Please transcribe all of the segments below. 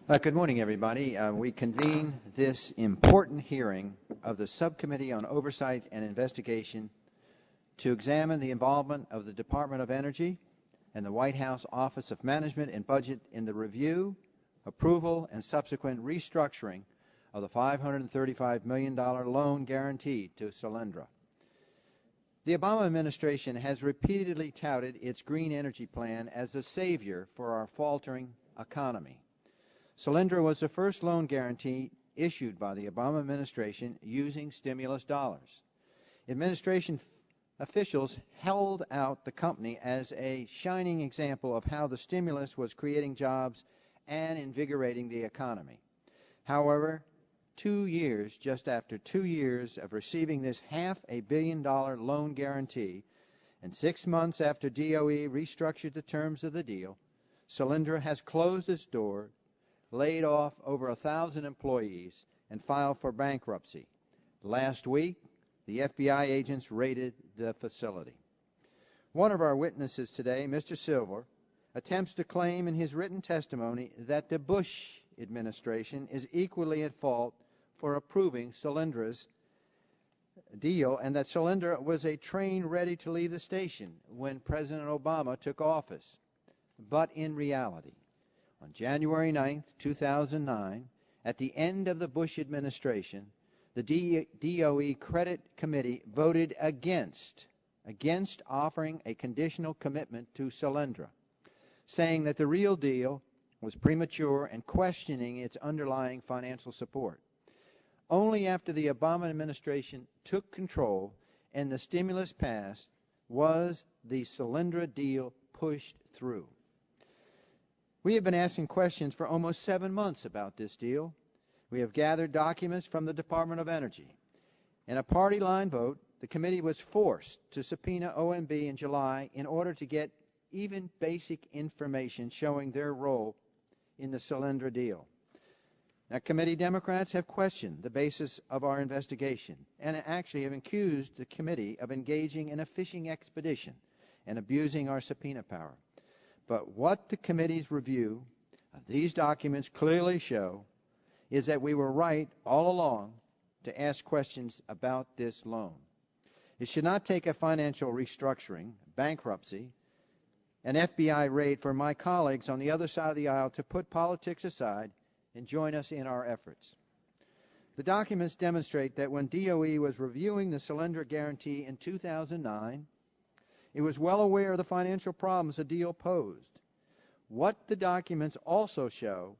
Good morning, everybody. We convene this important hearing of the Subcommittee on Oversight and Investigation to examine the involvement of the Department of Energy and the White House Office of Management and Budget in the review, approval, and subsequent restructuring of the $535 million loan guarantee to Solyndra. The Obama administration has repeatedly touted its green energy plan as a savior for our faltering economy. Solyndra was the first loan guarantee issued by the Obama administration using stimulus dollars. Administration officials held out the company as a shining example of how the stimulus was creating jobs and invigorating the economy. However, just after 2 years of receiving this $500 million loan guarantee, and 6 months after DOE restructured the terms of the deal, Solyndra has closed its door, laid off over 1,000 employees, and filed for bankruptcy. Last week, the FBI agents raided the facility. One of our witnesses today, Mr. Silver, attempts to claim in his written testimony that the Bush administration is equally at fault for approving Solyndra's deal, and that Solyndra was a train ready to leave the station when President Obama took office. But in reality, on January 9, 2009, at the end of the Bush administration, the DOE Credit Committee voted against offering a conditional commitment to Solyndra, saying that the real deal was premature and questioning its underlying financial support. Only after the Obama administration took control and the stimulus passed was the Solyndra deal pushed through. We have been asking questions for almost 7 months about this deal. We have gathered documents from the Department of Energy. In a party line vote, the committee was forced to subpoena OMB in July in order to get even basic information showing their role in the Solyndra deal. Now, committee Democrats have questioned the basis of our investigation and actually have accused the committee of engaging in a fishing expedition and abusing our subpoena power. But what the committee's review of these documents clearly show is that we were right all along to ask questions about this loan. It should not take a financial restructuring, bankruptcy, an FBI raid for my colleagues on the other side of the aisle to put politics aside and join us in our efforts. The documents demonstrate that when DOE was reviewing the Solyndra guarantee in 2009, it was well aware of the financial problems the deal posed. What the documents also show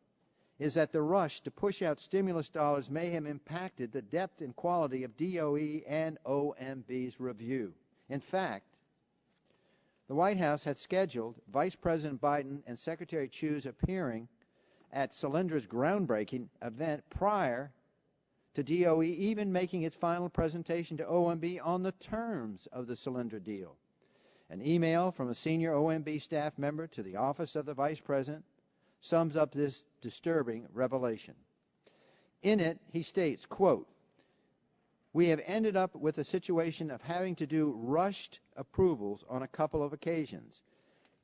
is that the rush to push out stimulus dollars may have impacted the depth and quality of DOE and OMB's review. In fact, the White House had scheduled Vice President Biden and Secretary Chu's appearing at Solyndra's groundbreaking event prior to DOE even making its final presentation to OMB on the terms of the Solyndra deal. An email from a senior OMB staff member to the Office of the Vice President sums up this disturbing revelation. In it, he states, quote, "We have ended up with a situation of having to do rushed approvals on a couple of occasions.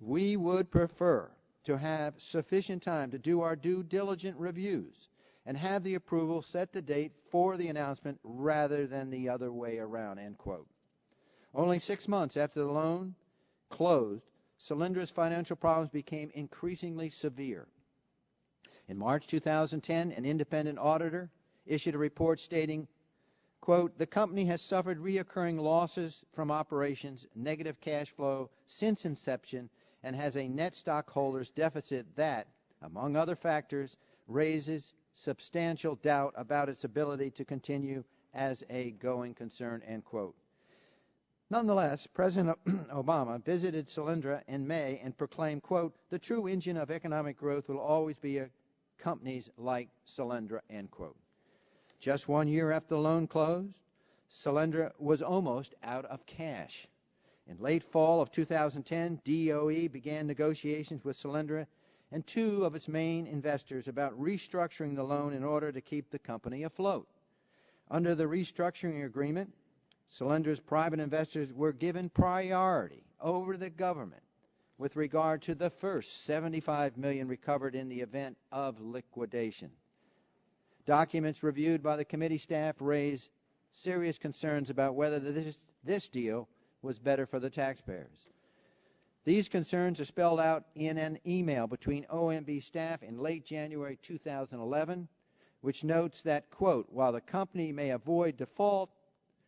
We would prefer to have sufficient time to do our due diligent reviews and have the approval set the date for the announcement rather than the other way around," end quote. Only 6 months after the loan closed, Solyndra's financial problems became increasingly severe. In March 2010, an independent auditor issued a report stating, quote, "The company has suffered reoccurring losses from operations, negative cash flow since inception, and has a net stockholders deficit that, among other factors, raises substantial doubt about its ability to continue as a going concern," end quote. Nonetheless, President Obama visited Solyndra in May and proclaimed, quote, "The true engine of economic growth will always be companies like Solyndra," end quote. Just 1 year after the loan closed, Solyndra was almost out of cash. In late fall of 2010, DOE began negotiations with Solyndra and 2 of its main investors about restructuring the loan in order to keep the company afloat. Under the restructuring agreement, Solyndra's private investors were given priority over the government with regard to the first $75 million recovered in the event of liquidation. Documents reviewed by the committee staff raise serious concerns about whether this deal was better for the taxpayers. These concerns are spelled out in an email between OMB staff in late January 2011, which notes that, quote, while the company may avoid default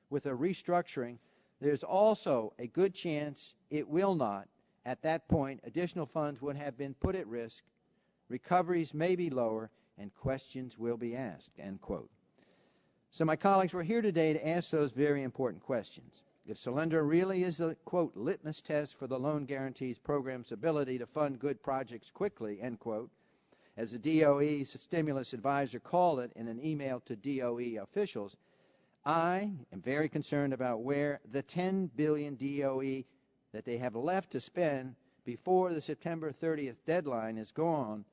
with a restructuring, there's also a good chance it will not. At that point, additional funds would have been put at risk, recoveries may be lower, and questions will be asked, end quote. So my colleagues, we're here today to ask those very important questions. If Solyndra really is a, quote, litmus test for the loan guarantees program's ability to fund good projects quickly, end quote, as the DOE's stimulus advisor called it in an email to DOE officials, I am very concerned about where the $10 billion DOE that they have left to spend before the September 30th deadline is gone.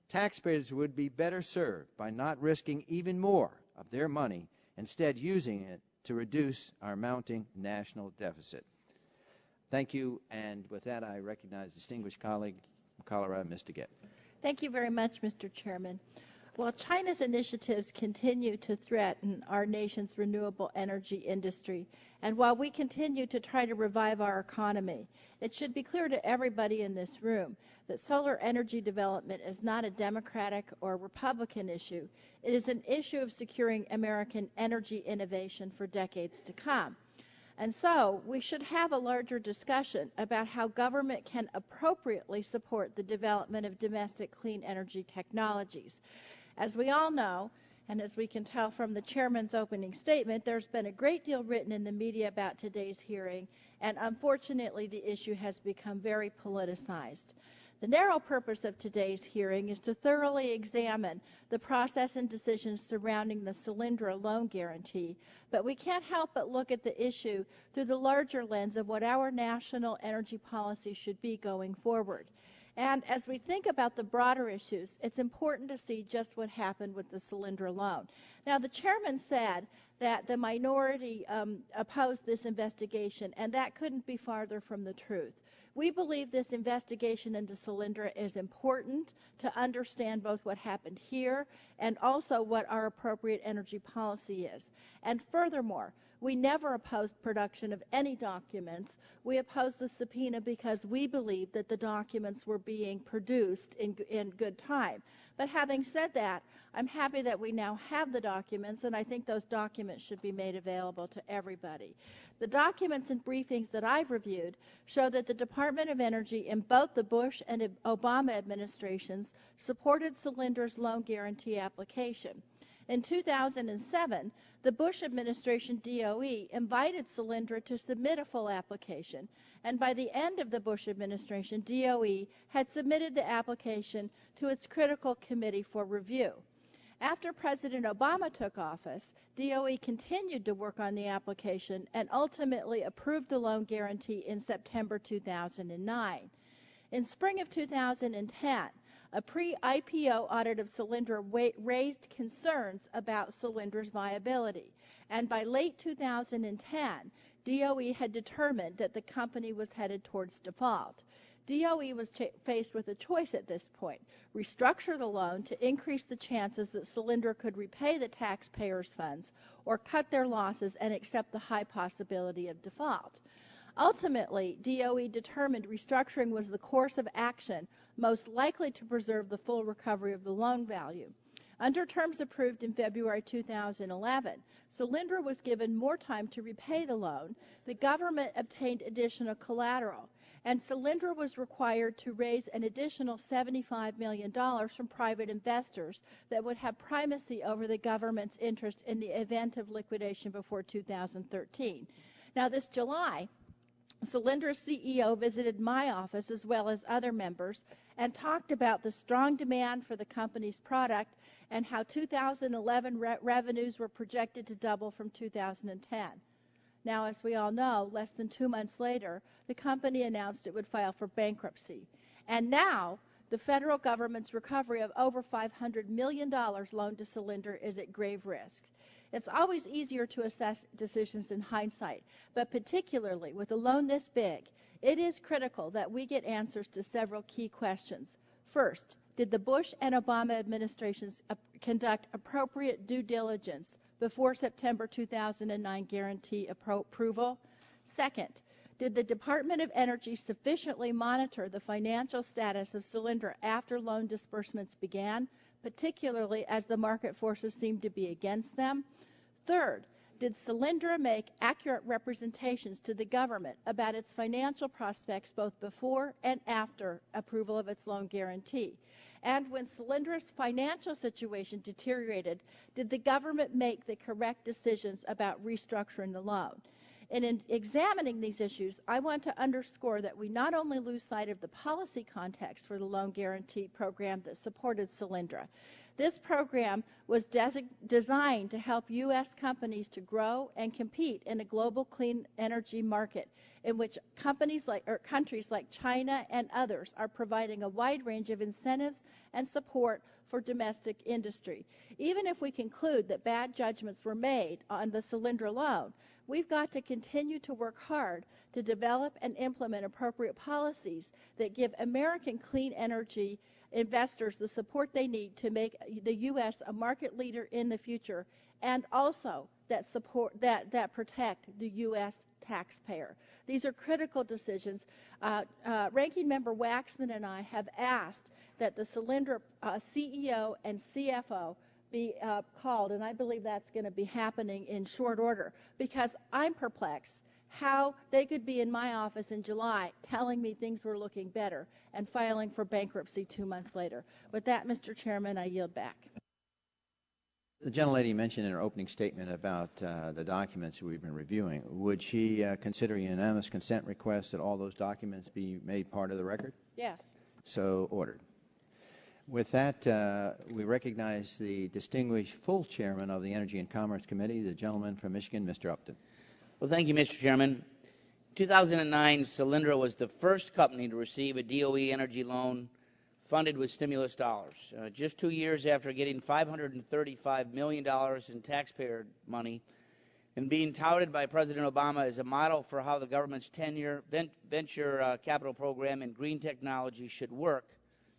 Taxpayers would be better served by not risking even more of their money, instead using it to reduce our mounting national deficit. Thank you, and with that I recognize distinguished colleague from Colorado, Mr. Gett. Thank you very much, Mr. Chairman. While China's initiatives continue to threaten our nation's renewable energy industry, and while we continue to try to revive our economy, it should be clear to everybody in this room that solar energy development is not a Democratic or Republican issue. It is an issue of securing American energy innovation for decades to come. And so we should have a larger discussion about how government can appropriately support the development of domestic clean energy technologies. As we all know, and as we can tell from the chairman's opening statement, there's been a great deal written in the media about today's hearing, and unfortunately the issue has become very politicized. The narrow purpose of today's hearing is to thoroughly examine the process and decisions surrounding the Solyndra loan guarantee, but we can't help but look at the issue through the larger lens of what our national energy policy should be going forward. And as we think about the broader issues, it's important to see just what happened with the Solyndra loan. Now, the chairman said that the minority opposed this investigation, and that couldn't be farther from the truth. We believe this investigation into Solyndra is important to understand both what happened here and also what our appropriate energy policy is. And furthermore, we never opposed production of any documents. We opposed the subpoena because we believed that the documents were being produced in good time. But having said that, I'm happy that we now have the documents, and I think those documents should be made available to everybody. The documents and briefings that I've reviewed show that the Department of Energy in both the Bush and Obama administrations supported Solyndra's loan guarantee application. In 2007, the Bush administration DOE invited Solyndra to submit a full application, and by the end of the Bush administration, DOE had submitted the application to its critical committee for review. After President Obama took office, DOE continued to work on the application and ultimately approved the loan guarantee in September 2009. In spring of 2010, a pre-IPO audit of Solyndra raised concerns about Solyndra's viability, and by late 2010, DOE had determined that the company was headed towards default. DOE was faced with a choice at this point: restructure the loan to increase the chances that Solyndra could repay the taxpayers' funds, or cut their losses and accept the high possibility of default. Ultimately, DOE determined restructuring was the course of action most likely to preserve the full recovery of the loan value. Under terms approved in February 2011, Solyndra was given more time to repay the loan, the government obtained additional collateral, and Solyndra was required to raise an additional $75 million from private investors that would have primacy over the government's interest in the event of liquidation before 2013. Now, this July, Solyndra's CEO visited my office as well as other members and talked about the strong demand for the company's product and how 2011 revenues were projected to double from 2010. Now, as we all know, less than 2 months later, the company announced it would file for bankruptcy. And now, the federal government's recovery of over $500 million loaned to Solyndra is at grave risk. It's always easier to assess decisions in hindsight, but particularly with a loan this big, it is critical that we get answers to several key questions. First, did the Bush and Obama administrations conduct appropriate due diligence before September 2009 guarantee approval? Second, did the Department of Energy sufficiently monitor the financial status of Solyndra after loan disbursements began, particularly as the market forces seemed to be against them? Third, did Solyndra make accurate representations to the government about its financial prospects both before and after approval of its loan guarantee? And when Solyndra's financial situation deteriorated, did the government make the correct decisions about restructuring the loan? And in examining these issues, I want to underscore that we not only lose sight of the policy context for the loan guarantee program that supported Solyndra. This program was designed to help U.S. companies to grow and compete in a global clean energy market in which countries like China and others are providing a wide range of incentives and support for domestic industry. Even if we conclude that bad judgments were made on the Solyndra loan, we've got to continue to work hard to develop and implement appropriate policies that give American clean energy investors the support they need to make the U.S. a market leader in the future, and also that protect the U.S. taxpayer. These are critical decisions. Ranking Member Waxman and I have asked that the Solyndra CEO and CFO be called, and I believe that's going to be happening in short order, because I'm perplexed how they could be in my office in July telling me things were looking better and filing for bankruptcy 2 months later. With that, Mr. Chairman, I yield back. The gentlelady mentioned in her opening statement about the documents we've been reviewing. Would she consider a unanimous consent request that all those documents be made part of the record? Yes. So ordered. With that, we recognize the distinguished full chairman of the Energy and Commerce Committee, the gentleman from Michigan, Mr. Upton. Well, thank you, Mr. Chairman. In 2009, Solyndra was the first company to receive a DOE energy loan funded with stimulus dollars. Just 2 years after getting $535 million in taxpayer money and being touted by President Obama as a model for how the government's 10-year venture capital program in green technology should work,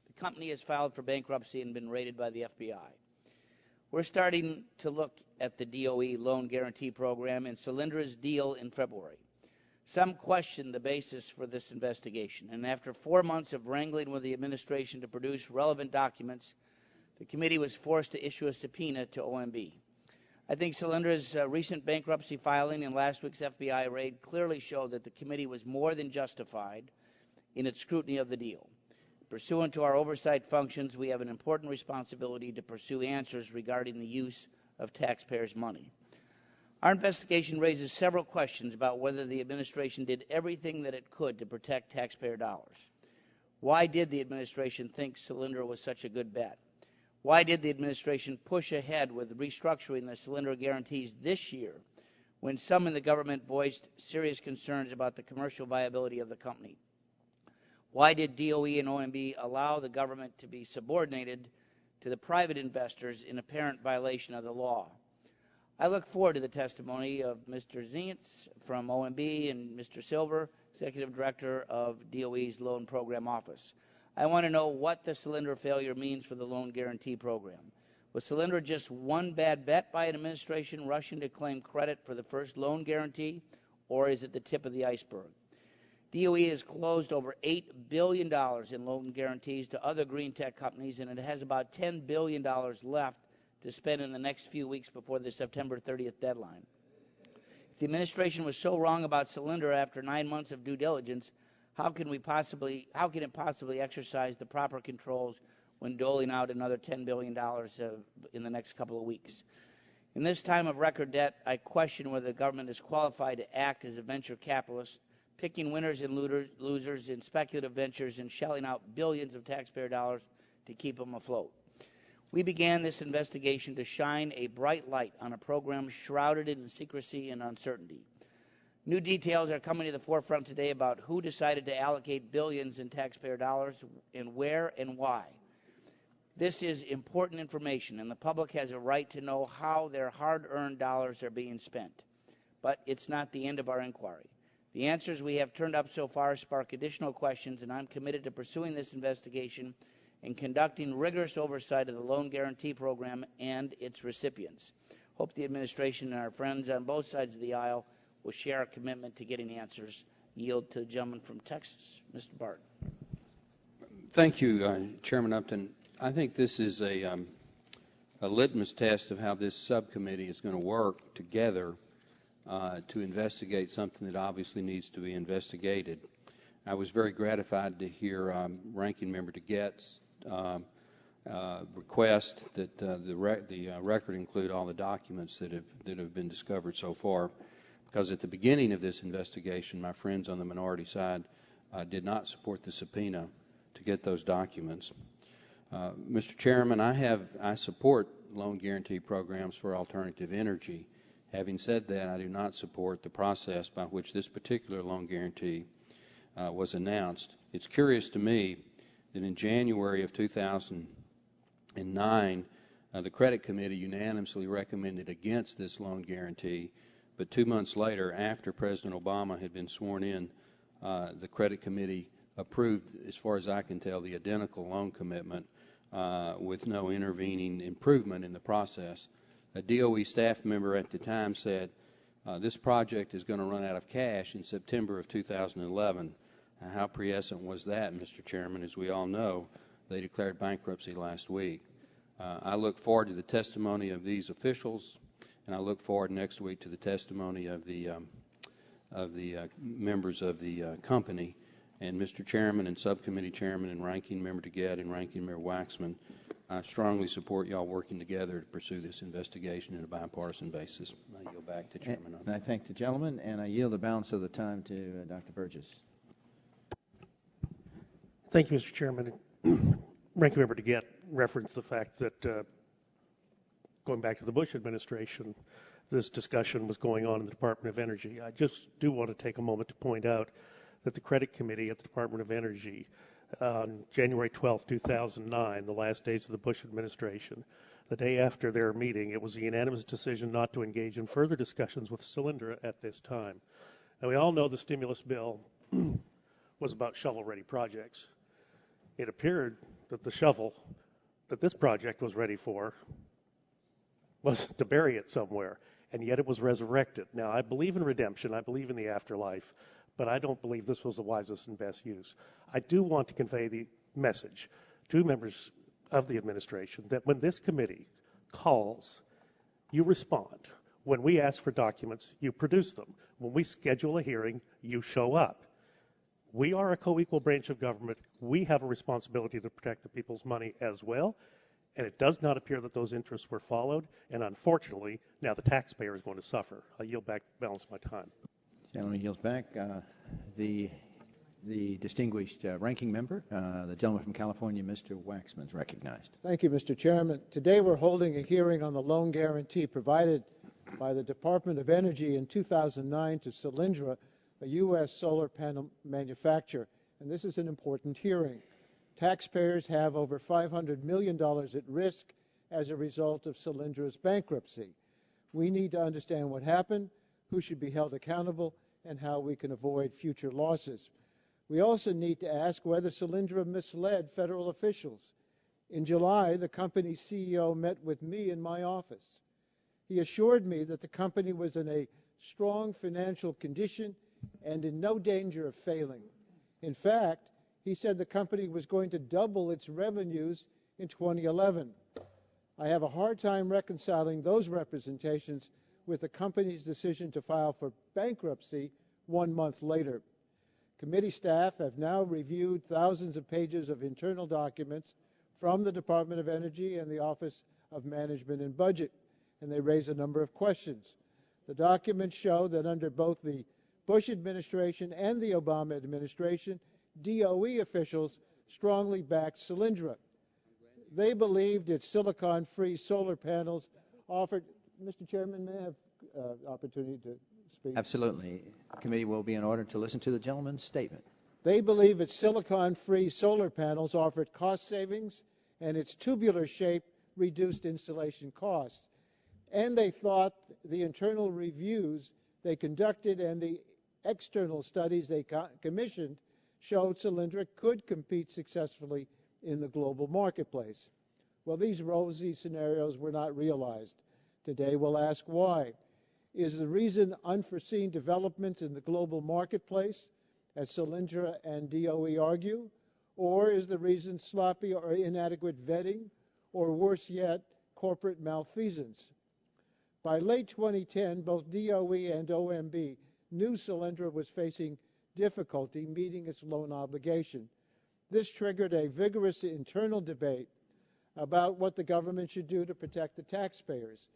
the company has filed for bankruptcy and been raided by the FBI. We're starting to look at the DOE loan guarantee program and Solyndra's deal in February. Some question the basis for this investigation, and after 4 months of wrangling with the administration to produce relevant documents, the committee was forced to issue a subpoena to OMB. I think Solyndra's recent bankruptcy filing and last week's FBI raid clearly showed that the committee was more than justified in its scrutiny of the deal. Pursuant to our oversight functions, we have an important responsibility to pursue answers regarding the use of taxpayers' money. Our investigation raises several questions about whether the administration did everything that it could to protect taxpayer dollars. Why did the administration think Solyndra was such a good bet? Why did the administration push ahead with restructuring the Solyndra guarantees this year when some in the government voiced serious concerns about the commercial viability of the company? Why did DOE and OMB allow the government to be subordinated to the private investors in apparent violation of the law? I look forward to the testimony of Mr. Zeitz from OMB and Mr. Silver, Executive Director of DOE's Loan Program Office. I want to know what the Solyndra failure means for the loan guarantee program. Was Solyndra just one bad bet by an administration rushing to claim credit for the first loan guarantee, or is it the tip of the iceberg? DOE has closed over $8 billion in loan guarantees to other green tech companies, and it has about $10 billion left to spend in the next few weeks before the September 30th deadline. If the administration was so wrong about Solyndra after 9 months of due diligence, how can it possibly exercise the proper controls when doling out another $10 billion in the next couple of weeks? In this time of record debt, I question whether the government is qualified to act as a venture capitalist, picking winners and losers in speculative ventures and shelling out billions of taxpayer dollars to keep them afloat. We began this investigation to shine a bright light on a program shrouded in secrecy and uncertainty. New details are coming to the forefront today about who decided to allocate billions in taxpayer dollars and where and why. This is important information, and the public has a right to know how their hard-earned dollars are being spent. But it's not the end of our inquiry. The answers we have turned up so far spark additional questions, and I'm committed to pursuing this investigation and conducting rigorous oversight of the loan guarantee program and its recipients. Hope the administration and our friends on both sides of the aisle will share our commitment to getting answers. Yield to the gentleman from Texas, Mr. Barton. Thank you, Chairman Upton. I think this is a litmus test of how this subcommittee is going to work together to investigate something that obviously needs to be investigated. I was very gratified to hear Ranking Member DeGette's request that the record include all the documents that have been discovered so far, because at the beginning of this investigation, my friends on the minority side did not support the subpoena to get those documents. Mr. Chairman, I support loan guarantee programs for alternative energy. Having said that, I do not support the process by which this particular loan guarantee was announced. It's curious to me that in January of 2009, the Credit Committee unanimously recommended against this loan guarantee, but 2 months later, after President Obama had been sworn in, the Credit Committee approved, as far as I can tell, the identical loan commitment with no intervening improvement in the process. A DOE staff member at the time said, this project is going to run out of cash in September of 2011. How prescient was that, Mr. Chairman? As we all know, they declared bankruptcy last week. I look forward to the testimony of these officials, and I look forward next week to the testimony of the members of the company. And Mr. Chairman and Subcommittee Chairman and Ranking Member DeGette and Ranking Member Waxman, I strongly support y'all working together to pursue this investigation on a bipartisan basis. I yield back to Chairman. And I thank the gentleman, and I yield the balance of the time to Dr. Burgess. Thank you, Mr. Chairman. Ranking Member DeGette referenced the fact that going back to the Bush administration, this discussion was going on in the Department of Energy. I just do want to take a moment to point out that the Credit Committee at the Department of Energy on January 12, 2009, the last days of the Bush administration, the day after their meeting, it was a unanimous decision not to engage in further discussions with Solyndra at this time. Now, we all know the stimulus bill was about shovel-ready projects. It appeared that the shovel that this project was ready for was to bury it somewhere, and yet it was resurrected. Now, I believe in redemption. I believe in the afterlife, but I don't believe this was the wisest and best use. I do want to convey the message to members of the administration that when this committee calls, you respond. When we ask for documents, you produce them. When we schedule a hearing, you show up. We are a co-equal branch of government. We have a responsibility to protect the people's money as well, and it does not appear that those interests were followed, and unfortunately, now the taxpayer is going to suffer. I yield back the balance of my time. Gentleman yields back. The distinguished ranking member, the gentleman from California, Mr. Waxman, is recognized. Thank you, Mr. Chairman. Today we're holding a hearing on the loan guarantee provided by the Department of Energy in 2009 to Solyndra, a U.S. solar panel manufacturer. And this is an important hearing. Taxpayers have over $500 million at risk as a result of Solyndra's bankruptcy. We need to understand what happened, who should be held accountable, and how we can avoid future losses. We also need to ask whether Solyndra misled federal officials. In July, the company's CEO met with me in my office. He assured me that the company was in a strong financial condition and in no danger of failing. In fact, he said the company was going to double its revenues in 2011. I have a hard time reconciling those representations with the company's decision to file for bankruptcy 1 month later. Committee staff have now reviewed thousands of pages of internal documents from the Department of Energy and the Office of Management and Budget, and they raise a number of questions. The documents show that under both the Bush administration and the Obama administration, DOE officials strongly backed Solyndra. They believed its silicon-free solar panels offered. Mr. Chairman, may I have opportunity to speak? Absolutely. The committee will be in order to listen to the gentleman's statement. They believe its silicon-free solar panels offered cost savings, and its tubular shape reduced installation costs. And they thought the internal reviews they conducted and the external studies they commissioned showed Solyndra could compete successfully in the global marketplace. Well, these rosy scenarios were not realized. Today we'll ask why. Is the reason unforeseen developments in the global marketplace, as Solyndra and DOE argue, or is the reason sloppy or inadequate vetting, or worse yet, corporate malfeasance? By late 2010, both DOE and OMB knew Solyndra was facing difficulty meeting its loan obligation. This triggered a vigorous internal debate about what the government should do to protect the taxpayers.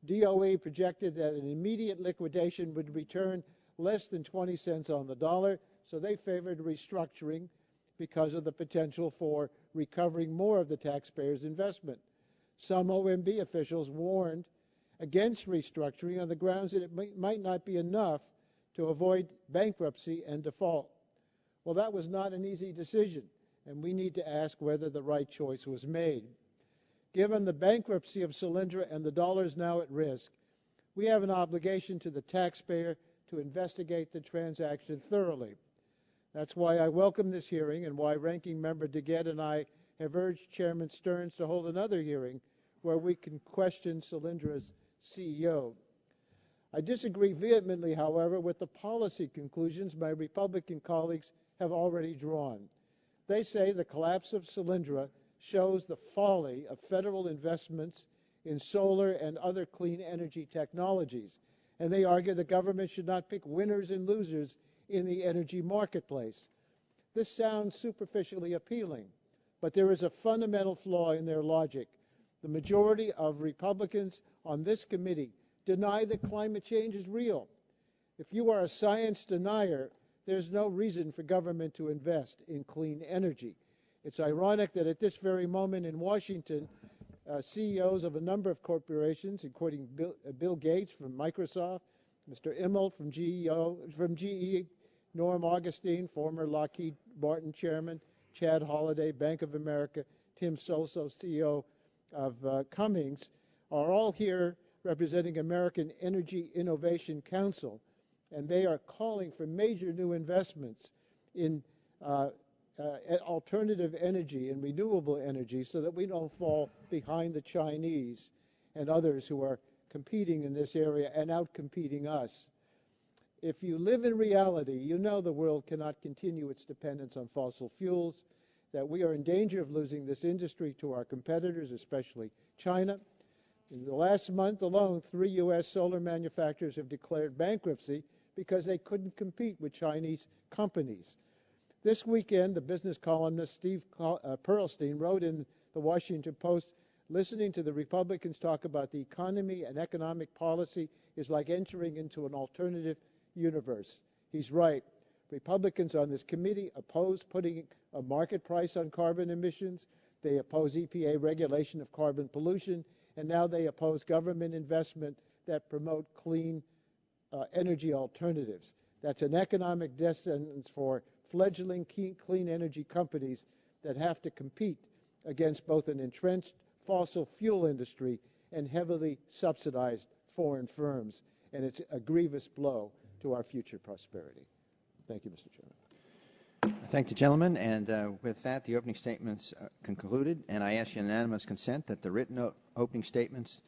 DOE projected that an immediate liquidation would return less than 20 cents on the dollar, so they favored restructuring because of the potential for recovering more of the taxpayers' investment. Some OMB officials warned against restructuring on the grounds that it might not be enough to avoid bankruptcy and default. Well, that was not an easy decision, and we need to ask whether the right choice was made. Given the bankruptcy of Solyndra and the dollars now at risk, we have an obligation to the taxpayer to investigate the transaction thoroughly. That's why I welcome this hearing and why Ranking Member DeGette and I have urged Chairman Stearns to hold another hearing where we can question Solyndra's CEO. I disagree vehemently, however, with the policy conclusions my Republican colleagues have already drawn. They say the collapse of Solyndra shows the folly of federal investments in solar and other clean energy technologies, and they argue the government should not pick winners and losers in the energy marketplace. This sounds superficially appealing, but there is a fundamental flaw in their logic. The majority of Republicans on this committee deny that climate change is real. If you are a science denier, there's no reason for government to invest in clean energy. It's ironic that at this very moment in Washington, CEOs of a number of corporations, including Bill Gates from Microsoft, Mr. Immelt from GE, Norm Augustine, former Lockheed Martin chairman, Chad Holliday, Bank of America, Tim Soso, CEO of Cummings, are all here representing American Energy Innovation Council, and they are calling for major new investments in alternative energy and renewable energy so that we don't fall behind the Chinese and others who are competing in this area and outcompeting us. If you live in reality, you know the world cannot continue its dependence on fossil fuels, that we are in danger of losing this industry to our competitors, especially China. In the last month alone, 3 U.S. solar manufacturers have declared bankruptcy because they couldn't compete with Chinese companies. This weekend, the business columnist Steve Perlstein wrote in the Washington Post, listening to the Republicans talk about the economy and economic policy is like entering into an alternative universe. He's right. Republicans on this committee oppose putting a market price on carbon emissions. They oppose EPA regulation of carbon pollution, and now they oppose government investment that promote clean energy alternatives. That's an economic death sentence for fledgling clean energy companies that have to compete against both an entrenched fossil fuel industry and heavily subsidized foreign firms. And it's a grievous blow to our future prosperity. Thank you, Mr. Chairman. I thank the gentleman, and with that, the opening statements concluded, and I ask unanimous consent that the written opening statements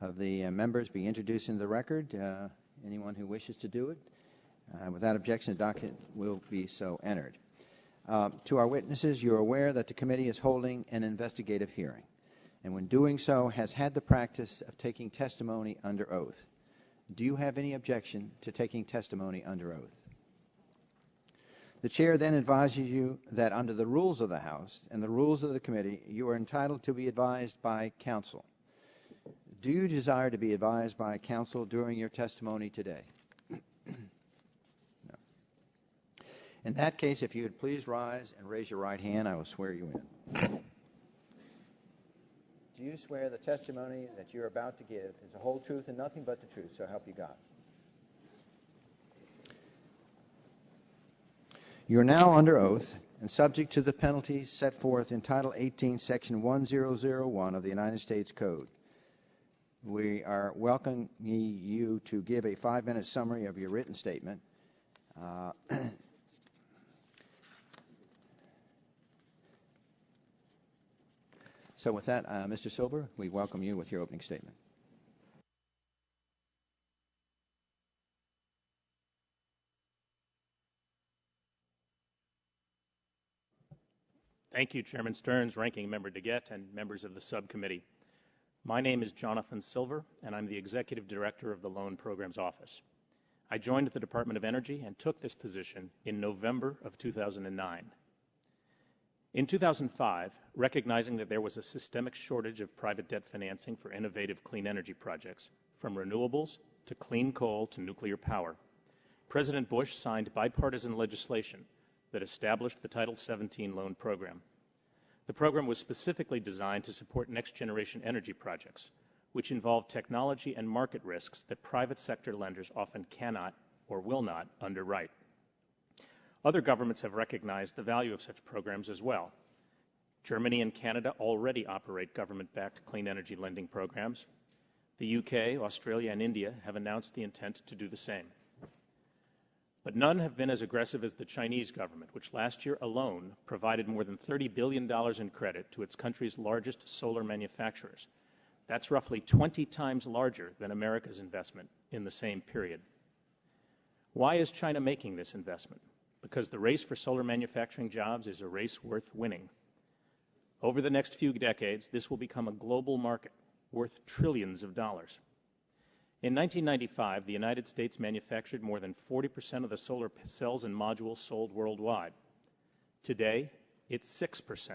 of the members be introduced into the record. Anyone who wishes to do it. Without objection, the docket will be so entered. To our witnesses, you're aware that the committee is holding an investigative hearing, and when doing so has had the practice of taking testimony under oath. Do you have any objection to taking testimony under oath? The chair then advises you that under the rules of the House and the rules of the committee, you are entitled to be advised by counsel. Do you desire to be advised by counsel during your testimony today? No. In that case, if you would please rise and raise your right hand, I will swear you in. Do you swear the testimony that you're about to give is the whole truth and nothing but the truth, so help you God? You are now under oath and subject to the penalties set forth in Title 18, Section 1001 of the United States Code. We are welcoming you to give a 5-minute summary of your written statement. So with that, Mr. Silver, we welcome you with your opening statement. Thank you, Chairman Stearns, Ranking Member DeGette, and members of the subcommittee. My name is Jonathan Silver, and I'm the Executive Director of the Loan Programs Office. I joined the Department of Energy and took this position in November of 2009. In 2005, recognizing that there was a systemic shortage of private debt financing for innovative clean energy projects, from renewables to clean coal to nuclear power, President Bush signed bipartisan legislation that established the Title 17 loan program. The program was specifically designed to support next-generation energy projects, which involve technology and market risks that private sector lenders often cannot or will not underwrite. Other governments have recognized the value of such programs as well. Germany and Canada already operate government-backed clean energy lending programs. The UK, Australia, and India have announced the intent to do the same. But none have been as aggressive as the Chinese government, which last year alone provided more than $30 billion in credit to its country's largest solar manufacturers. That's roughly 20 times larger than America's investment in the same period. Why is China making this investment? Because the race for solar manufacturing jobs is a race worth winning. Over the next few decades, this will become a global market worth trillions of dollars. In 1995, the United States manufactured more than 40% of the solar cells and modules sold worldwide. Today, it's 6%.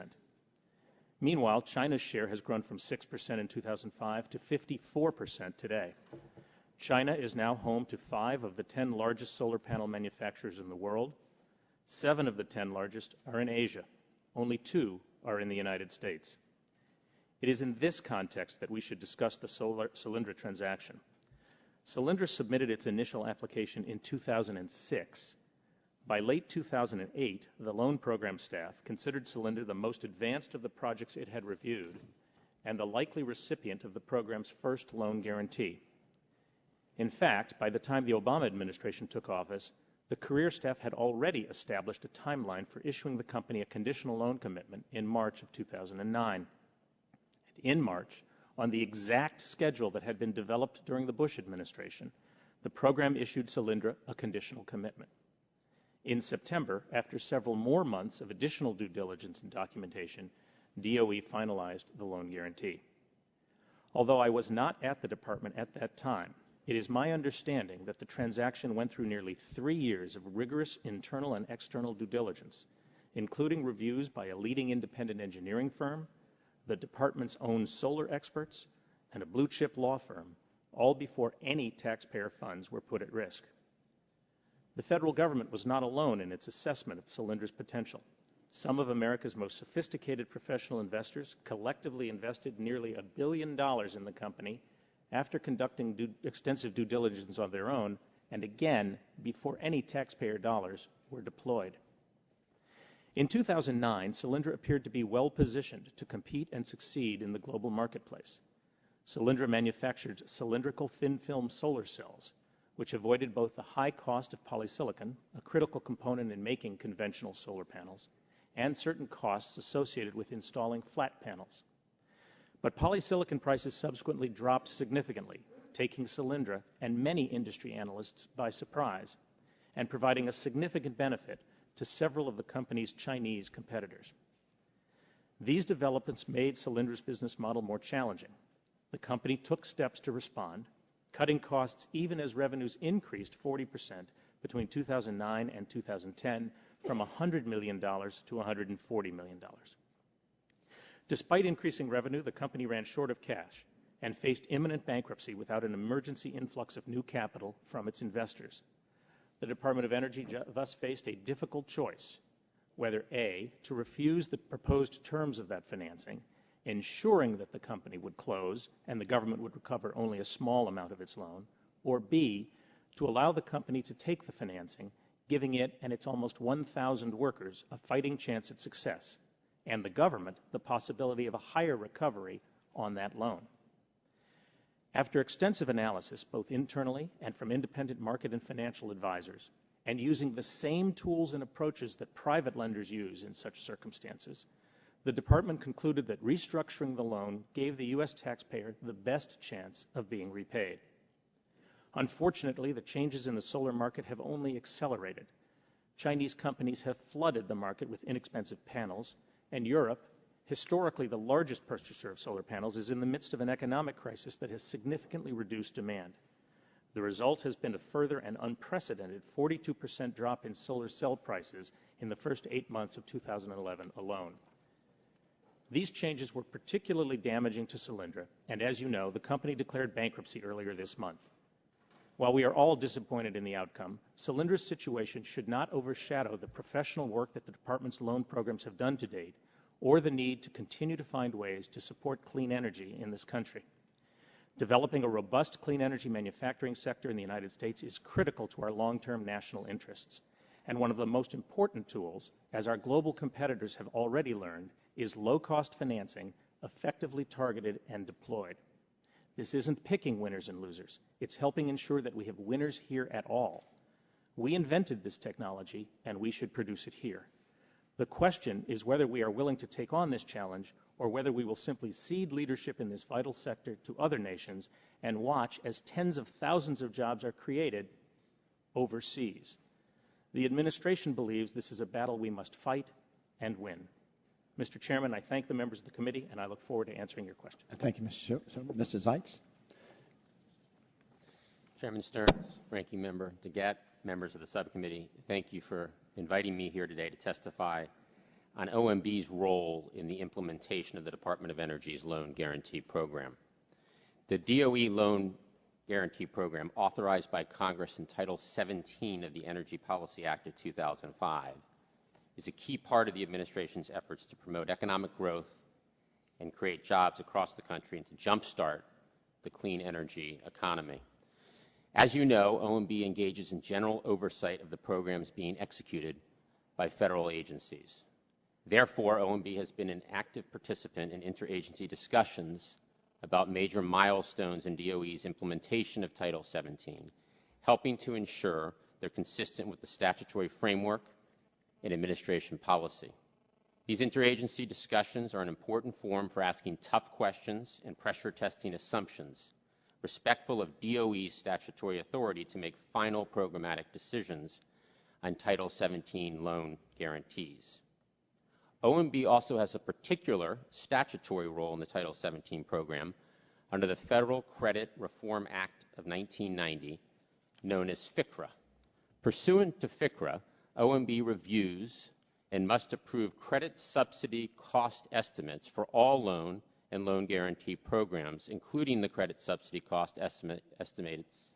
Meanwhile, China's share has grown from 6% in 2005 to 54% today. China is now home to 5 of the 10 largest solar panel manufacturers in the world. 7 of the 10 largest are in Asia. Only 2 are in the United States. It is in this context that we should discuss the Solyndra transaction. Solyndra submitted its initial application in 2006. By late 2008, the loan program staff considered Solyndra the most advanced of the projects it had reviewed and the likely recipient of the program's first loan guarantee. In fact, by the time the Obama administration took office, the career staff had already established a timeline for issuing the company a conditional loan commitment in March of 2009. And in March, on the exact schedule that had been developed during the Bush administration, the program issued Solyndra a conditional commitment. In September, after several more months of additional due diligence and documentation, DOE finalized the loan guarantee. Although I was not at the department at that time, it is my understanding that the transaction went through nearly 3 years of rigorous internal and external due diligence, including reviews by a leading independent engineering firm, the department's own solar experts, and a blue-chip law firm, all before any taxpayer funds were put at risk. The federal government was not alone in its assessment of Solyndra's potential. Some of America's most sophisticated professional investors collectively invested nearly $1 billion in the company after conducting extensive due diligence on their own, and again, before any taxpayer dollars were deployed. In 2009, Solyndra appeared to be well-positioned to compete and succeed in the global marketplace. Solyndra manufactured cylindrical thin-film solar cells, which avoided both the high cost of polysilicon, a critical component in making conventional solar panels, and certain costs associated with installing flat panels. But polysilicon prices subsequently dropped significantly, taking Solyndra and many industry analysts by surprise, and providing a significant benefit to several of the company's Chinese competitors. These developments made Solyndra's business model more challenging. The company took steps to respond, cutting costs even as revenues increased 40% between 2009 and 2010 from $100 million to $140 million. Despite increasing revenue, the company ran short of cash and faced imminent bankruptcy without an emergency influx of new capital from its investors. The Department of Energy thus faced a difficult choice, whether A, to refuse the proposed terms of that financing, ensuring that the company would close and the government would recover only a small amount of its loan, or B, to allow the company to take the financing giving it and its almost 1,000 workers a fighting chance at success, and the government the possibility of a higher recovery on that loan. After extensive analysis, both internally and from independent market and financial advisors, and using the same tools and approaches that private lenders use in such circumstances, the department concluded that restructuring the loan gave the U.S. taxpayer the best chance of being repaid. Unfortunately, the changes in the solar market have only accelerated. Chinese companies have flooded the market with inexpensive panels, and Europe, historically the largest purchaser of solar panels, is in the midst of an economic crisis that has significantly reduced demand. The result has been a further and unprecedented 42% drop in solar cell prices in the first 8 months of 2011 alone. These changes were particularly damaging to Solyndra, and as you know, the company declared bankruptcy earlier this month. While we are all disappointed in the outcome, Solyndra's situation should not overshadow the professional work that the department's loan programs have done to date, or the need to continue to find ways to support clean energy in this country. Developing a robust clean energy manufacturing sector in the United States is critical to our long-term national interests. And one of the most important tools, as our global competitors have already learned, is low-cost financing, effectively targeted and deployed. This isn't picking winners and losers. It's helping ensure that we have winners here at all. We invented this technology, and we should produce it here. The question is whether we are willing to take on this challenge or whether we will simply cede leadership in this vital sector to other nations and watch as tens of thousands of jobs are created overseas. The administration believes this is a battle we must fight and win. Mr. Chairman, I thank the members of the committee, and I look forward to answering your questions. Thank you, Mr. Mr. Zeitz. Chairman Stearns, Ranking Member DeGette, members of the subcommittee, thank you for inviting me here today to testify on OMB's role in the implementation of the Department of Energy's Loan Guarantee Program. The DOE Loan Guarantee Program, authorized by Congress in Title 17 of the Energy Policy Act of 2005, is a key part of the administration's efforts to promote economic growth and create jobs across the country and to jumpstart the clean energy economy. As you know, OMB engages in general oversight of the programs being executed by federal agencies. Therefore, OMB has been an active participant in interagency discussions about major milestones in DOE's implementation of Title 17, helping to ensure they're consistent with the statutory framework and administration policy. These interagency discussions are an important forum for asking tough questions and pressure testing assumptions, respectful of DOE's statutory authority to make final programmatic decisions on Title 17 loan guarantees. OMB also has a particular statutory role in the Title 17 program under the Federal Credit Reform Act of 1990, known as FCRA. Pursuant to FCRA, OMB reviews and must approve credit subsidy cost estimates for all loan and loan guarantee programs, including the credit subsidy cost estimates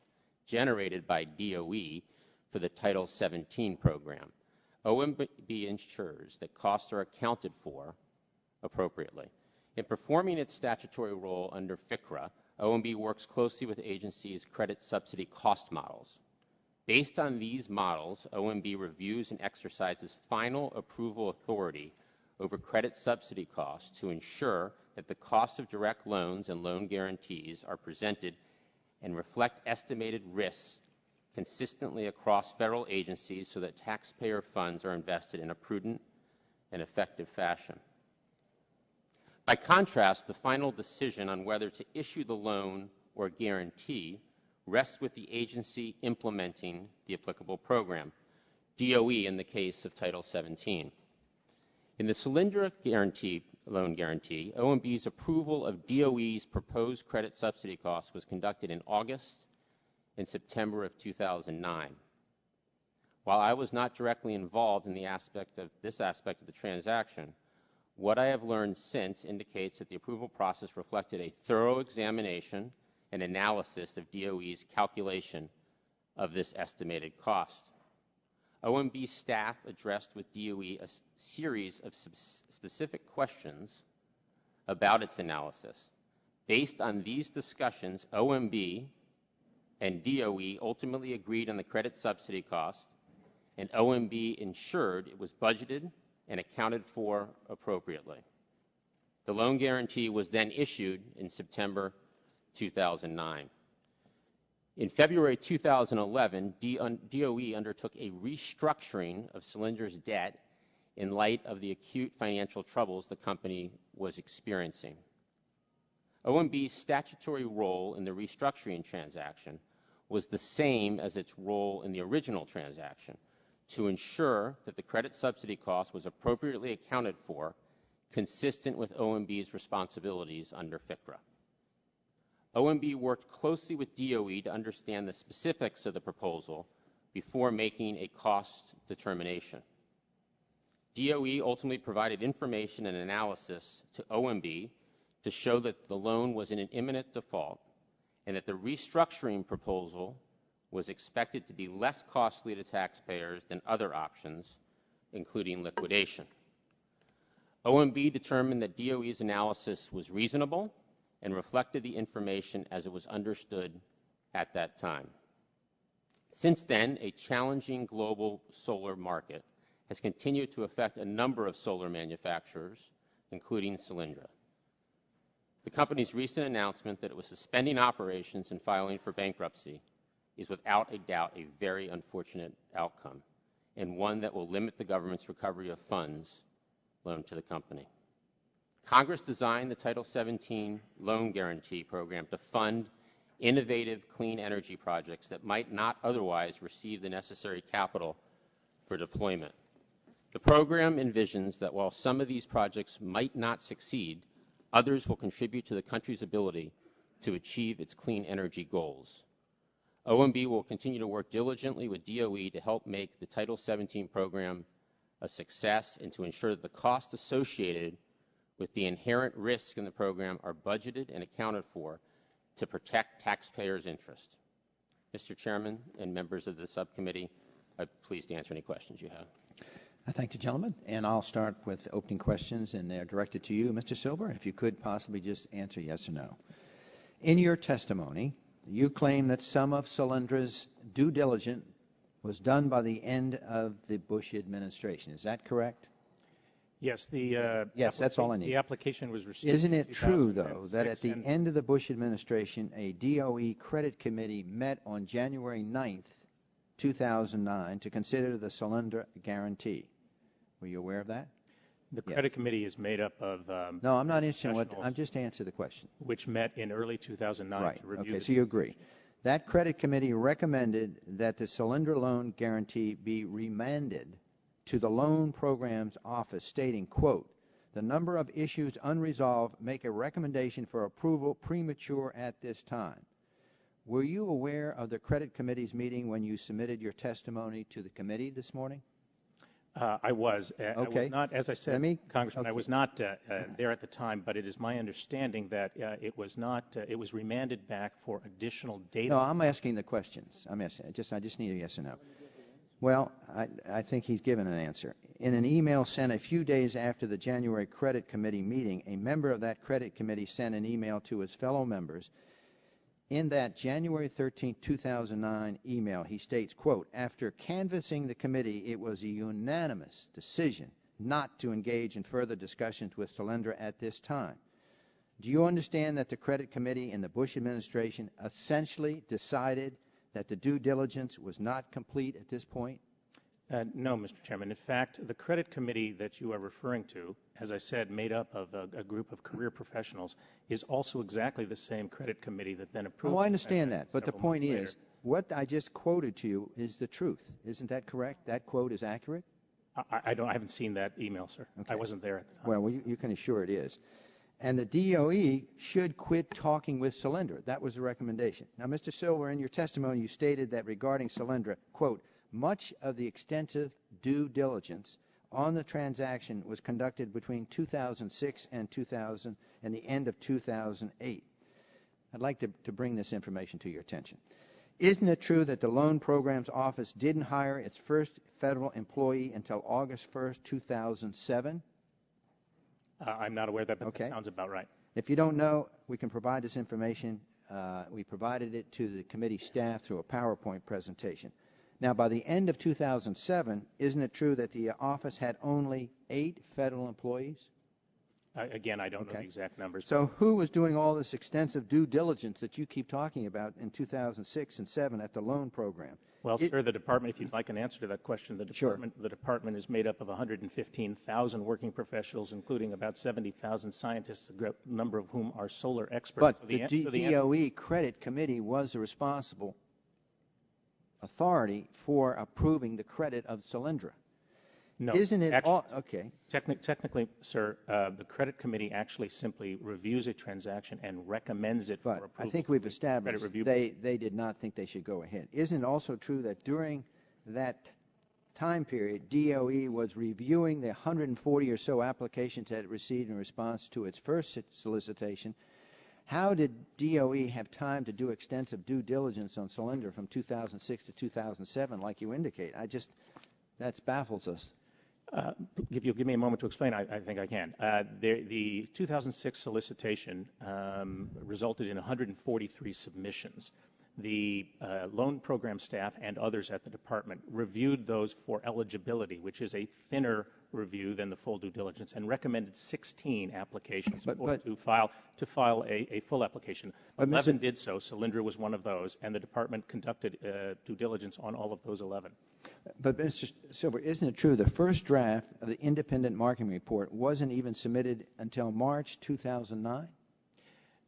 generated by DOE for the Title 17 program. OMB ensures that costs are accounted for appropriately. In performing its statutory role under FCRA, OMB works closely with agencies' credit subsidy cost models. Based on these models, OMB reviews and exercises final approval authority over credit subsidy costs to ensure that the cost of direct loans and loan guarantees are presented and reflect estimated risks consistently across federal agencies so that taxpayer funds are invested in a prudent and effective fashion. By contrast, the final decision on whether to issue the loan or guarantee rests with the agency implementing the applicable program, DOE in the case of Title 17. In the Solyndra loan guarantee, OMB's approval of DOE's proposed credit subsidy costs was conducted in August and September of 2009. While I was not directly involved in this aspect of the transaction, what I have learned since indicates that the approval process reflected a thorough examination and analysis of DOE's calculation of this estimated cost. OMB staff addressed with DOE a series of specific questions about its analysis. Based on these discussions, OMB and DOE ultimately agreed on the credit subsidy cost and OMB ensured it was budgeted and accounted for appropriately. The loan guarantee was then issued in September 2009. In February 2011, DOE undertook a restructuring of Solyndra's debt in light of the acute financial troubles the company was experiencing. OMB's statutory role in the restructuring transaction was the same as its role in the original transaction, to ensure that the credit subsidy cost was appropriately accounted for, consistent with OMB's responsibilities under FCRA. OMB worked closely with DOE to understand the specifics of the proposal before making a cost determination. DOE ultimately provided information and analysis to OMB to show that the loan was in an imminent default and that the restructuring proposal was expected to be less costly to taxpayers than other options, including liquidation. OMB determined that DOE's analysis was reasonable and reflected the information as it was understood at that time. Since then, a challenging global solar market has continued to affect a number of solar manufacturers, including Solyndra. The company's recent announcement that it was suspending operations and filing for bankruptcy is without a doubt a very unfortunate outcome, and one that will limit the government's recovery of funds loaned to the company. Congress designed the Title 17 loan guarantee program to fund innovative clean energy projects that might not otherwise receive the necessary capital for deployment. The program envisions that while some of these projects might not succeed, others will contribute to the country's ability to achieve its clean energy goals. OMB will continue to work diligently with DOE to help make the Title 17 program a success and to ensure that the costs associated with the inherent risks in the program are budgeted and accounted for to protect taxpayers' interest. Mr. Chairman and members of the subcommittee, I'm pleased to answer any questions you have. I thank the gentleman, and I'll start with opening questions, and they're directed to you, Mr. Silver. If you could possibly just answer yes or no. In your testimony, you claim that some of Solyndra's due diligence was done by the end of the Bush administration. Is that correct? Yes, yes, that's all I need. The application was received. Isn't it true, though, that at the end of the Bush administration, a DOE credit committee met on January 9th, 2009, to consider the Solyndra guarantee? Were you aware of that? The credit committee is made up of no, I'm not interested in what. I'm just answering the question. Which met in early 2009 right. to review. Okay, so you agree. That credit committee recommended that the Solyndra loan guarantee be remanded to the Loan Programs Office, stating, quote, the number of issues unresolved make a recommendation for approval premature at this time. Were you aware of the credit committee's meeting when you submitted your testimony to the committee this morning? I was. Okay. I was not, as I said, Congressman, I was not there at the time, but it is my understanding that it was not. It was remanded back for additional data. No, I'm asking the questions. I just need a yes or no. Well, I think he's given an answer. In an email sent a few days after the January credit committee meeting, a member of that credit committee sent an email to his fellow members. In that January 13, 2009 email, he states, quote, after canvassing the committee, it was a unanimous decision not to engage in further discussions with Solyndra at this time. Do you understand that the credit committee in the Bush administration essentially decided that the due diligence was not complete at this point? No, Mr. Chairman. In fact, the credit committee that you are referring to, as I said, made up of a group of career professionals, is also exactly the same credit committee that then approved. Oh, I understand that, but the point is, what I just quoted to you is the truth. Isn't that correct? That quote is accurate? I haven't seen that email, sir. Okay. I wasn't there at the time. Well, you can assure it is. And the DOE should quit talking with Solyndra. That was the recommendation. Now, Mr. Silver, in your testimony, you stated that regarding Solyndra, quote, much of the extensive due diligence on the transaction was conducted between 2006 and the end of 2008. I'd like to bring this information to your attention. Isn't it true that the Loan Programs Office didn't hire its first federal employee until August 1st, 2007? I'm not aware of that, but that sounds about right. If you don't know, we can provide this information. We provided it to the committee staff through a PowerPoint presentation. Now, by the end of 2007, isn't it true that the office had only 8 federal employees? Again, I don't know the exact numbers. So who was doing all this extensive due diligence that you keep talking about in 2006 and 7 at the loan program? Well, sir, the department, if you'd like an answer to that question, the department is made up of 115,000 working professionals, including about 70,000 scientists, a number of whom are solar experts. But So the DOE Credit Committee was the responsible authority for approving the credit of Solyndra. No, isn't it actually, all okay? Technically, sir, the credit committee actually simply reviews a transaction and recommends it for approval. I think we've established they did not think they should go ahead. Isn't it also true that during that time period, DOE was reviewing the 140 or so applications that it received in response to its first solicitation? How did DOE have time to do extensive due diligence on Solyndra from 2006 to 2007, like you indicate? That baffles us. If you'll give me a moment to explain, I think I can. The 2006 solicitation resulted in 143 submissions. The loan program staff and others at the department reviewed those for eligibility, which is a thinner review than the full due diligence, and recommended 16 applications to file a full application. 11 did so. Solyndra was one of those, and the department conducted due diligence on all of those 11. But, Mr. Silver, isn't it true the first draft of the independent marketing report wasn't even submitted until March 2009?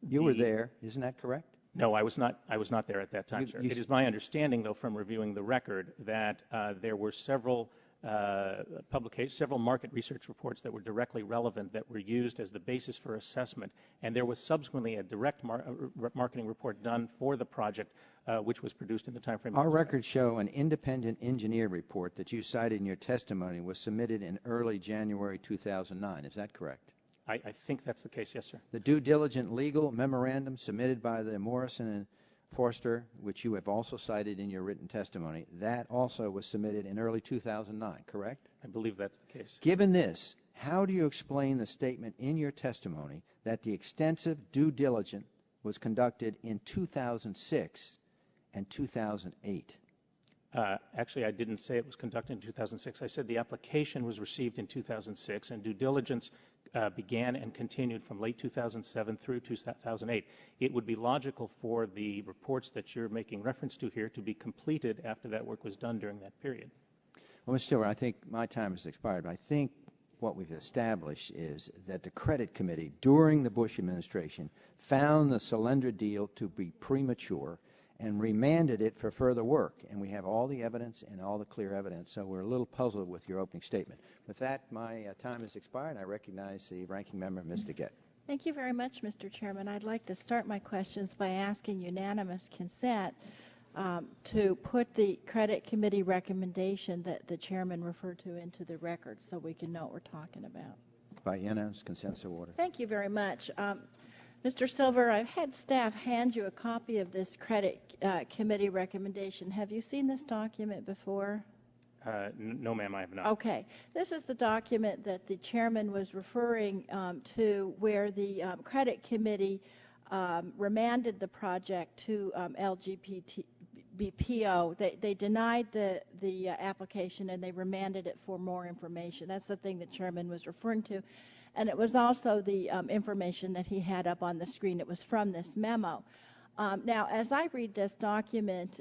You were there, isn't that correct? No, I was not there at that time, sir. It is my understanding, though, from reviewing the record, that there were several market research reports that were directly relevant that were used as the basis for assessment, and there was subsequently a direct marketing report done for the project, which was produced in the time frame. Our records show an independent engineer report that you cited in your testimony was submitted in early January 2009. Is that correct? I think that's the case, yes, sir. The due diligent legal memorandum submitted by the Morrison and Forster, which you have also cited in your written testimony, that also was submitted in early 2009, correct? I believe that's the case. Given this, how do you explain the statement in your testimony that the extensive due diligence was conducted in 2006 and 2008? Actually, I didn't say it was conducted in 2006. I said the application was received in 2006, and due diligence began and continued from late 2007 through 2008. It would be logical for the reports that you're making reference to here to be completed after that work was done during that period. Well, Mr. Stewart, I think my time has expired, but I think what we've established is that the credit committee during the Bush administration found the Solyndra deal to be premature and remanded it for further work. And we have all the evidence and all the clear evidence, so we're a little puzzled with your opening statement. With that, my time has expired. I recognize the ranking member, Ms. DeGette. Thank you very much, Mr. Chairman. I'd like to start my questions by asking unanimous consent to put the credit committee recommendation that the chairman referred to into the record so we can know what we're talking about. By unanimous consent, so ordered. Thank you very much. Mr. Silver, I've had staff hand you a copy of this credit committee recommendation. Have you seen this document before? No, ma'am, I have not. Okay. This is the document that the chairman was referring to where the credit committee remanded the project to LGBPO. They denied the application and they remanded it for more information. That's the thing the chairman was referring to. And it was also the information that he had up on the screen. It was from this memo. Now, as I read this document,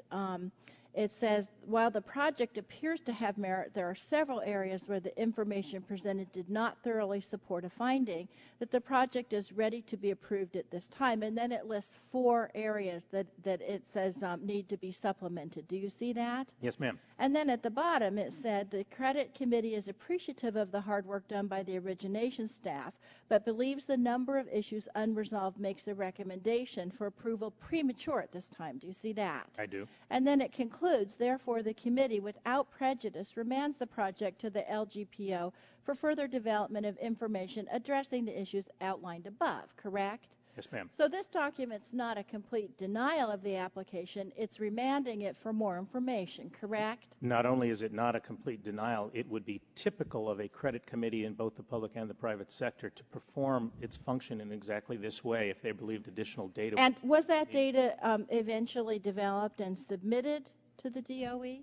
it says, while the project appears to have merit, there are several areas where the information presented did not thoroughly support a finding that the project is ready to be approved at this time. And then it lists 4 areas that it says need to be supplemented. Do you see that? Yes, ma'am. And then at the bottom it said the credit committee is appreciative of the hard work done by the origination staff, but believes the number of issues unresolved makes a recommendation for approval premature at this time. Do you see that? I do. And then it concludes, therefore, the committee, without prejudice, remands the project to the LGPO for further development of information addressing the issues outlined above, correct? Yes, ma'am. So this document's not a complete denial of the application. It's remanding it for more information, correct? Not only is it not a complete denial, it would be typical of a credit committee in both the public and the private sector to perform its function in exactly this way if they believed additional data. And was that data eventually developed and submitted to the DOE?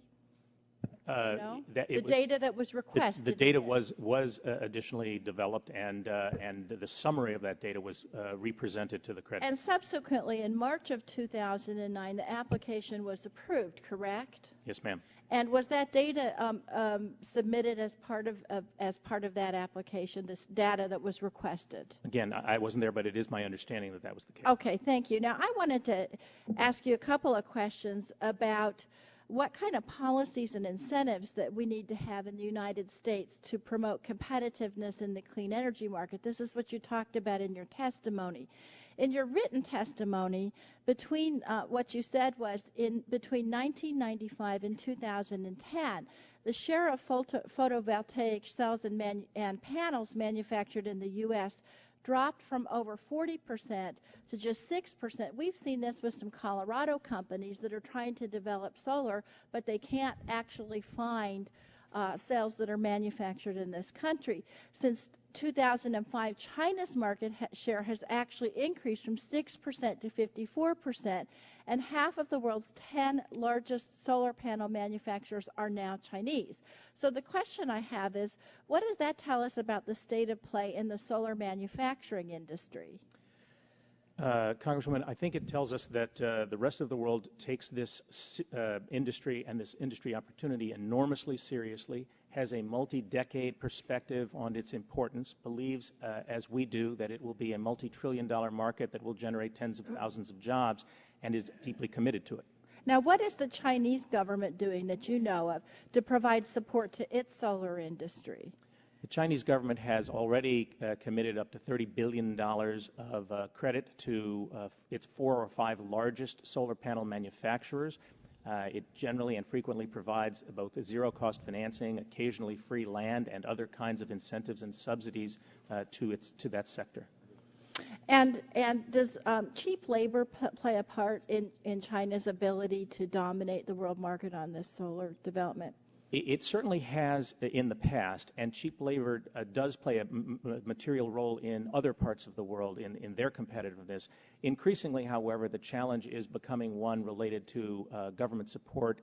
The data that was requested. The data was additionally developed, and the summary of that data was represented to the credit. And subsequently, in March of 2009, the application was approved, correct? Yes, ma'am. And was that data submitted as part of that application, this data that was requested? Again, I wasn't there, but it is my understanding that that was the case. Okay, thank you. Now, I wanted to ask you a couple of questions about what kind of policies and incentives that we need to have in the United States to promote competitiveness in the clean energy market. This is what you talked about in your testimony. In your written testimony, between what you said was between 1995 and 2010, the share of photovoltaic cells and panels manufactured in the U.S. dropped from over 40% to just 6%. We've seen this with some Colorado companies that are trying to develop solar, but they can't actually find cells that are manufactured in this country. Since 2005, China's market share has actually increased from 6% to 54%, and half of the world's 10 largest solar panel manufacturers are now Chinese. So the question I have is, what does that tell us about the state of play in the solar manufacturing industry? Congresswoman, I think it tells us that the rest of the world takes this industry and this industry opportunity enormously seriously, has a multi-decade perspective on its importance, believes, as we do, that it will be a multi-trillion-dollar market that will generate tens of thousands of jobs, and is deeply committed to it. Now, what is the Chinese government doing that you know of to provide support to its solar industry? The Chinese government has already committed up to $30 billion of credit to its 4 or 5 largest solar panel manufacturers. It generally and frequently provides both zero-cost financing, occasionally free land, and other kinds of incentives and subsidies to that sector. And does cheap labor play a part in China's ability to dominate the world market on this solar development? It certainly has in the past, and cheap labor does play a material role in other parts of the world in their competitiveness. Increasingly, however, the challenge is becoming one related to government support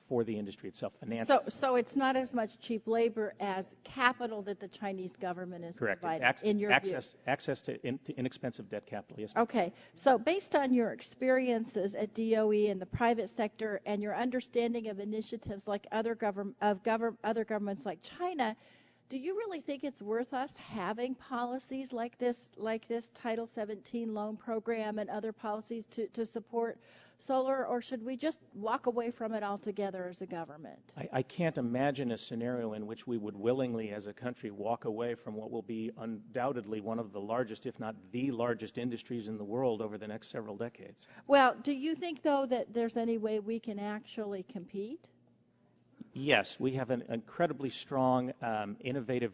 for the industry itself, financial. So it's not as much cheap labor as capital that the Chinese government is providing, in your view? Access to inexpensive debt capital, yes. Okay. So based on your experiences at DOE in the private sector and your understanding of initiatives like other governments like China, do you really think it's worth us having policies like this Title 17 loan program and other policies to support solar, or should we just walk away from it altogether as a government? I can't imagine a scenario in which we would willingly as a country walk away from what will be undoubtedly one of the largest, if not the largest industries in the world over the next several decades. Well, do you think, though, that there's any way we can actually compete? Yes, we have an incredibly strong, innovative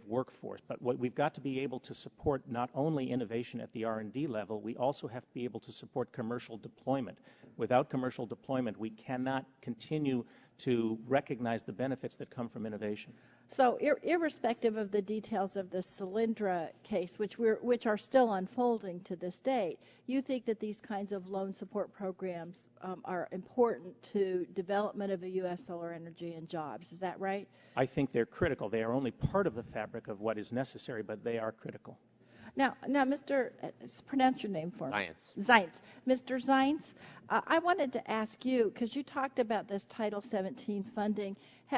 workforce. But what we've got to be able to support not only innovation at the R&D level, we also have to be able to support commercial deployment. Without commercial deployment, we cannot continue to recognize the benefits that come from innovation. So, irrespective of the details of the Solyndra case, which are still unfolding to this date, you think that these kinds of loan support programs are important to development of a U.S. solar energy and jobs. Is that right? I think they're critical. They are only part of the fabric of what is necessary, but they are critical. Now, Mr. Pronounce your name for me. Zeitz. Zeitz. Mr. Zeitz, I wanted to ask you, because you talked about this Title 17 funding,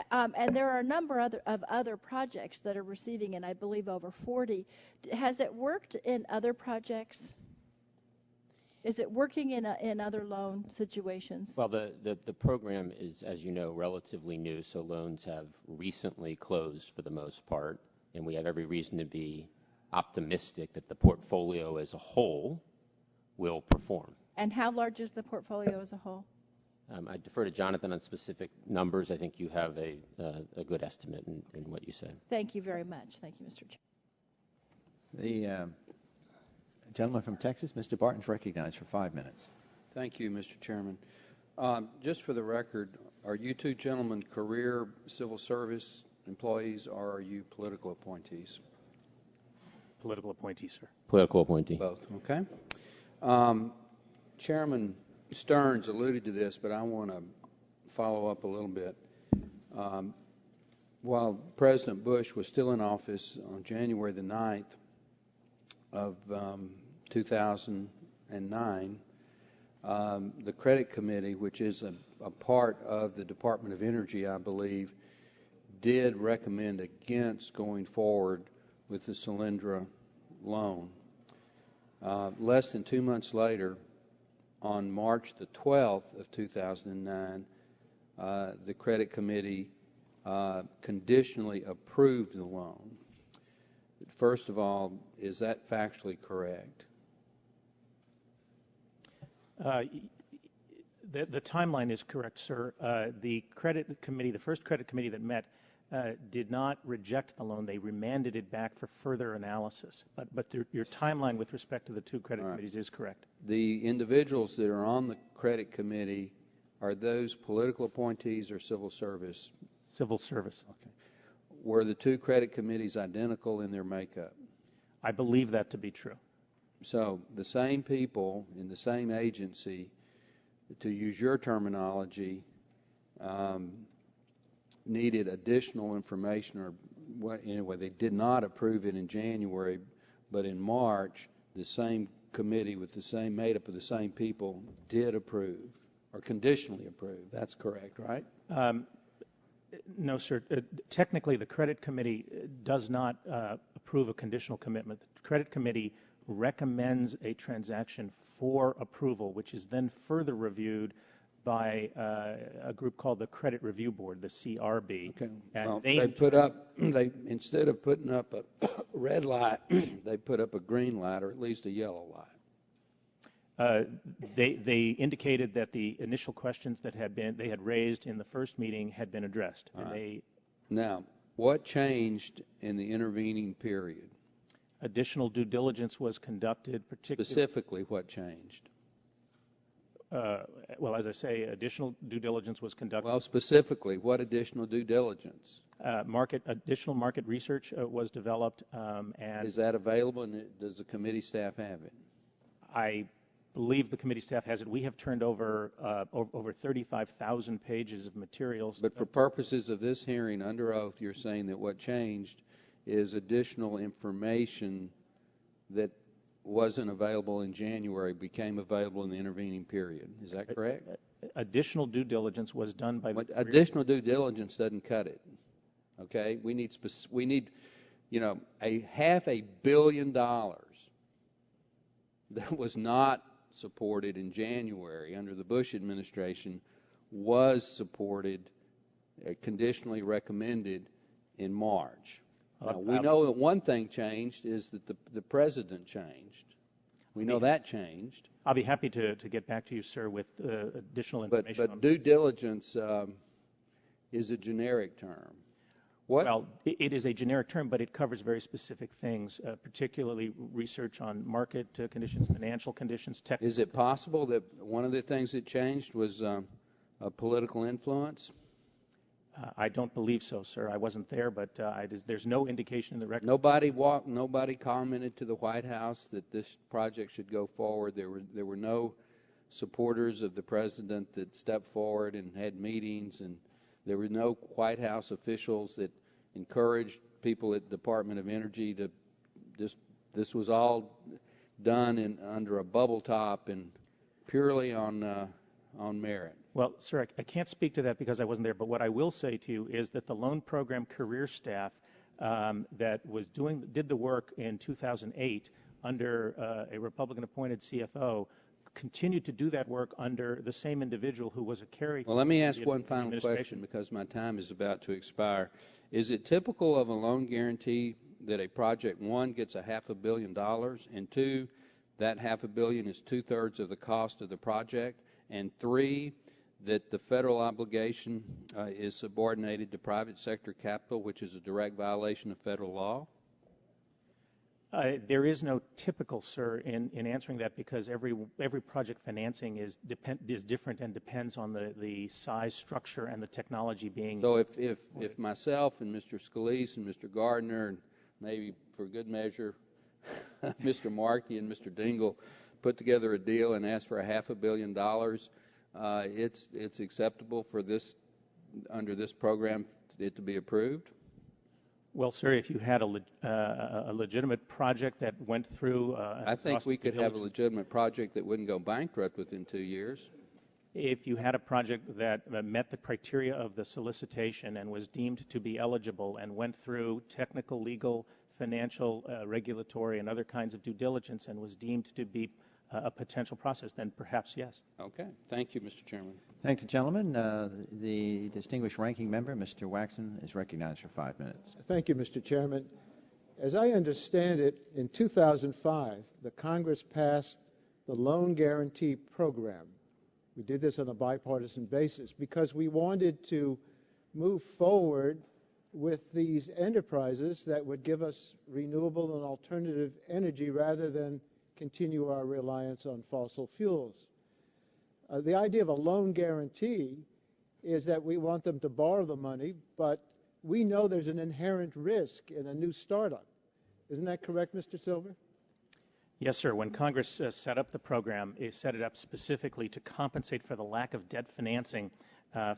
and there are a number of other projects that are receiving it, I believe over 40. Has it worked in other projects? Is it working in other loan situations? Well, the program is, as you know, relatively new, so loans have recently closed for the most part, and we have every reason to be optimistic that the portfolio as a whole will perform. And how large is the portfolio as a whole? I defer to Jonathan on specific numbers. I think you have a good estimate in what you said. Thank you very much. Thank you, Mr. Chair. The gentleman from Texas, Mr. Barton, is recognized for 5 minutes. Thank you, Mr. Chairman. Just for the record, are you two gentlemen career civil service employees, or are you political appointees? Political appointee, sir. Political appointee. Both, okay. Chairman Stearns alluded to this, but I want to follow up a little bit. While President Bush was still in office on January the 9th of 2009, the Credit Committee, which is a part of the Department of Energy, I believe, did recommend against going forward with the Solyndra loan. Less than 2 months later, on March the 12th of 2009, the Credit Committee conditionally approved the loan. First of all, is that factually correct? The timeline is correct, sir. The credit committee, the first credit committee that met, did not reject the loan. They remanded it back for further analysis. But your timeline with respect to the two credit committees is correct. The individuals that are on the credit committee, are those political appointees or civil service? Civil service. Okay. Were the two credit committees identical in their makeup? I believe that to be true. So the same people in the same agency, to use your terminology, needed additional information, or what, anyway, they did not approve it in January, but in March, the same committee with the same, made up of the same people, did approve, or conditionally approve. That's correct, right? No, sir. Technically, the credit committee does not approve a conditional commitment. The credit committee recommends a transaction for approval, which is then further reviewed by a group called the Credit Review Board, the CRB. Okay. And well, they put up, instead of putting up a red light, they put up a green light, or at least a yellow light. They indicated that the initial questions that they had raised in the first meeting had been addressed. And right. Now, what changed in the intervening period? Additional due diligence was conducted, Specifically, what changed? Well, as I say, additional due diligence was conducted. Well, specifically, what additional due diligence? Additional market research was developed. And is that available, and does the committee staff have it? I believe the committee staff has it. We have turned over over 35,000 pages of materials. But for purposes of this hearing, under oath, you're saying that what changed is additional information that wasn't available in January became available in the intervening period. Is that correct? Additional due diligence was done by the... Additional due diligence doesn't cut it. Okay? We need, you know, a $500 million that was not supported in January under the Bush administration was supported, conditionally recommended in March. We know that one thing changed is that the president changed. We know that changed. I'll be happy to get back to you, sir, with additional information. But due diligence is a generic term. Well, it is a generic term, but it covers very specific things, particularly research on market conditions, financial conditions, technical. Is it possible that one of the things that changed was a political influence? I don't believe so, sir. I wasn't there, but there's no indication in the record. Nobody commented to the White House that this project should go forward. There were no supporters of the president that stepped forward and had meetings, and there were no White House officials that encouraged people at the Department of Energy to this was all done under a bubble top and purely on merit. Well, sir, I can't speak to that because I wasn't there, but what I will say to you is that the loan program career staff that did the work in 2008 under a Republican-appointed CFO continued to do that work under the same individual who was a carry. Well, let me ask one final question because my time is about to expire. Is it typical of a loan guarantee that a project, one, gets $500 million, and two, that $500 million is 2/3 of the cost of the project, and three, that the federal obligation is subordinated to private sector capital, which is a direct violation of federal law? There is no typical, sir, in answering that because every project financing is different and depends on the size, structure, and the technology being. So if myself and Mr. Scalise and Mr. Gardner and maybe for good measure Mr. Markey and Mr. Dingell put together a deal and asked for $500 million, it's acceptable for this under this program it to be approved? Well, sir, if you had a legitimate project that went through... I think we could have a legitimate project that wouldn't go bankrupt within 2 years. If you had a project that met the criteria of the solicitation and was deemed to be eligible and went through technical, legal, financial, regulatory, and other kinds of due diligence and was deemed to be a potential process, then perhaps yes. Okay. Thank you, Mr. Chairman. Thank you, gentlemen. The distinguished ranking member, Mr. Waxman, is recognized for 5 minutes. Thank you, Mr. Chairman. As I understand it, in 2005, the Congress passed the Loan Guarantee Program. We did this on a bipartisan basis because we wanted to move forward with these enterprises that would give us renewable and alternative energy rather than continue our reliance on fossil fuels. The idea of a loan guarantee is that we want them to borrow the money, but we know there's an inherent risk in a new startup. Isn't that correct, Mr. Silver? Yes, sir. When Congress set up the program, it set it up specifically to compensate for the lack of debt financing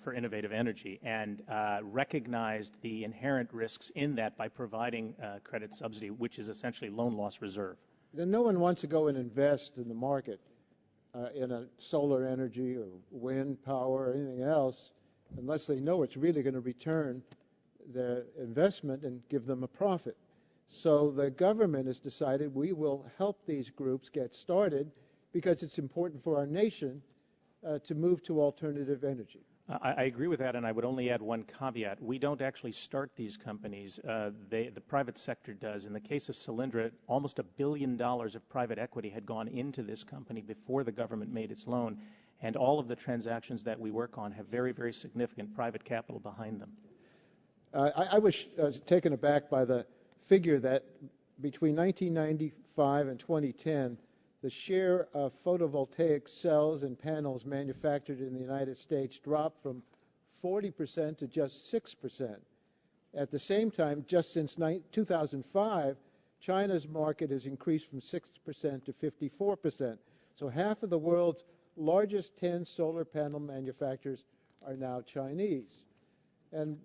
for innovative energy and recognized the inherent risks in that by providing credit subsidy, which is essentially loan loss reserve. Then no one wants to go and invest in the market in a solar energy or wind power or anything else unless they know it's really going to return their investment and give them a profit. So the government has decided we will help these groups get started because it's important for our nation to move to alternative energy. I agree with that, and I would only add one caveat. We don't actually start these companies. The private sector does. In the case of Solyndra, almost $1 billion of private equity had gone into this company before the government made its loan, and all of the transactions that we work on have very, very significant private capital behind them. I was taken aback by the figure that between 1995 and 2010, the share of photovoltaic cells and panels manufactured in the United States dropped from 40% to just 6%. At the same time, just since 2005, China's market has increased from 6% to 54%. So half of the world's largest 10 solar panel manufacturers are now Chinese. And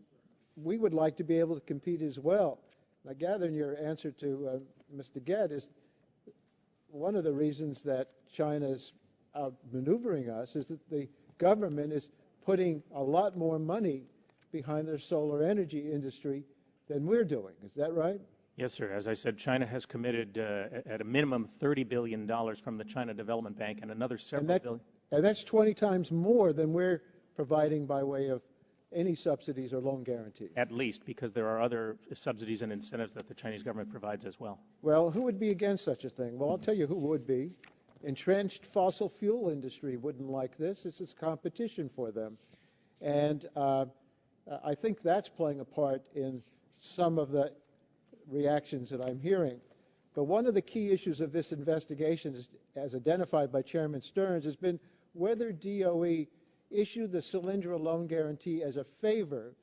we would like to be able to compete as well. I gather in your answer to Mr. Gett is one of the reasons that China is outmaneuvering us is that the government is putting a lot more money behind their solar energy industry than we're doing. Is that right? Yes, sir. As I said, China has committed at a minimum $30 billion from the China Development Bank and another several billion. And that's 20 times more than we're providing by way of any subsidies or loan guarantee. At least, because there are other subsidies and incentives that the Chinese government provides as well. Well, who would be against such a thing? Well, I'll tell you who would be. Entrenched fossil fuel industry wouldn't like this. This is competition for them. And I think that's playing a part in some of the reactions that I'm hearing. But one of the key issues of this investigation, is, as identified by Chairman Stearns, has been whether DOE issued the Solyndra loan guarantee as a favor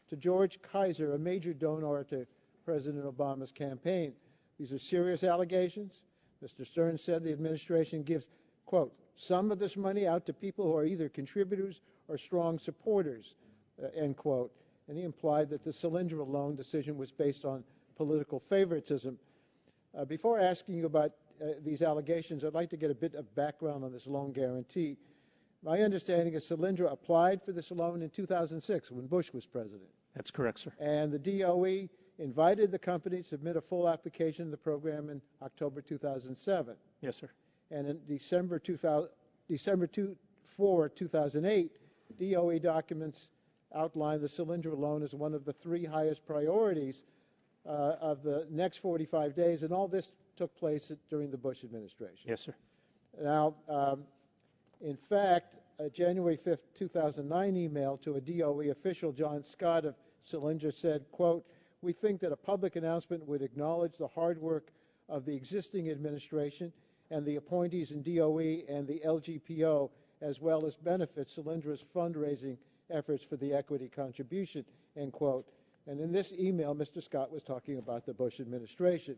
to George Kaiser, a major donor to President Obama's campaign. These are serious allegations. Mr. Stearns said the administration gives, quote, some of this money out to people who are either contributors or strong supporters, end quote. And he implied that the Solyndra loan decision was based on political favoritism. Before asking you about these allegations, I'd like to get a bit of background on this loan guarantee. My understanding is Solyndra applied for this loan in 2006 when Bush was president. That's correct, sir. And the DOE invited the company to submit a full application of the program in October 2007. Yes, sir. And in December 2008, DOE documents outlined the Solyndra loan as one of the 3 highest priorities of the next 45 days, and all this took place during the Bush administration. Yes, sir. Now, in fact, a January 5th, 2009 email to a DOE official, John Scott of Solyndra, said, quote, we think that a public announcement would acknowledge the hard work of the existing administration and the appointees in DOE and the LGPO, as well as benefit Solyndra's fundraising efforts for the equity contribution, end quote. And in this email, Mr. Scott was talking about the Bush administration.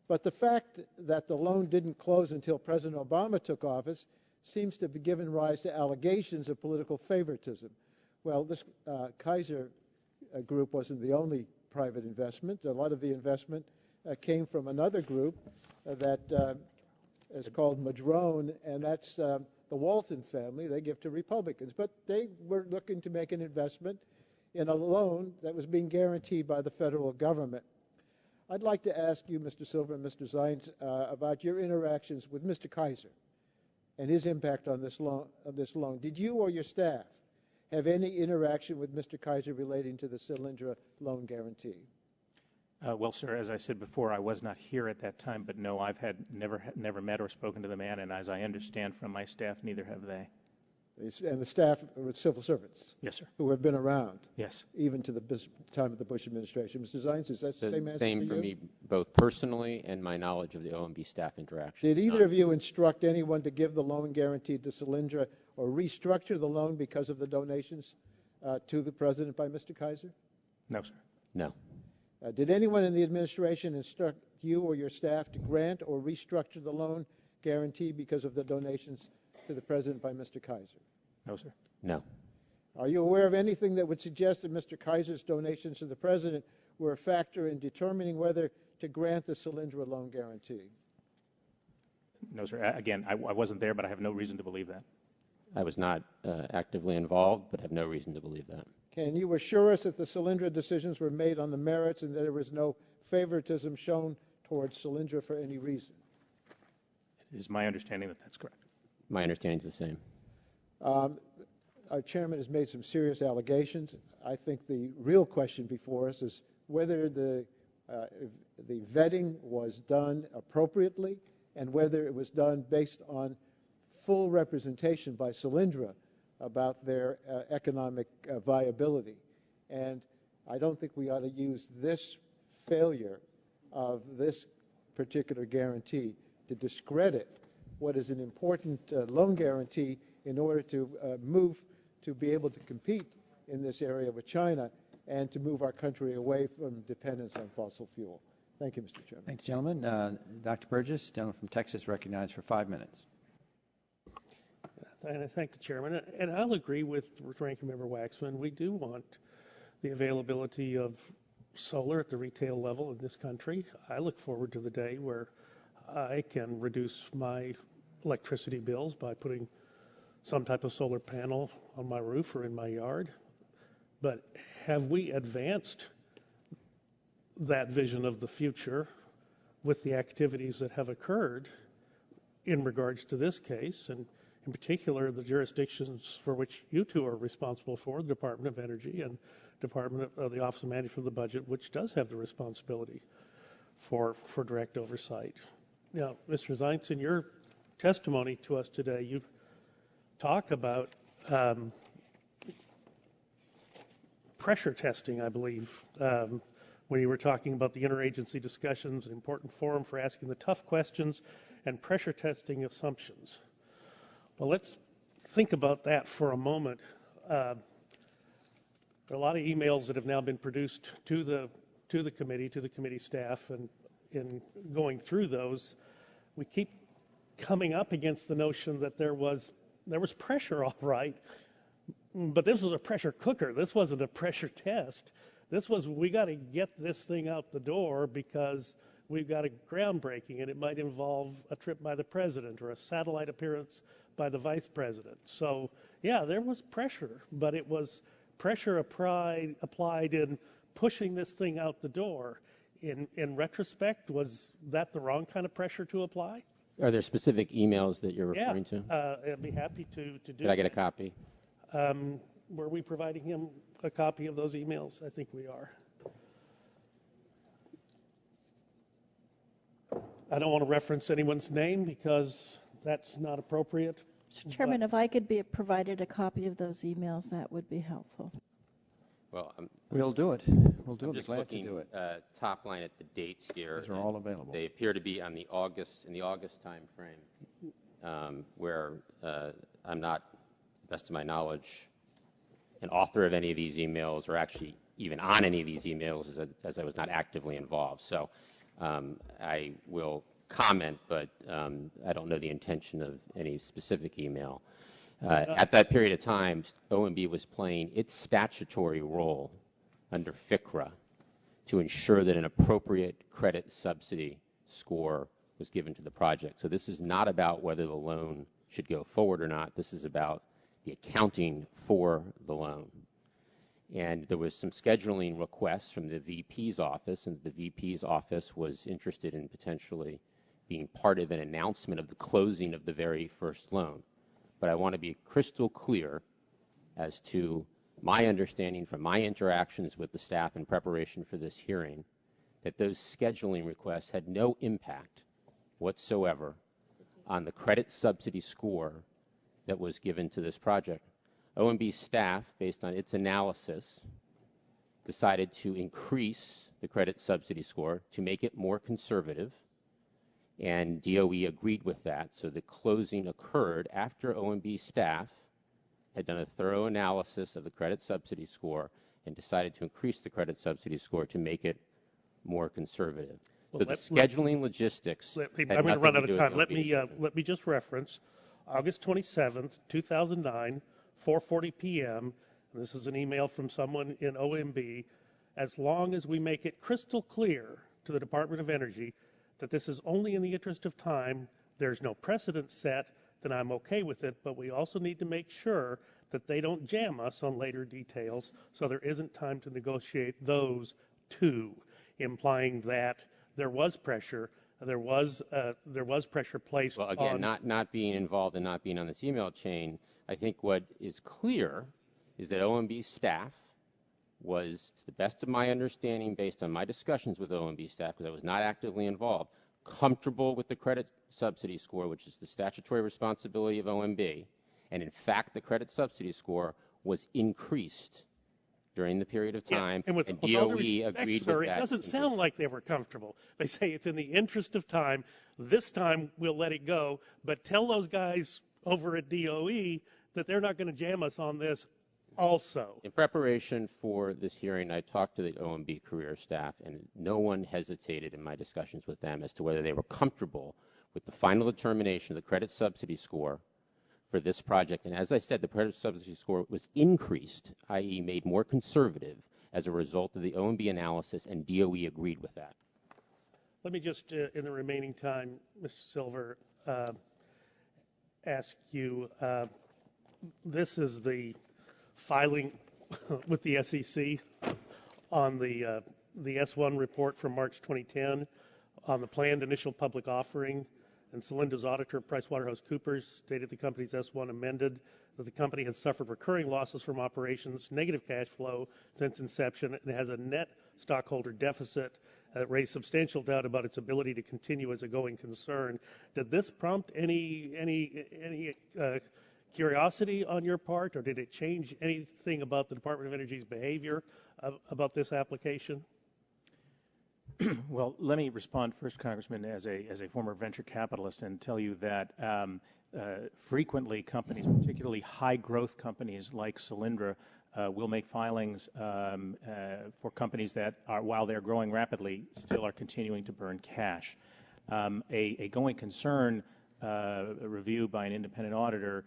But the fact that the loan didn't close until President Obama took office seems to have given rise to allegations of political favoritism. Well, this Kaiser group wasn't the only private investment. A lot of the investment came from another group that is called Madrone, and that's the Walton family. They give to Republicans. But they were looking to make an investment in a loan that was being guaranteed by the federal government. I'd like to ask you, Mr. Silver and Mr. Zeitz, about your interactions with Mr. Kaiser and his impact on this loan. Did you or your staff have any interaction with Mr. Kaiser relating to the Solyndra loan guarantee? Well, sir, as I said before, I was not here at that time, but no, I've never met or spoken to the man, and as I understand from my staff, neither have they. And the staff were civil servants? Yes, sir. Who have been around? Yes. Even to the time of the Bush administration. Mr. Zeitz, is that the same answer same for for you? me, both personally and my knowledge of the OMB staff interaction. Did either of you instruct anyone to give the loan guarantee to Solyndra or restructure the loan because of the donations to the president by Mr. Kaiser? No, sir. No. Did anyone in the administration instruct you or your staff to grant or restructure the loan guarantee because of the donations to the president by Mr. Kaiser? No, sir. No. Are you aware of anything that would suggest that Mr. Kaiser's donations to the president were a factor in determining whether to grant the Solyndra loan guarantee? No, sir. Again, I wasn't there, but I have no reason to believe that. I was not actively involved, but have no reason to believe that. Can you assure us that the Solyndra decisions were made on the merits and that there was no favoritism shown towards Solyndra for any reason? It is my understanding that that's correct. My understanding is the same. Our chairman has made some serious allegations. I think the real question before us is whether the vetting was done appropriately and whether it was done based on full representation by Solyndra about their economic viability. And I don't think we ought to use this failure of this particular guarantee to discredit what is an important loan guarantee in order to move to be able to compete in this area with China and to move our country away from dependence on fossil fuel. Thank you, Mr. Chairman. Thank you, gentlemen. Dr. Burgess, gentleman from Texas, recognized for 5 minutes. And I thank the chairman. And I'll agree with Ranking Member Waxman. We do want the availability of solar at the retail level in this country. I look forward to the day where I can reduce my electricity bills by putting some type of solar panel on my roof or in my yard. But have we advanced that vision of the future with the activities that have occurred in regards to this case, and in particular the jurisdictions for which you two are responsible for, the Department of Energy and Department of the Office of Management of the Budget, which does have the responsibility for direct oversight. Now, Mr. Zeitz, in your testimony to us today, you talk about pressure testing, I believe, when you were talking about the interagency discussions, an important forum for asking the tough questions, and pressure testing assumptions. Well, let's think about that for a moment. There are a lot of emails that have now been produced to the committee staff, and in going through those, we keep coming up against the notion that there was pressure, all right, but this was a pressure cooker. This wasn't a pressure test. This was, we got to get this thing out the door because we've got a groundbreaking, and it might involve a trip by the president or a satellite appearance by the vice president. So, yeah, there was pressure, but it was pressure applied in pushing this thing out the door. In retrospect, was that the wrong kind of pressure to apply? Are there specific emails that you're referring to? I'd be happy to do. Did I get a copy? Were we providing him a copy of those emails? I think we are. I don't want to reference anyone's name because that's not appropriate. Mr. Chairman, if I could be provided a copy of those emails, that would be helpful. Well, We'll do it. We'll do it. I'm Be just glad looking to do it. top line at the dates here. These are all available. They appear to be on the August time frame, where I'm not, to the best of my knowledge, an author of any of these emails or actually even on any of these emails as I was not actively involved. So I will comment, but I don't know the intention of any specific email. At that period of time, OMB was playing its statutory role under FCRA to ensure that an appropriate credit subsidy score was given to the project. So this is not about whether the loan should go forward or not. This is about the accounting for the loan. And there was some scheduling requests from the VP's office, and the VP's office was interested in potentially being part of an announcement of the closing of the very first loan. But I want to be crystal clear as to my understanding from my interactions with the staff in preparation for this hearing that those scheduling requests had no impact whatsoever on the credit subsidy score that was given to this project. OMB staff, based on its analysis, decided to increase the credit subsidy score to make it more conservative, and DOE agreed with that. So the closing occurred after OMB staff had done a thorough analysis of the credit subsidy score and decided to increase the credit subsidy score to make it more conservative. Well, so the scheduling logistics. I'm going to run out of time. Let me just reference August 27th, 2009, 4:40 p.m. And this is an email from someone in OMB. As long as we make it crystal clear to the Department of Energy that this is only in the interest of time, there's no precedent set, then I'm okay with it, but we also need to make sure that they don't jam us on later details, so there isn't time to negotiate those too, implying that there was pressure, there was pressure placed on... Well, again, not being involved and not being on this email chain, I think what is clear is that OMB staff was, to the best of my understanding, based on my discussions with OMB staff, because I was not actively involved, comfortable with the credit subsidy score, which is the statutory responsibility of OMB. And in fact, the credit subsidy score was increased during the period of time, and DOE agreed with that. It doesn't sound like they were comfortable. They say it's in the interest of time. This time we'll let it go, but tell those guys over at DOE that they're not going to jam us on this also. In preparation for this hearing, I talked to the OMB career staff, and no one hesitated in my discussions with them as to whether they were comfortable with the final determination of the credit subsidy score for this project. And as I said, the credit subsidy score was increased, i.e. made more conservative as a result of the OMB analysis, and DOE agreed with that. Let me just, in the remaining time, Mr. Silver, ask you, this is the filing with the SEC on the S1 report from March 2010 on the planned initial public offering, and Solyndra's auditor, PricewaterhouseCoopers, stated the company's S1 amended that the company has suffered recurring losses from operations, negative cash flow since inception, and has a net stockholder deficit that raised substantial doubt about its ability to continue as a going concern. Did this prompt any curiosity on your part, or did it change anything about the Department of Energy's behavior about this application? Well, let me respond first, Congressman, as a former venture capitalist, and tell you that frequently companies, particularly high-growth companies like Solyndra, will make filings for companies that are, while they're growing rapidly, still are continuing to burn cash. A going concern review by an independent auditor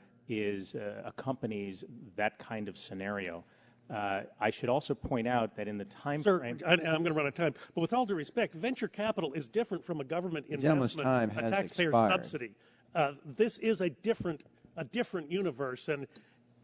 accompanies that kind of scenario. I should also point out that in the time frame... I'm going to run out of time, but with all due respect, venture capital is different from a government investment, a taxpayer subsidy. This is a different universe, and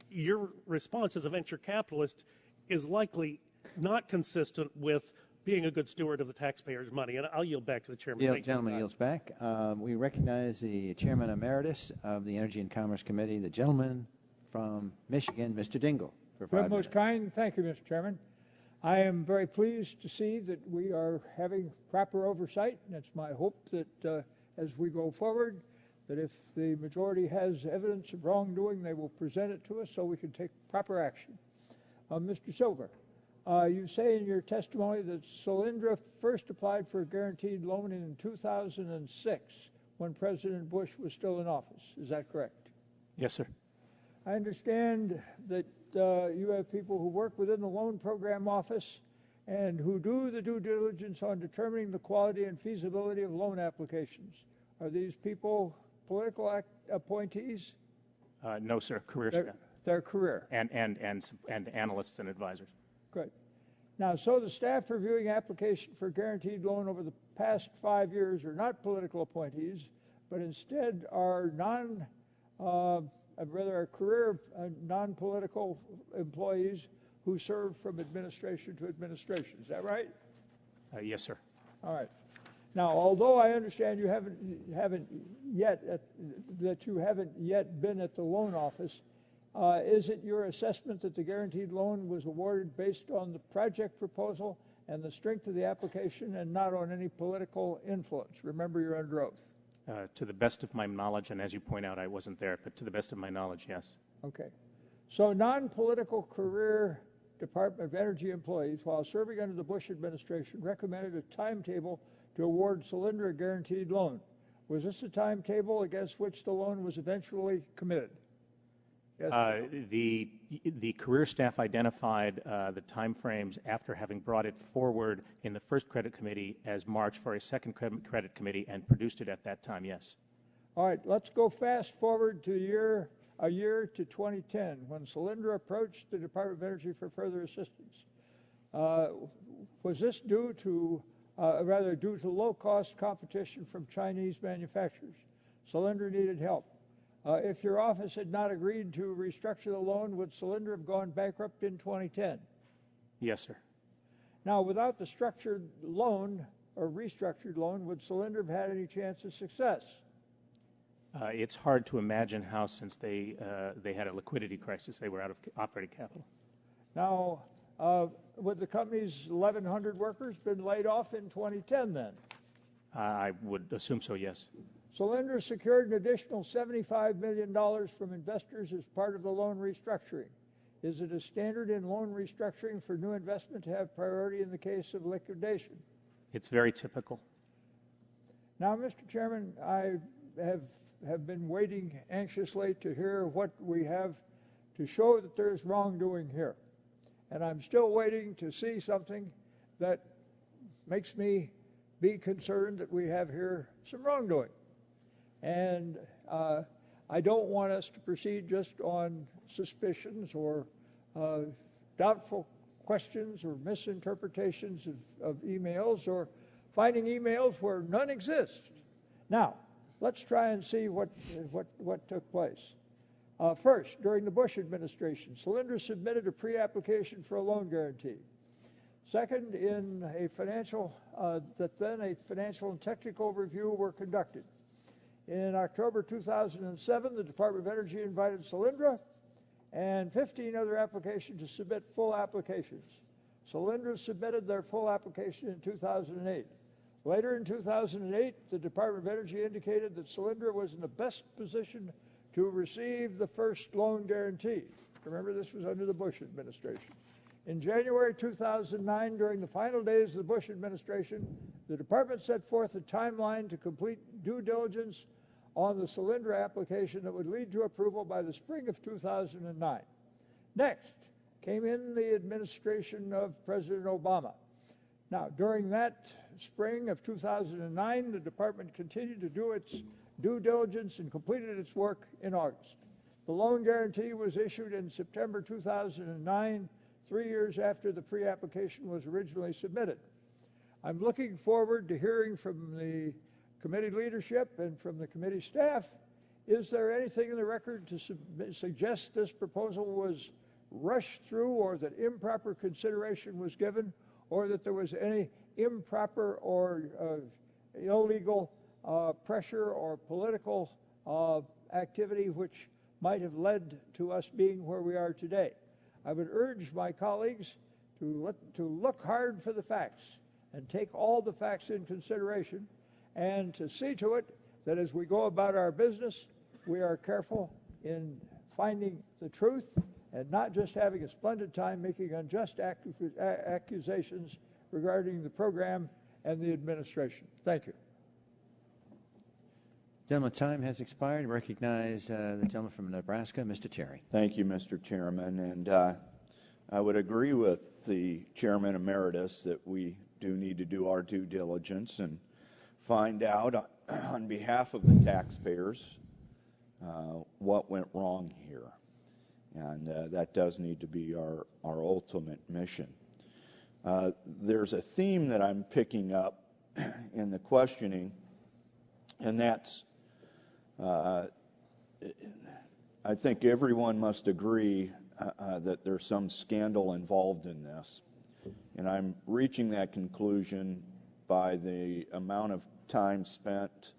your response as a venture capitalist is likely not consistent with being a good steward of the taxpayers' money. And I'll yield back to the chairman. The gentleman yields back. We recognize the chairman emeritus of the Energy and Commerce Committee, the gentleman from Michigan, Mr. Dingle. Well, most kind. Thank you, Mr. Chairman. I am very pleased to see that we are having proper oversight, and it's my hope that as we go forward, that if the majority has evidence of wrongdoing, they will present it to us so we can take proper action. Mr. Silver, you say in your testimony that Solyndra first applied for a guaranteed loan in 2006 when President Bush was still in office. Is that correct? Yes, sir. I understand that you have people who work within the loan program office and who do the due diligence on determining the quality and feasibility of loan applications. Are these people political appointees? No, sir. Career Their, staff. their career. And analysts and advisors. Good. Now, so the staff reviewing application for guaranteed loan over the past 5 years are not political appointees, but instead are career non-political employees who serve from administration to administration. Is that right? Yes, sir. All right. Now, although I understand you haven't yet been at the loan office, is it your assessment that the guaranteed loan was awarded based on the project proposal and the strength of the application and not on any political influence? Remember, you're under oath. To the best of my knowledge, and as you point out, I wasn't there, but to the best of my knowledge, yes. Okay. So non-political career Department of Energy employees, while serving under the Bush administration, recommended a timetable to award Solyndra a guaranteed loan. Was this a timetable against which the loan was eventually committed? Yes. The career staff identified the timeframes after having brought it forward in the first credit committee as March for a second credit committee and produced it at that time, yes. All right, let's go fast forward to a year to 2010 when Solyndra approached the Department of Energy for further assistance. Was this due to low-cost competition from Chinese manufacturers? Solyndra needed help. If your office had not agreed to restructure the loan, would Solyndra have gone bankrupt in 2010? Yes, sir. Now, without the structured loan or restructured loan, would Solyndra have had any chance of success? It's hard to imagine how, since they had a liquidity crisis, they were out of operating capital. Now, would the company's 1,100 workers been laid off in 2010 then? I would assume so, yes. Solyndra secured an additional $75 million from investors as part of the loan restructuring. Is it a standard in loan restructuring for new investment to have priority in the case of liquidation? It's very typical. Now, Mr. Chairman, I have been waiting anxiously to hear what we have to show that there is wrongdoing here. And I'm still waiting to see something that makes me be concerned that we have here some wrongdoing. And I don't want us to proceed just on suspicions or doubtful questions or misinterpretations of emails or finding emails where none exist. Now, let's try and see what took place. First, during the Bush administration, Solyndra submitted a pre-application for a loan guarantee. Second, in a financial and technical review were conducted. In October 2007, the Department of Energy invited Solyndra and 15 other applications to submit full applications. Solyndra submitted their full application in 2008. Later in 2008, the Department of Energy indicated that Solyndra was in the best position to receive the first loan guarantee. Remember, this was under the Bush administration. In January 2009, during the final days of the Bush administration, the department set forth a timeline to complete due diligence on the Solyndra application that would lead to approval by the spring of 2009. Next came in the administration of President Obama. Now, during that spring of 2009, the department continued to do its due diligence and completed its work in August. The loan guarantee was issued in September 2009, 3 years after the pre-application was originally submitted. I'm looking forward to hearing from the committee leadership and from the committee staff. Is there anything in the record to suggest this proposal was rushed through or that improper consideration was given or that there was any improper or illegal pressure or political activity which might have led to us being where we are today? I would urge my colleagues to look hard for the facts and take all the facts in consideration and to see to it that as we go about our business, we are careful in finding the truth and not just having a splendid time making unjust accusations regarding the program and the administration. Thank you. Gentleman's time has expired. Recognize the gentleman from Nebraska, Mr. Terry. Thank you, Mr. Chairman. And I would agree with the Chairman Emeritus that we do need to do our due diligence and find out on behalf of the taxpayers what went wrong here. And that does need to be our ultimate mission. There's a theme that I'm picking up in the questioning, and that's, I think everyone must agree that there's some scandal involved in this. And I'm reaching that conclusion by the amount of time spent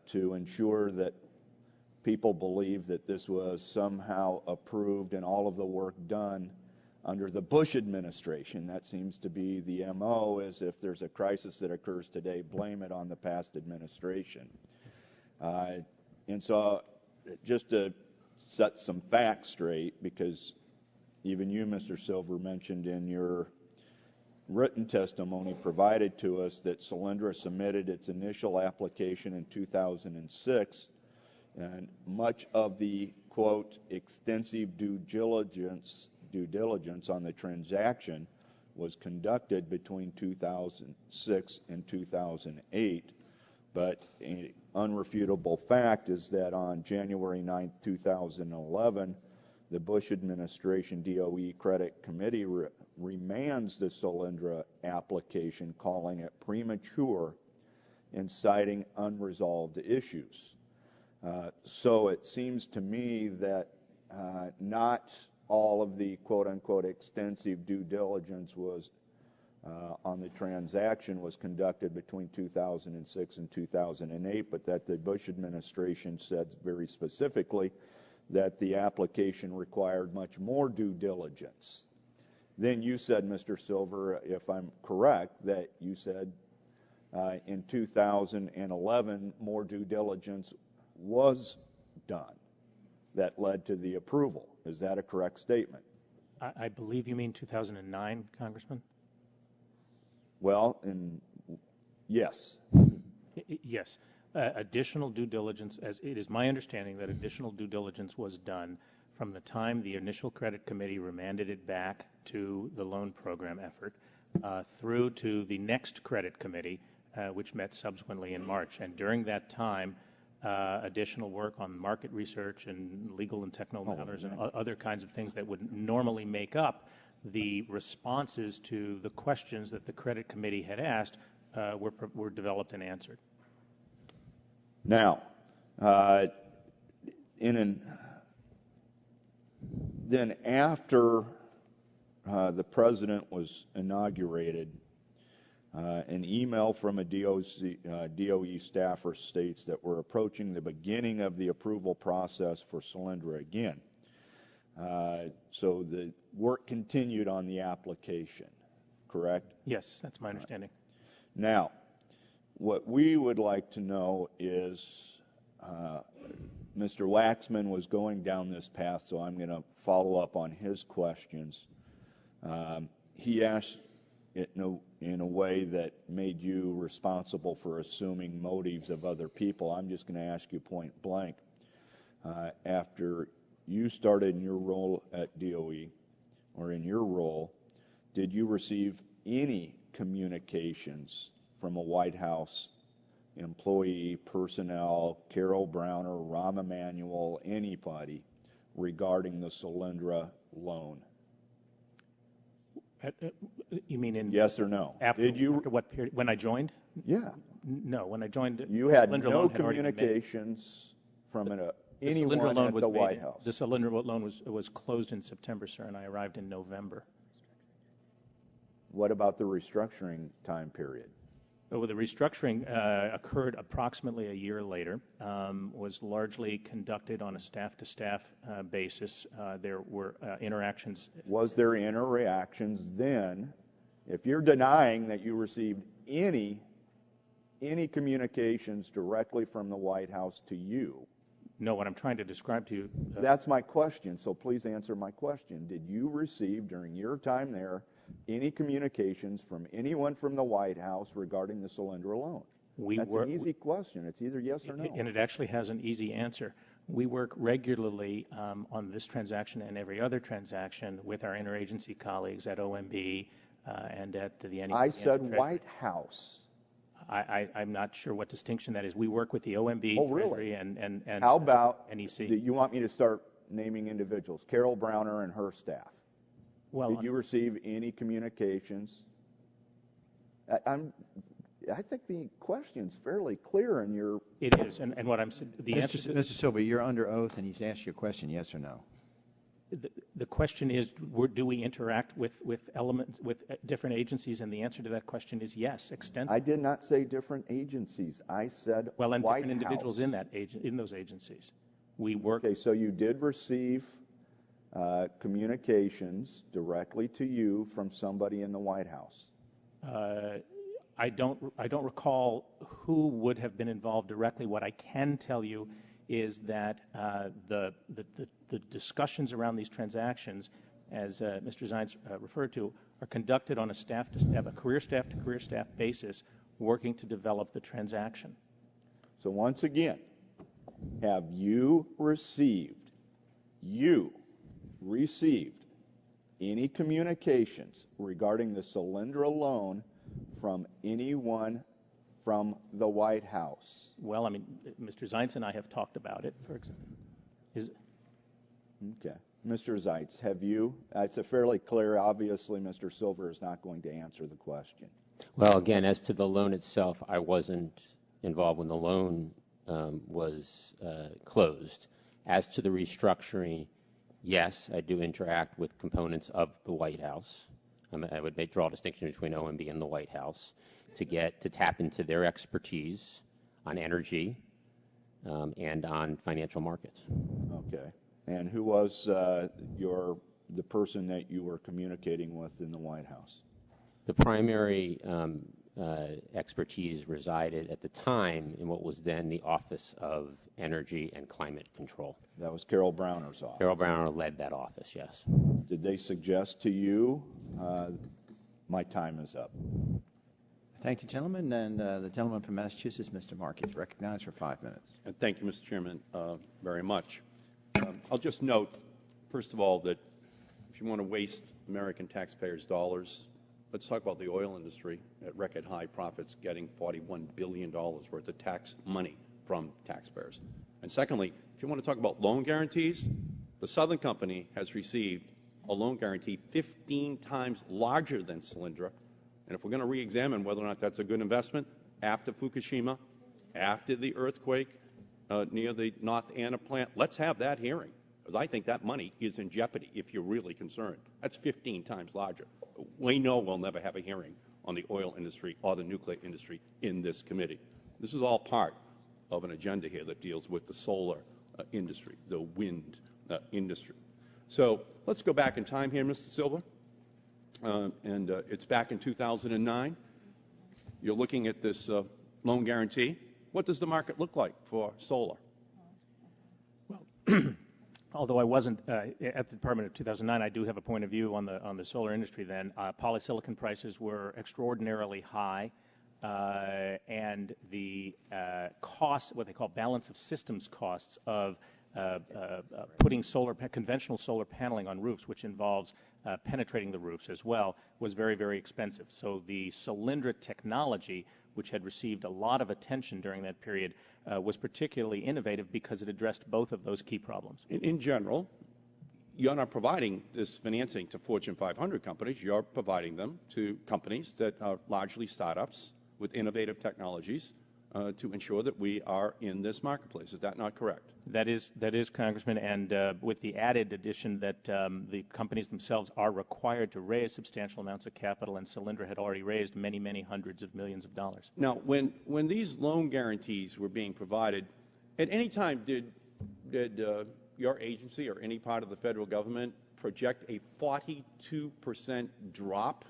to ensure that people believe that this was somehow approved and all of the work done under the Bush administration. That seems to be the MO, is if there's a crisis that occurs today, blame it on the past administration. And so just to set some facts straight, because even you, Mr. Silver, mentioned in your written testimony provided to us that Solyndra submitted its initial application in 2006, and much of the, quote, extensive due diligence on the transaction was conducted between 2006 and 2008. But an unrefutable fact is that on January 9, 2011, the Bush administration DOE Credit Committee remands the Solyndra application, calling it premature and citing unresolved issues. So it seems to me that not all of the quote-unquote extensive due diligence was on the transaction was conducted between 2006 and 2008, but that the Bush administration said very specifically that the application required much more due diligence. Then you said, Mr. Silver, if I'm correct, that you said in 2011 more due diligence was done that led to the approval. Is that a correct statement? I believe you mean 2009, Congressman? Well, yes. Yes. Additional due diligence, as it is my understanding that additional due diligence was done from the time the initial credit committee remanded it back to the loan program effort through to the next credit committee, which met subsequently in March. And during that time, additional work on market research and legal and technical matters and other kinds of things that would normally make up the responses to the questions that the credit committee had asked were developed and answered. Now, then after the president was inaugurated, an email from a DOE staffer states that we're approaching the beginning of the approval process for Solyndra again. So the work continued on the application, correct? Yes, that's my understanding. Now, what we would like to know is, Mr. Waxman was going down this path, so I'm going to follow up on his questions. He asked it in a way that made you responsible for assuming motives of other people. I'm just going to ask you point blank. After you started in your role at DOE, or in your role, did you receive any communications from a White House employee, personnel, Carol Browner, Rahm Emanuel, anybody, regarding the Solyndra loan? You mean in yes or no? After what period? When I joined? Yeah. No, when I joined, you had no communications from anyone at the White House. The Solyndra loan was closed in September, sir, and I arrived in November. What about the restructuring time period? Well, the restructuring occurred approximately a year later, was largely conducted on a staff-to-staff basis. There were interactions. Was there interactions then? If you're denying that you received any communications directly from the White House to you. No, what I'm trying to describe to you. That's my question, so please answer my question. Did you receive during your time there any communications from anyone from the White House regarding the Solyndra loan? That's an easy question. It's either yes or no. And it actually has an easy answer. We work regularly on this transaction and every other transaction with our interagency colleagues at OMB and at the NEP. I said White House. I'm not sure what distinction that is. We work with the OMB, Oh, really? Treasury, and How about NEC. you want me to start naming individuals? Carol Browner and her staff. Well, Did you receive any communications? I think the question's fairly clear in your... It is, and what I'm saying, the answer to... Mr. Silva, you're under oath, and he's asked you a question, yes or no? The question is, do we interact with elements, with different agencies? And the answer to that question is yes, extensively. I did not say different agencies. I said well, and White different individuals House. in those agencies. We work. Okay, so you did receive communications directly to you from somebody in the White House. I don't recall who would have been involved directly. What I can tell you is that the discussions around these transactions, as Mr. Zeitz referred to, are conducted on a career staff to career staff basis, working to develop the transaction. So once again, have you received any communications regarding the Solyndra loan from anyone from the White House? Well, I mean, Mr. Zeitz and I have talked about it, for example. Okay. Mr. Zeitz, have you? It's a fairly clear, obviously, Mr. Silver is not going to answer the question. Well, again, as to the loan itself, I wasn't involved when the loan was closed. As to the restructuring, yes, I do interact with components of the White House. I would draw a distinction between OMB and the White House to tap into their expertise on energy and on financial markets. Okay. And who was the person that you were communicating with in the White House? The primary expertise resided at the time in what was then the Office of Energy and Climate Control. That was Carol Browner's office. Carol Browner led that office, yes. Did they suggest to you, my time is up? Thank you, gentlemen. And the gentleman from Massachusetts, Mr. Markey, is recognized for 5 minutes. Thank you, Mr. Chairman, very much. I'll just note, first of all, that if you want to waste American taxpayers' dollars, let's talk about the oil industry at record high profits, getting $41 billion worth of tax money from taxpayers. And secondly, if you want to talk about loan guarantees, the Southern Company has received a loan guarantee 15 times larger than Solyndra. And if we're going to re-examine whether or not that's a good investment after Fukushima, after the earthquake near the North Anna plant, let's have that hearing, because I think that money is in jeopardy if you're really concerned. That's 15 times larger. We know we'll never have a hearing on the oil industry or the nuclear industry in this committee. This is all part of an agenda here that deals with the solar industry, the wind industry. So let's go back in time here, Mr. Silva. It's back in 2009. You're looking at this loan guarantee. What does the market look like for solar? Well, although I wasn't at the Department of 2009, I do have a point of view on the solar industry then. Polysilicon prices were extraordinarily high, and the cost, what they call balance of systems costs of putting conventional solar paneling on roofs, which involves penetrating the roofs as well, was very, very expensive. So the Solyndra technology, which had received a lot of attention during that period, was particularly innovative because it addressed both of those key problems. In general, you're not providing this financing to Fortune 500 companies. You're providing them to companies that are largely startups with innovative technologies to ensure that we are in this marketplace. Is that not correct? That is, Congressman, and with the added addition that the companies themselves are required to raise substantial amounts of capital, and Solyndra had already raised many, many hundreds of millions of dollars. Now, when these loan guarantees were being provided, at any time did your agency or any part of the federal government project a 42% drop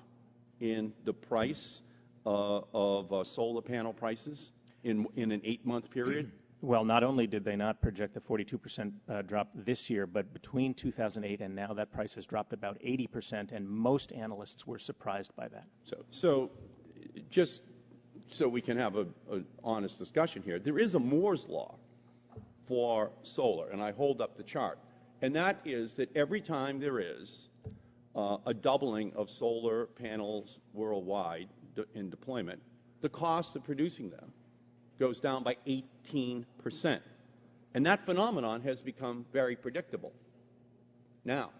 in the price of solar panel prices in an 8-month period? Well, not only did they not project the 42% drop this year, but between 2008 and now, that price has dropped about 80%, and most analysts were surprised by that. So just so we can have an honest discussion here, there is a Moore's Law for solar, and I hold up the chart, and that is that every time there is a doubling of solar panels worldwide in deployment, the cost of producing them goes down by 18%. And that phenomenon has become very predictable. Now,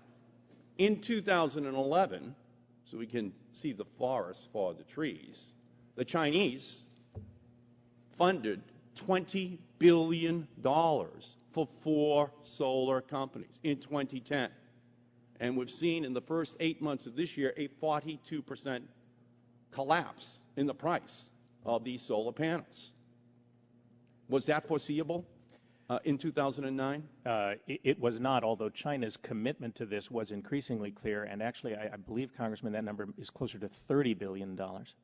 in 2011, so we can see the forest for the trees, the Chinese funded $20 billion for 4 solar companies in 2010. And we've seen in the first 8 months of this year a 42% collapse in the price of these solar panels. Was that foreseeable in 2009? It was not, although China's commitment to this was increasingly clear, and actually I believe, Congressman, that number is closer to $30 billion.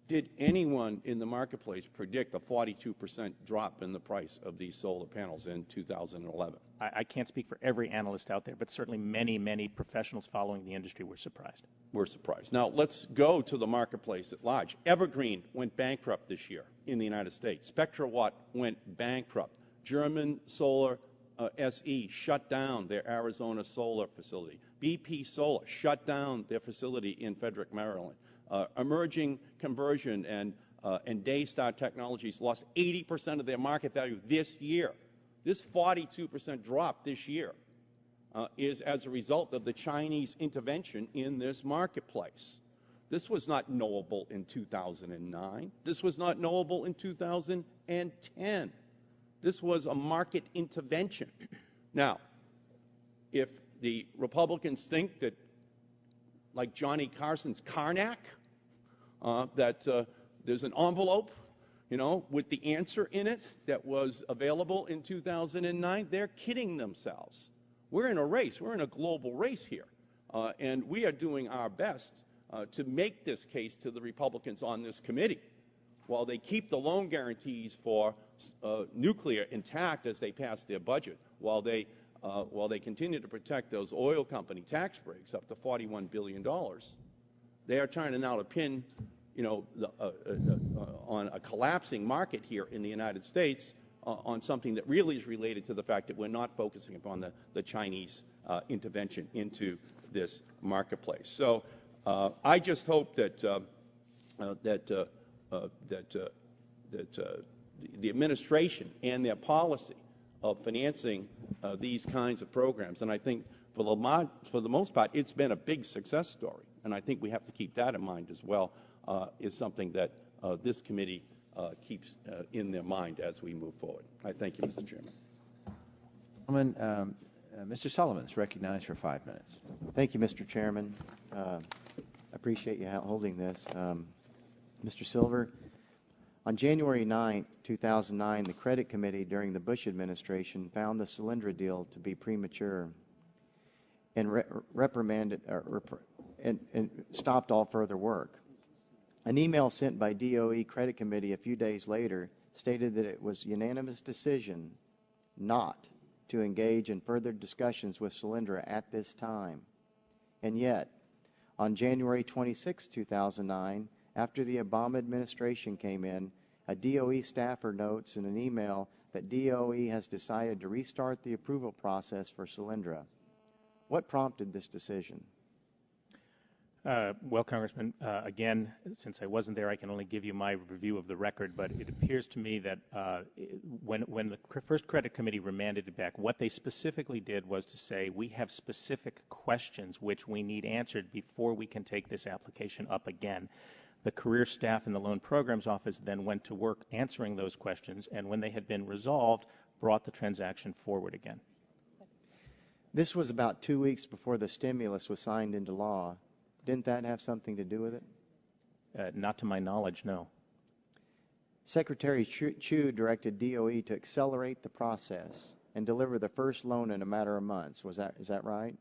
Did anyone in the marketplace predict a 42% drop in the price of these solar panels in 2011? I can't speak for every analyst out there, but certainly many, many professionals following the industry were surprised. We're surprised. Now, let's go to the marketplace at large. Evergreen went bankrupt this year in the United States. SpectraWatt went bankrupt. German Solar SE shut down their Arizona solar facility. BP Solar shut down their facility in Frederick, Maryland. Emerging Conversion and Daystar Technologies lost 80% of their market value this year. This 42% drop this year is as a result of the Chinese intervention in this marketplace. This was not knowable in 2009. This was not knowable in 2010. This was a market intervention. Now, if the Republicans think that, like Johnny Carson's Karnak, that there's an envelope, with the answer in it that was available in 2009, they're kidding themselves. We're in a race. We're in a global race here. And we are doing our best to make this case to the Republicans on this committee. While they keep the loan guarantees for nuclear intact as they pass their budget, while they continue to protect those oil company tax breaks up to $41 billion, they are trying to now to pin, on a collapsing market here in the United States on something that really is related to the fact that we're not focusing upon the Chinese intervention into this marketplace. So I just hope that the administration and their policy of financing these kinds of programs, and I think for the most part, it's been a big success story, and I think we have to keep that in mind as well, is something that this committee keeps in their mind as we move forward. I thank you, Mr. Chairman. Mr. Sullivan is recognized for 5 minutes. Thank you, Mr. Chairman. I appreciate you holding this. Mr. Silver, on January 9th, 2009, the Credit Committee during the Bush administration found the Solyndra deal to be premature and reprimanded and stopped all further work. An email sent by DOE Credit Committee a few days later stated that it was unanimous decision not to engage in further discussions with Solyndra at this time. And yet, on January 26, 2009, after the Obama administration came in, a DOE staffer notes in an email that DOE has decided to restart the approval process for Solyndra. What prompted this decision? Well, Congressman, again, since I wasn't there, I can only give you my review of the record, but it appears to me that when the first Credit Committee remanded it back, what they specifically did was to say, we have specific questions which we need answered before we can take this application up again. The career staff in the Loan Programs Office then went to work answering those questions, and when they had been resolved, brought the transaction forward again. This was about 2 weeks before the stimulus was signed into law. Didn't that have something to do with it? Not to my knowledge, no. Secretary Chu directed DOE to accelerate the process and deliver the first loan in a matter of months. Is that right?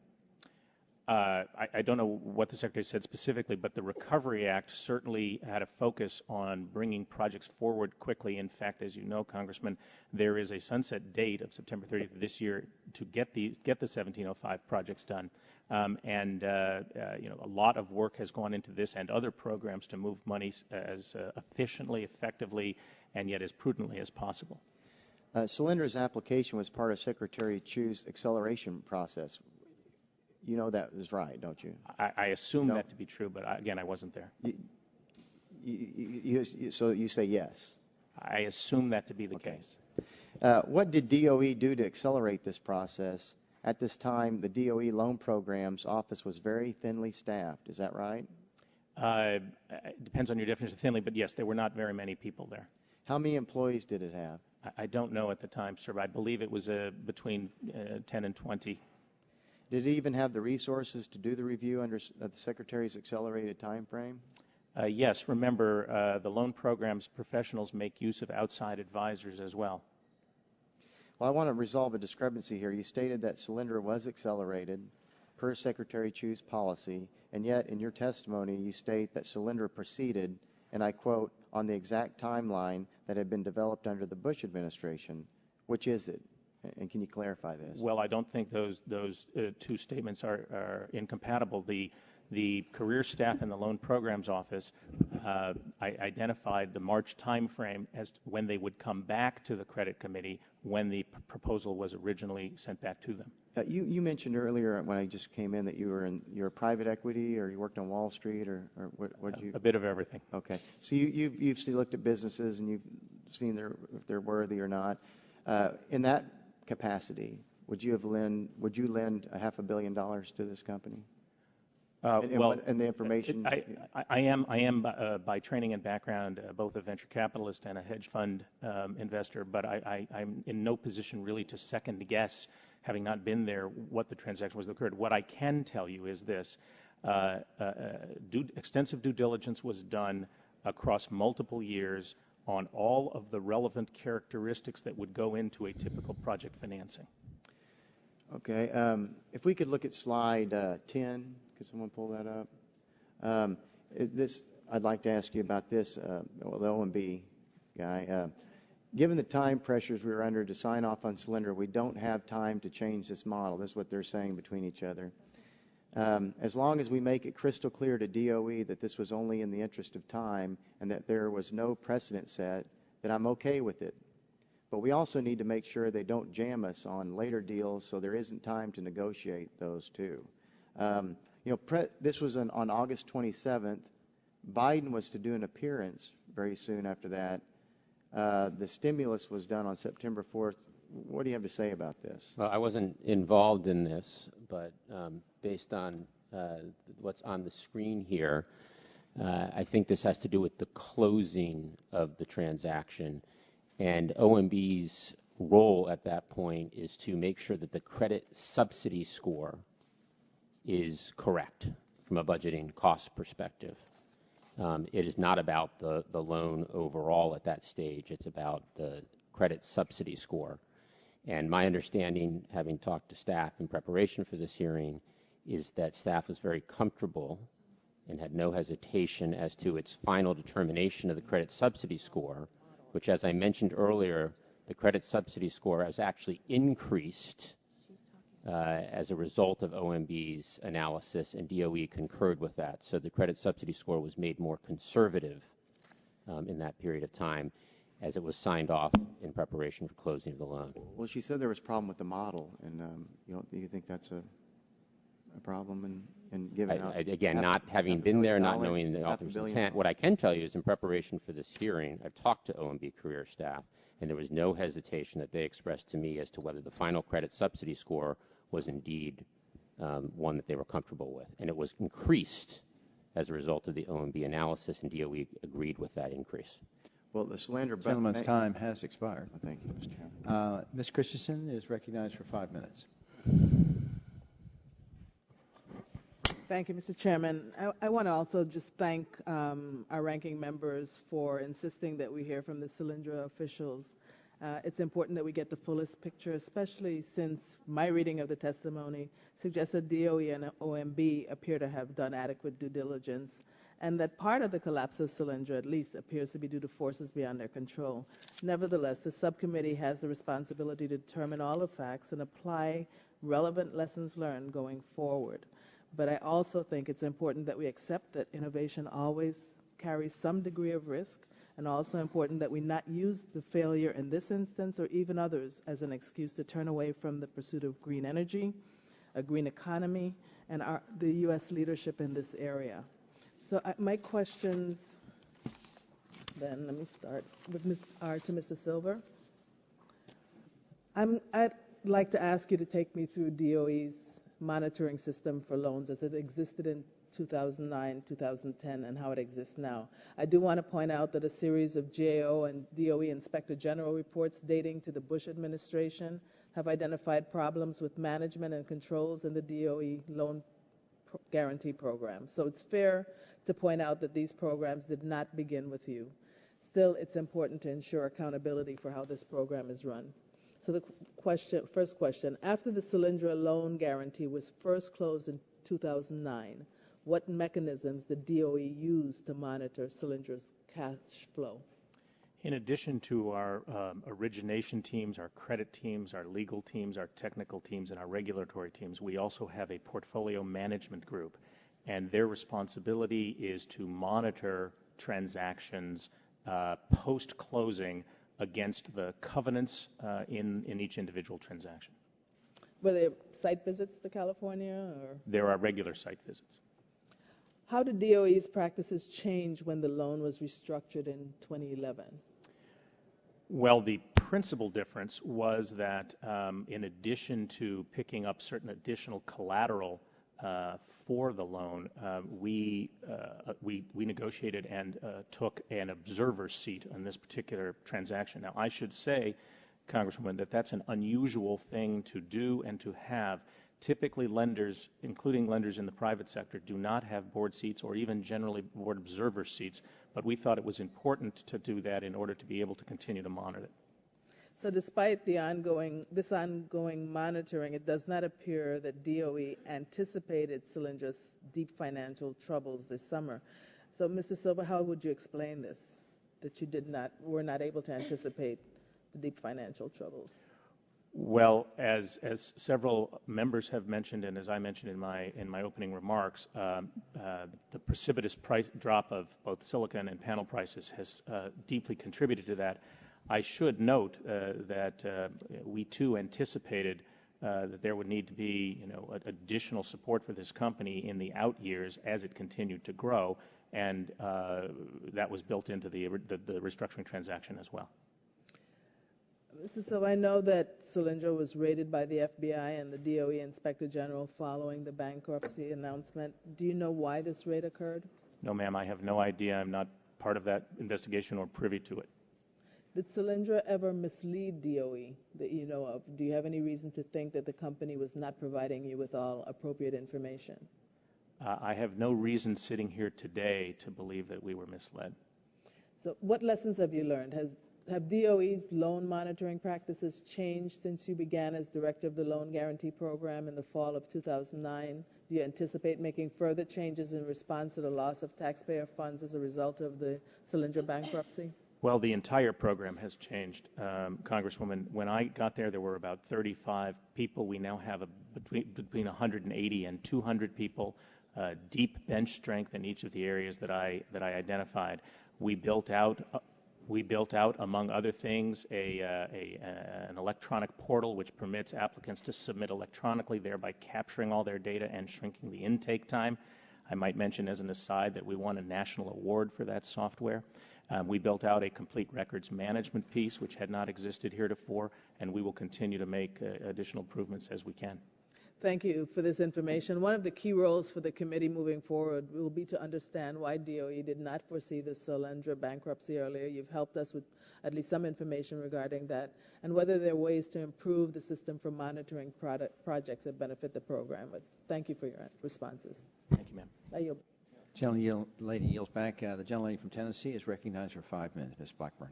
I don't know what the Secretary said specifically, but the Recovery Act certainly had a focus on bringing projects forward quickly. In fact, as you know, Congressman, there is a sunset date of September 30th of this year to get the 1705 projects done. A lot of work has gone into this and other programs to move money as efficiently, effectively, and yet as prudently as possible. Solyndra's application was part of Secretary Chu's acceleration process. You know that is right, don't you? I assume that to be true, but again, I wasn't there. So you say yes? I assume that to be the case. What did DOE do to accelerate this process? At this time, the DOE Loan Programs Office was very thinly staffed. Is that right? It depends on your definition of thinly, but yes, there were not very many people there. How many employees did it have? I don't know at the time, sir, but I believe it was between 10 and 20. Did it even have the resources to do the review under the Secretary's accelerated time frame? Yes, remember, the loan programs professionals make use of outside advisors as well. Well, I want to resolve a discrepancy here. You stated that Solyndra was accelerated per Secretary Chu's policy, and yet in your testimony you state that Solyndra proceeded, and I quote, on the exact timeline that had been developed under the Bush administration. Which is it? And can you clarify this? Well, I don't think those two statements are incompatible. The career staff in the Loan Programs Office I identified the March time frame as when they would come back to the Credit Committee when the proposal was originally sent back to them. You mentioned earlier when I just came in that you're private equity, or you worked on Wall Street, or what did you? A bit of everything. Okay. So you've looked at businesses and you've seen if they're worthy or not. In that capacity, would you lend $500 million to this company? And the information. I am by training and background both a venture capitalist and a hedge fund investor, but I'm in no position really to second guess, having not been there, what the transaction was that occurred. What I can tell you is this: extensive due diligence was done across multiple years on all of the relevant characteristics that would go into a typical project financing. Okay. If we could look at slide 10. Could someone pull that up? I'd like to ask you about this, the OMB guy. Given the time pressures we were under to sign off on Solyndra, we don't have time to change this model. This is what they're saying between each other. As long as we make it crystal clear to DOE that this was only in the interest of time and that there was no precedent set, then I'm okay with it. But we also need to make sure they don't jam us on later deals so there isn't time to negotiate those too. This was on August 27th. Biden was to do an appearance very soon after that. The stimulus was done on September 4th. What do you have to say about this? Well, I wasn't involved in this, but based on what's on the screen here, I think this has to do with the closing of the transaction. And OMB's role at that point is to make sure that the credit subsidy score is correct from a budgeting cost perspective. It is not about the loan overall at that stage. It's about the credit subsidy score. And my understanding, having talked to staff in preparation for this hearing, is that staff was very comfortable and had no hesitation as to its final determination of the credit subsidy score, which, as I mentioned earlier, the credit subsidy score has actually increased as a result of OMB's analysis, and DOE concurred with that. So the credit subsidy score was made more conservative in that period of time as it was signed off in preparation for closing of the loan. Well, she said there was a problem with the model, and do you think that's a problem in giving out? Again, not having been there, not knowing the author's intent, what I can tell you is in preparation for this hearing, I've talked to OMB career staff, and there was no hesitation that they expressed to me as to whether the final credit subsidy score was indeed one that they were comfortable with. And it was increased as a result of the OMB analysis, and DOE agreed with that increase. Well, the Solyndra gentleman's time has expired. Thank you, Mr. Chairman. Ms. Christensen is recognized for 5 minutes. Thank you, Mr. Chairman. I want to also just thank our ranking members for insisting that we hear from the Solyndra officials. It's important that we get the fullest picture, especially since my reading of the testimony suggests that DOE and OMB appear to have done adequate due diligence, and that part of the collapse of Solyndra, at least, appears to be due to forces beyond their control. Nevertheless, the subcommittee has the responsibility to determine all the facts and apply relevant lessons learned going forward. But I also think it's important that we accept that innovation always carries some degree of risk, and also important that we not use the failure in this instance or even others as an excuse to turn away from the pursuit of green energy, a green economy, and the U.S. leadership in this area. So my questions Then let me start with to Mr. Silver. I'd like to ask you to take me through DOE's monitoring system for loans as it existed in 2009, 2010, and how it exists now. I do want to point out that a series of GAO and DOE Inspector General reports dating to the Bush administration have identified problems with management and controls in the DOE loan guarantee program. So it's fair to point out that these programs did not begin with you. Still, it's important to ensure accountability for how this program is run. So the first question, after the Solyndra loan guarantee was first closed in 2009, what mechanisms did DOE use to monitor Solyndra's cash flow? In addition to our origination teams, our credit teams, our legal teams, our technical teams, and our regulatory teams, we also have a portfolio management group. And their responsibility is to monitor transactions post-closing against the covenants in each individual transaction. Were there site visits to California? Or? There are regular site visits. How did DOE's practices change when the loan was restructured in 2011? Well, the principal difference was that in addition to picking up certain additional collateral for the loan, we negotiated and took an observer's seat on this particular transaction. Now, I should say, Congresswoman, that that's an unusual thing to do and to have. Typically, lenders, including lenders in the private sector, do not have board seats or even generally board observer seats, but we thought it was important to do that in order to be able to continue to monitor it. So despite this ongoing monitoring, it does not appear that DOE anticipated Solyndra's deep financial troubles this summer. So, Mr. Silver, how would you explain this, that you were not able to anticipate the deep financial troubles? Well, as several members have mentioned, and as I mentioned in my opening remarks, the precipitous price drop of both silicon and panel prices has deeply contributed to that. I should note that we too anticipated that there would need to be, additional support for this company in the out years as it continued to grow, and that was built into the restructuring transaction as well. So I know that Solyndra was raided by the FBI and the DOE Inspector General following the bankruptcy announcement. Do you know why this raid occurred? No, ma'am, I have no idea. I'm not part of that investigation or privy to it. Did Solyndra ever mislead DOE that you know of? Do you have any reason to think that the company was not providing you with all appropriate information? I have no reason sitting here today to believe that we were misled. So what lessons have you learned? Have DOE's loan monitoring practices changed since you began as director of the loan guarantee program in the fall of 2009? Do you anticipate making further changes in response to the loss of taxpayer funds as a result of the Solyndra bankruptcy? Well, the entire program has changed, Congresswoman. When I got there, there were about 35 people. We now have between 180 and 200 people, deep bench strength in each of the areas that I identified. We built out, among other things, an electronic portal which permits applicants to submit electronically, thereby capturing all their data and shrinking the intake time. I might mention as an aside that we won a national award for that software. We built out a complete records management piece, which had not existed heretofore, and we will continue to make additional improvements as we can. Thank you for this information. One of the key roles for the committee moving forward will be to understand why DOE did not foresee the Solyndra bankruptcy earlier. You've helped us with at least some information regarding that, and whether there are ways to improve the system for monitoring projects that benefit the program. But thank you for your responses. Thank you, ma'am. I yield. Lady yields back. The gentlelady from Tennessee is recognized for 5 minutes. Ms. Blackburn.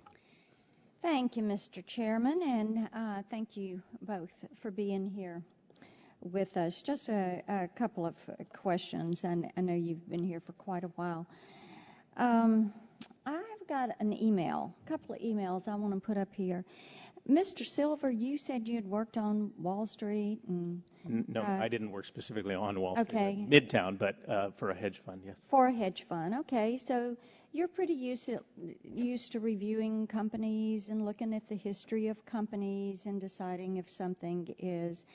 Thank you, Mr. Chairman, and thank you both for being here with us. Just a couple of questions, and I know you've been here for quite a while. I've got a couple of emails I want to put up here. Mr. Silver, you said you had worked on Wall Street. No, I didn't work specifically on Wall Street. Okay. Midtown, but for a hedge fund, yes. For a hedge fund, okay. So you're pretty used to reviewing companies and looking at the history of companies and deciding if something is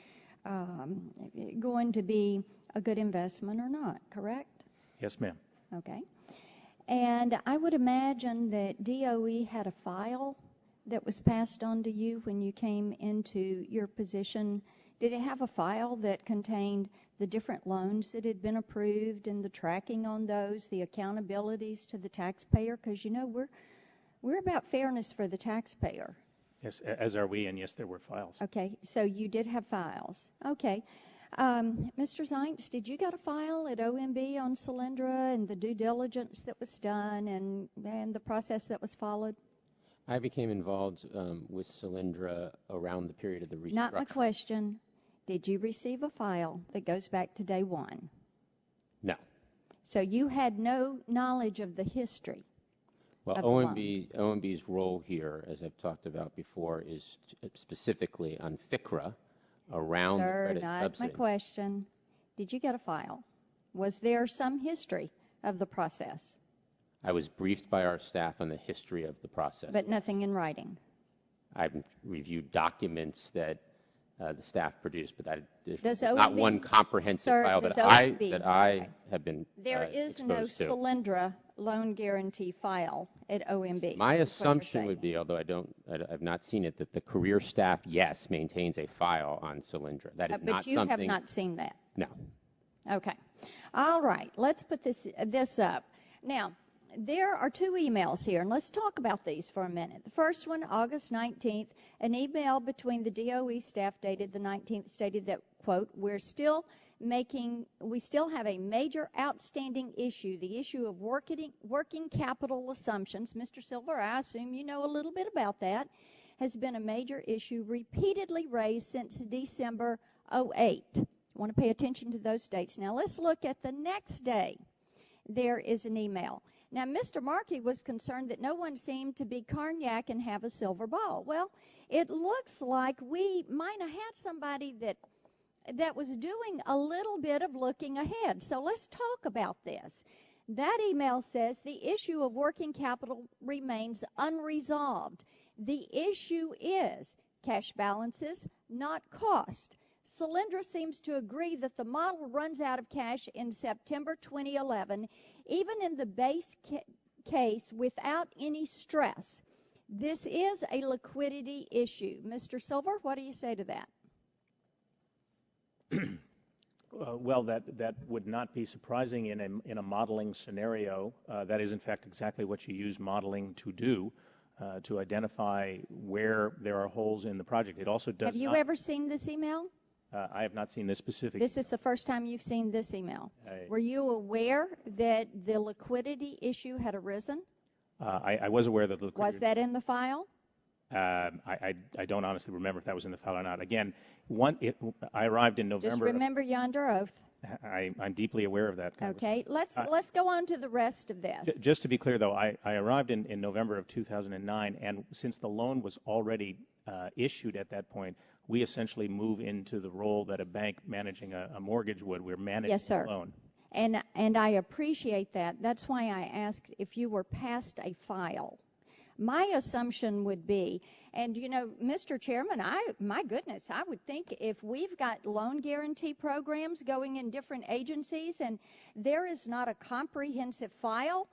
going to be a good investment or not, correct? Yes, ma'am. Okay. And I would imagine that DOE had a file that was passed on to you when you came into your position. Did it have a file that contained the different loans that had been approved and the tracking on those, the accountabilities to the taxpayer? Because, you know, we're about fairness for the taxpayer. Yes, as are we, and yes, there were files. Okay, so you did have files. Okay. Mr. Zeitz, did you get a file at OMB on Solyndra and the due diligence that was done and the process that was followed? I became involved with Solyndra around the period of the restructuring. Not my question. Did you receive a file that goes back to day one? No. So you had no knowledge of the history? Well, OMB's role here, as I've talked about before, is specifically on FCRA around the credit subsidy. Sir, not my question. Did you get a file? Was there some history of the process? I was briefed by our staff on the history of the process. But nothing in writing? I've reviewed documents that the staff produced, but there's OMB, not one comprehensive file that I have been There is no Solyndra loan guarantee file at OMB. My assumption would be, although I've not seen it, that the career staff, yes, maintains a file on Solyndra. That is not something. But you have not seen that? No. Okay. All right. Let's put this up. Now, there are two emails here, and let's talk about these for a minute. The first one, August 19th, an email between the DOE staff dated the 19th stated that, quote, we still have a major outstanding issue, the issue of working capital assumptions. Mr. Silver, I assume you know a little bit about that, has been a major issue repeatedly raised since December 08. I want to pay attention to those dates. Now, let's look at the next day. There is an email. Now, Mr. Markey was concerned that no one seemed to be Carniac and have a silver ball. Well, it looks like we might have had somebody that was doing a little bit of looking ahead. So let's talk about this. That email says the issue of working capital remains unresolved. The issue is cash balances, not cost. Solyndra seems to agree that the model runs out of cash in September 2011, even in the base case without any stress. This is a liquidity issue. Mr. Silver, what do you say to that? Well, that would not be surprising in a modeling scenario. That is, in fact, exactly what you use modeling to do, to identify where there are holes in the project. It also does. Have you ever seen this email? I have not seen this specific. This is the first time you've seen this email. Were you aware that the liquidity issue had arisen? I was aware that the liquidity. Was that in the file? I don't honestly remember if that was in the file or not. Again, I arrived in November. Just remember you under oath. I'm deeply aware of that. Okay, let's go on to the rest of this. Just to be clear, though, I arrived in November of 2009, and since the loan was already issued at that point, we essentially move into the role that a bank managing a mortgage would. We're managing the loan. And I appreciate that. That's why I asked if you were past a file. My assumption would be, and you know, Mr. Chairman, my goodness, I would think if we've got loan guarantee programs going in different agencies and there is not a comprehensive file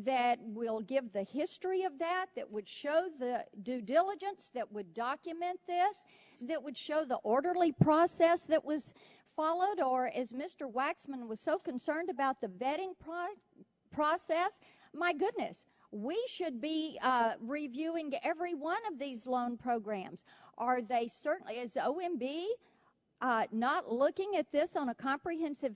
that will give the history of that would show the due diligence, that would document this, that would show the orderly process that was followed, or as Mr. Waxman was so concerned about the vetting process, my goodness, we should be reviewing every one of these loan programs. Are they certainly, is OMB not looking at this on a comprehensive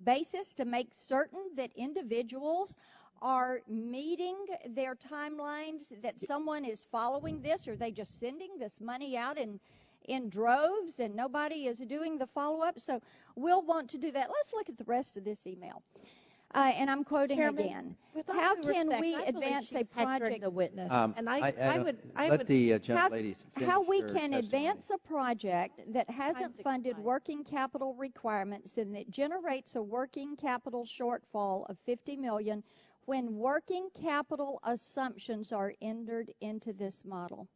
basis to make certain that individuals are meeting their timelines, that someone is following this, or are they just sending this money out in droves and nobody is doing the follow-up? So we'll want to do that. Let's look at the rest of this email. And I'm quoting again. How can we advance a project? The witness. And I would let the gentle ladies finish how we their can testimony. advance a project that hasn't funded working capital requirements and that generates a working capital shortfall of $50 million when working capital assumptions are entered into this model.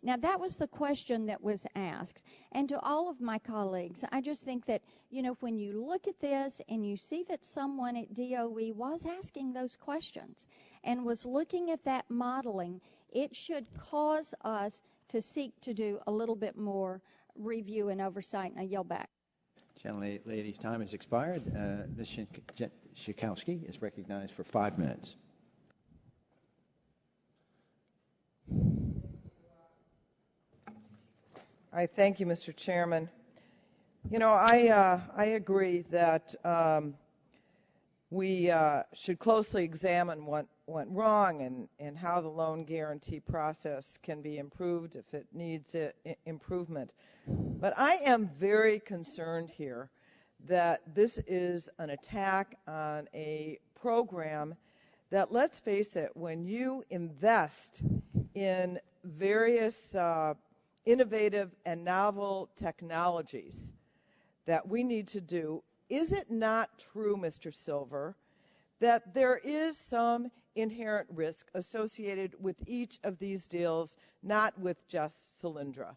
Now, that was the question that was asked. And to all of my colleagues, I just think that, you know, when you look at this and you see that someone at DOE was asking those questions and was looking at that modeling, it should cause us to seek to do a little bit more review and oversight. And I yield back. Gentlelady's time has expired. Ms. Schakowsky is recognized for 5 minutes. I thank you, Mr. Chairman. You know, I agree that we should closely examine what went wrong and how the loan guarantee process can be improved if it needs improvement. But I am very concerned here that this is an attack on a program that, let's face it, when you invest in various innovative and novel technologies that we need to do, is it not true, Mr. Silver, that there is some inherent risk associated with each of these deals, not with just Solyndra?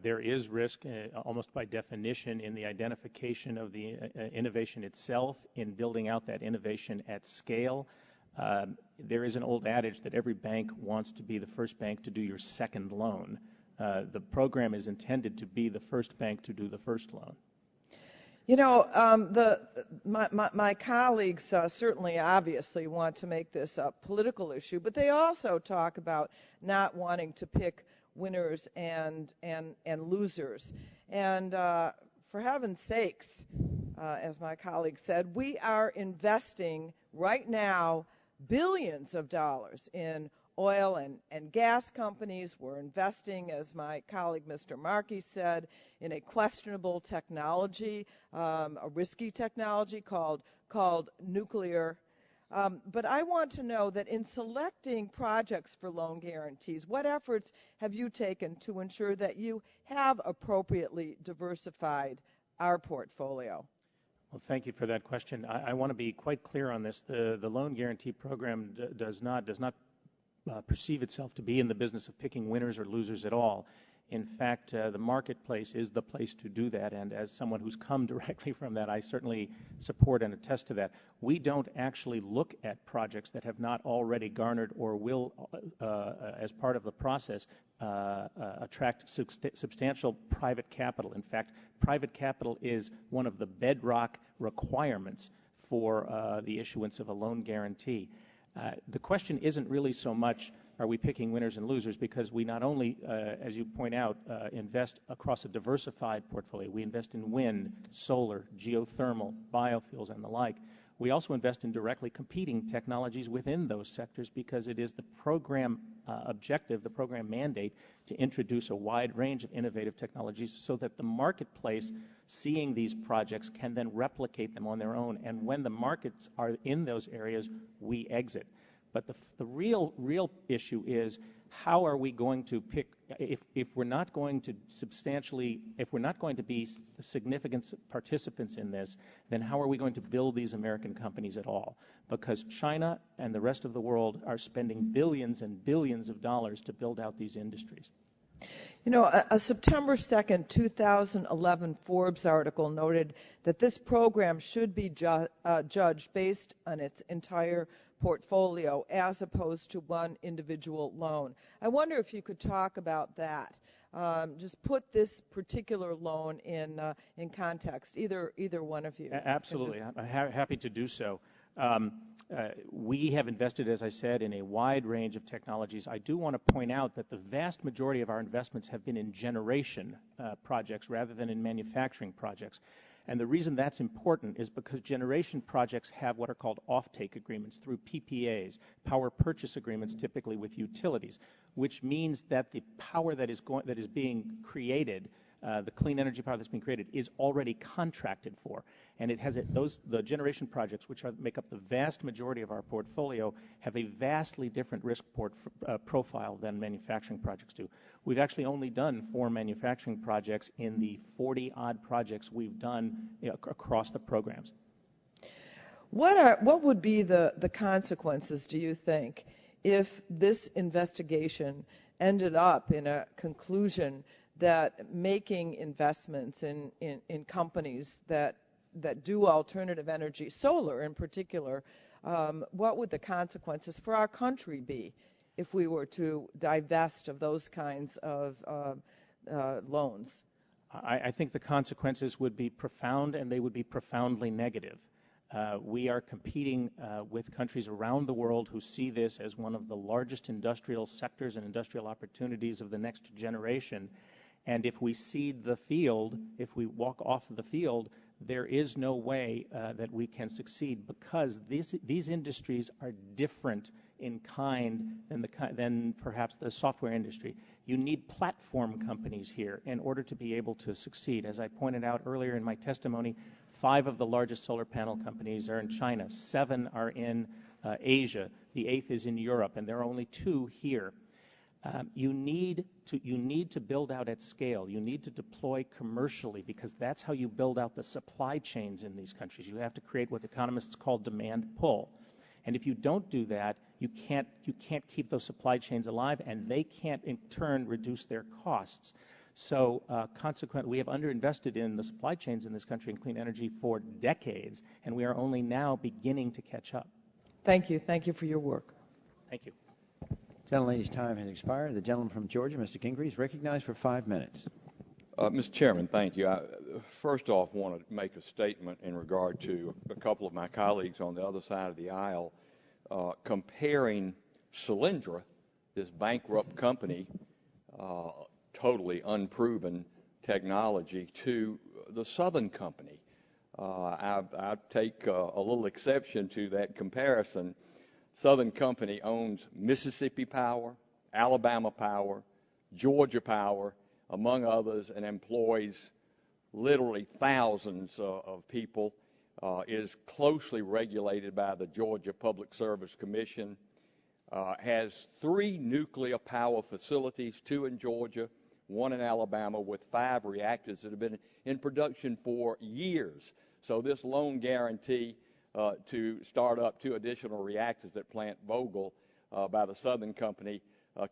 There is risk, almost by definition, in the identification of the innovation itself, in building out that innovation at scale. There is an old adage that every bank wants to be the first bank to do your second loan. The program is intended to be the first bank to do the first loan. You know, my colleagues certainly, obviously, want to make this a political issue, but they also talk about not wanting to pick winners and losers. And for heaven's sakes, as my colleague said, we are investing right now billions of dollars in oil and gas companies. We're investing, as my colleague Mr. Markey said, in a questionable technology, a risky technology called nuclear. But I want to know that in selecting projects for loan guarantees, what efforts have you taken to ensure that you have appropriately diversified our portfolio? Well, thank you for that question. I want to be quite clear on this. The loan guarantee program does not perceive itself to be in the business of picking winners or losers at all. In fact, the marketplace is the place to do that, and as someone who's come directly from that, I certainly support and attest to that. We don't actually look at projects that have not already garnered or will, as part of the process, attract substantial private capital. In fact, private capital is one of the bedrock requirements for the issuance of a loan guarantee. The question isn't really so much, are we picking winners and losers, because we not only, as you point out, invest across a diversified portfolio. We invest in wind, solar, geothermal, biofuels, and the like. We also invest in directly competing technologies within those sectors because it is the program objective, the program mandate, to introduce a wide range of innovative technologies so that the marketplace, seeing these projects, can then replicate them on their own. And when the markets are in those areas, we exit. But the real issue is, how are we going to pick, if we're not going to if we're not going to be significant participants in this, then how are we going to build these American companies at all? Because China and the rest of the world are spending billions and billions of dollars to build out these industries. You know, a September 2nd, 2011 Forbes article noted that this program should be judged based on its entire portfolio as opposed to one individual loan. I wonder if you could talk about that. Just put this particular loan in context, either one of you. Absolutely. I'm happy to do so. We have invested, as I said, in a wide range of technologies. I do want to point out that the vast majority of our investments have been in generation projects rather than in manufacturing projects. And the reason that's important is because generation projects have what are called offtake agreements through PPAs, power purchase agreements, typically with utilities, which means that the power that is being created, the clean energy power that's being created, is already contracted for. And it has the generation projects, which make up the vast majority of our portfolio, have a vastly different risk profile than manufacturing projects do. We've actually only done 4 manufacturing projects in the 40-odd projects we've done across the programs. What would be the consequences, do you think, if this investigation ended up in a conclusion that making investments in companies that do alternative energy, solar in particular, what would the consequences for our country be if we were to divest of those kinds of loans? I think the consequences would be profound, and they would be profoundly negative. We are competing with countries around the world who see this as one of the largest industrial sectors and industrial opportunities of the next generation. And if we cede the field, if we walk off the field, there is no way that we can succeed, because these industries are different in kind than perhaps the software industry. You need platform companies here in order to be able to succeed. As I pointed out earlier in my testimony, 5 of the largest solar panel companies are in China, 7 are in Asia, the 8th is in Europe, and there are only 2 here. You need to build out at scale. You need to deploy commercially, because that's how you build out the supply chains in these countries. You have to create what economists call demand pull. And if you don't do that, you can't keep those supply chains alive, and they can't in turn reduce their costs. So consequently, we have underinvested in the supply chains in this country in clean energy for decades, and we are only now beginning to catch up. Thank you. Thank you for your work. Thank you. Gentlelady's time has expired. The gentleman from Georgia, Mr. Gingrey, is recognized for 5 minutes. Mr. Chairman, thank you. I first off want to make a statement in regard to a couple of my colleagues on the other side of the aisle comparing Solyndra, this bankrupt company, totally unproven technology, to the Southern Company. I take a little exception to that comparison. Southern Company owns Mississippi Power, Alabama Power, Georgia Power, among others, and employs literally thousands of people, is closely regulated by the Georgia Public Service Commission, has 3 nuclear power facilities, 2 in Georgia, 1 in Alabama, with 5 reactors that have been in production for years. So this loan guarantee to start up 2 additional reactors at Plant Vogtle by the Southern Company,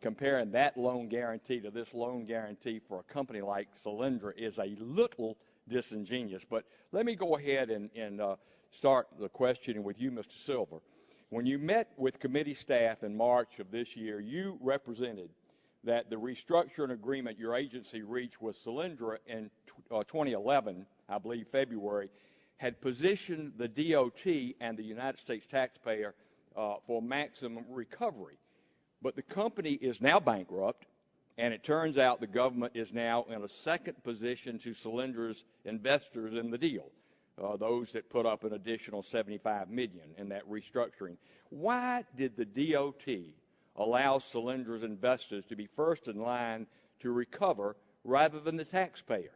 comparing that loan guarantee to this loan guarantee for a company like Solyndra is a little disingenuous. But let me go ahead and start the questioning with you, Mr. Silver. When you met with committee staff in March of this year, you represented that the restructuring agreement your agency reached with Solyndra in 2011, I believe February, had positioned the DOT and the United States taxpayer for maximum recovery. But the company is now bankrupt, and it turns out the government is now in a second position to Solyndra's investors in the deal, those that put up an additional $75 million in that restructuring. Why did the DOT allow Solyndra's investors to be first in line to recover rather than the taxpayer?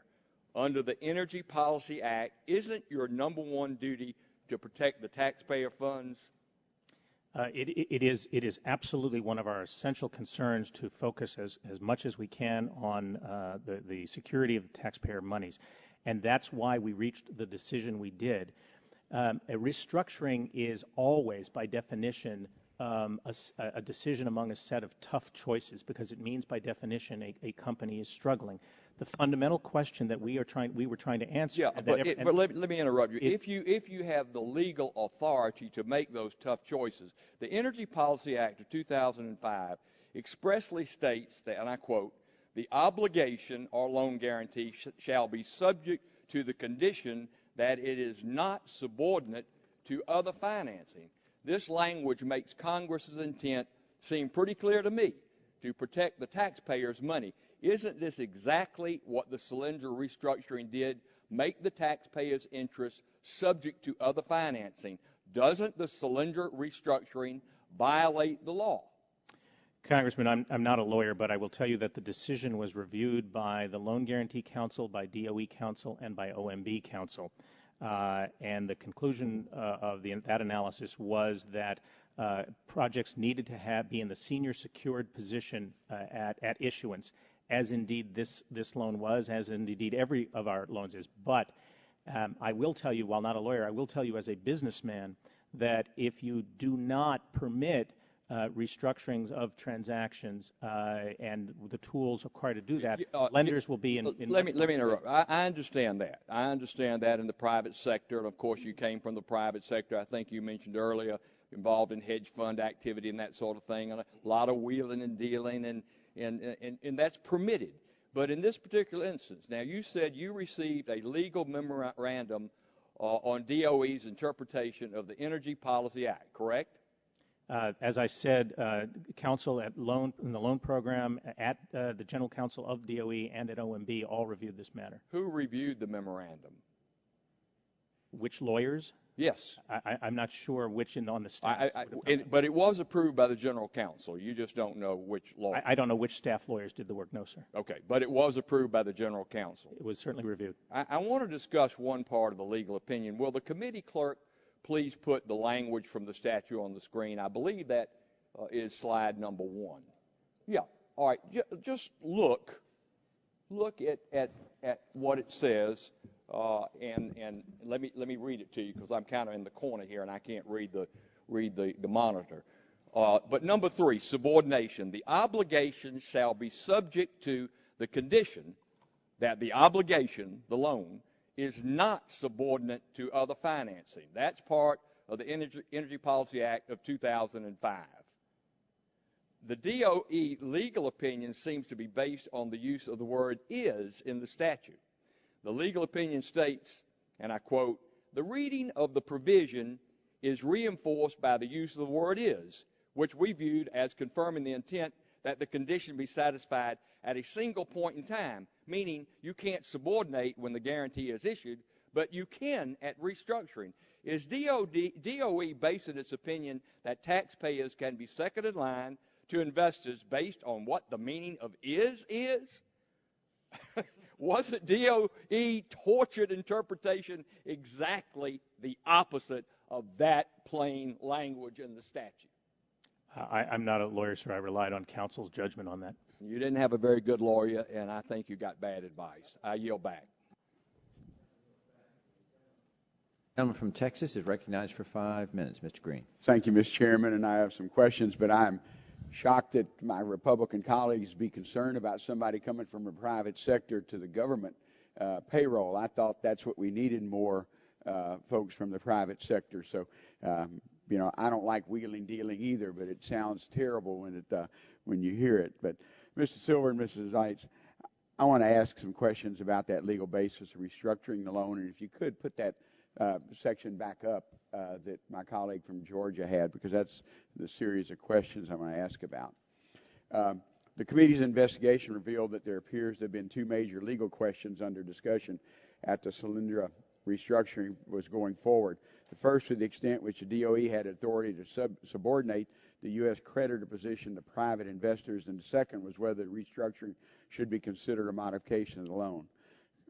Under the Energy Policy Act, isn't your number 1 duty to protect the taxpayer funds? It is absolutely one of our essential concerns to focus as much as we can on the security of the taxpayer monies. And that's why we reached the decision we did. A restructuring is always, by definition, a decision among a set of tough choices, because it means, by definition, a company is struggling. The fundamental question that we were trying to answer. Yeah, but let me interrupt you. If you have the legal authority to make those tough choices, the Energy Policy Act of 2005 expressly states that, and I quote, "The obligation or loan guarantee shall be subject to the condition that it is not subordinate to other financing." This language makes Congress's intent seem pretty clear to me, to protect the taxpayers' money. Isn't this exactly what the Solyndra restructuring did? Make the taxpayers' interests subject to other financing. Doesn't the Solyndra restructuring violate the law? Congressman, I'm not a lawyer, but I will tell you that the decision was reviewed by the Loan Guarantee Council, by DOE Council, and by OMB Council. And the conclusion of that analysis was that projects needed to be in the senior secured position at issuance, as indeed this loan was, as indeed every of our loans is. But I will tell you, while not a lawyer, I will tell you as a businessman that if you do not permit restructurings of transactions and the tools required to do that, lenders will be in let me interrupt. I understand that. I understand that in the private sector, and of course you came from the private sector. I think you mentioned earlier involved in hedge fund activity and that sort of thing, and a lot of wheeling and dealing, and that's permitted. But in this particular instance, now you said you received a legal memorandum on DOE's interpretation of the Energy Policy Act, correct? As I said, counsel in the loan program, at the General Counsel of DOE and at OMB all reviewed this matter. Who reviewed the memorandum? Which lawyers? Yes. I'm not sure which on the staff. But it was approved by the General Counsel. You just don't know which lawyer. I don't know which staff lawyers did the work, no, sir. Okay, but it was approved by the General Counsel. It was certainly reviewed. I want to discuss one part of the legal opinion. Will the committee clerk please put the language from the statute on the screen? I believe that is slide number 1. Yeah. All right. Just look at what it says, and let me read it to you because I'm kind of in the corner here and I can't read the monitor. But number 3, subordination. The obligation shall be subject to the condition that the obligation, the loan, is not subordinate to other financing. That's part of the Energy Policy Act of 2005. The DOE legal opinion seems to be based on the use of the word is in the statute. The legal opinion states, and I quote, "The reading of the provision is reinforced by the use of the word is, which we viewed as confirming the intent that the condition be satisfied at a single point in time," meaning you can't subordinate when the guarantee is issued, but you can at restructuring. Is DOE basing its opinion that taxpayers can be second in line to investors based on what the meaning of is? Wasn't DOE tortured interpretation exactly the opposite of that plain language in the statute? I'm not a lawyer, sir. I relied on counsel's judgment on that. You didn't have a very good lawyer, and I think you got bad advice. I yield back. The gentleman from Texas is recognized for 5 minutes. Mr. Green. Thank you, Mr. Chairman, and I have some questions, but I'm shocked that my Republican colleagues be concerned about somebody coming from the private sector to the government payroll. I thought that's what we needed, more folks from the private sector. So, I don't like wheeling dealing either, but it sounds terrible when you hear it. But Mr. Silver and Mrs. Zeitz, I want to ask some questions about that legal basis of restructuring the loan, and if you could put that section back up that my colleague from Georgia had, because that's the series of questions I'm going to ask about. The committee's investigation revealed that there appears to have been 2 major legal questions under discussion at the Solyndra restructuring was going forward. The first, to the extent which the DOE had authority to subordinate the U.S. creditor position to private investors, and the second was whether the restructuring should be considered a modification of the loan.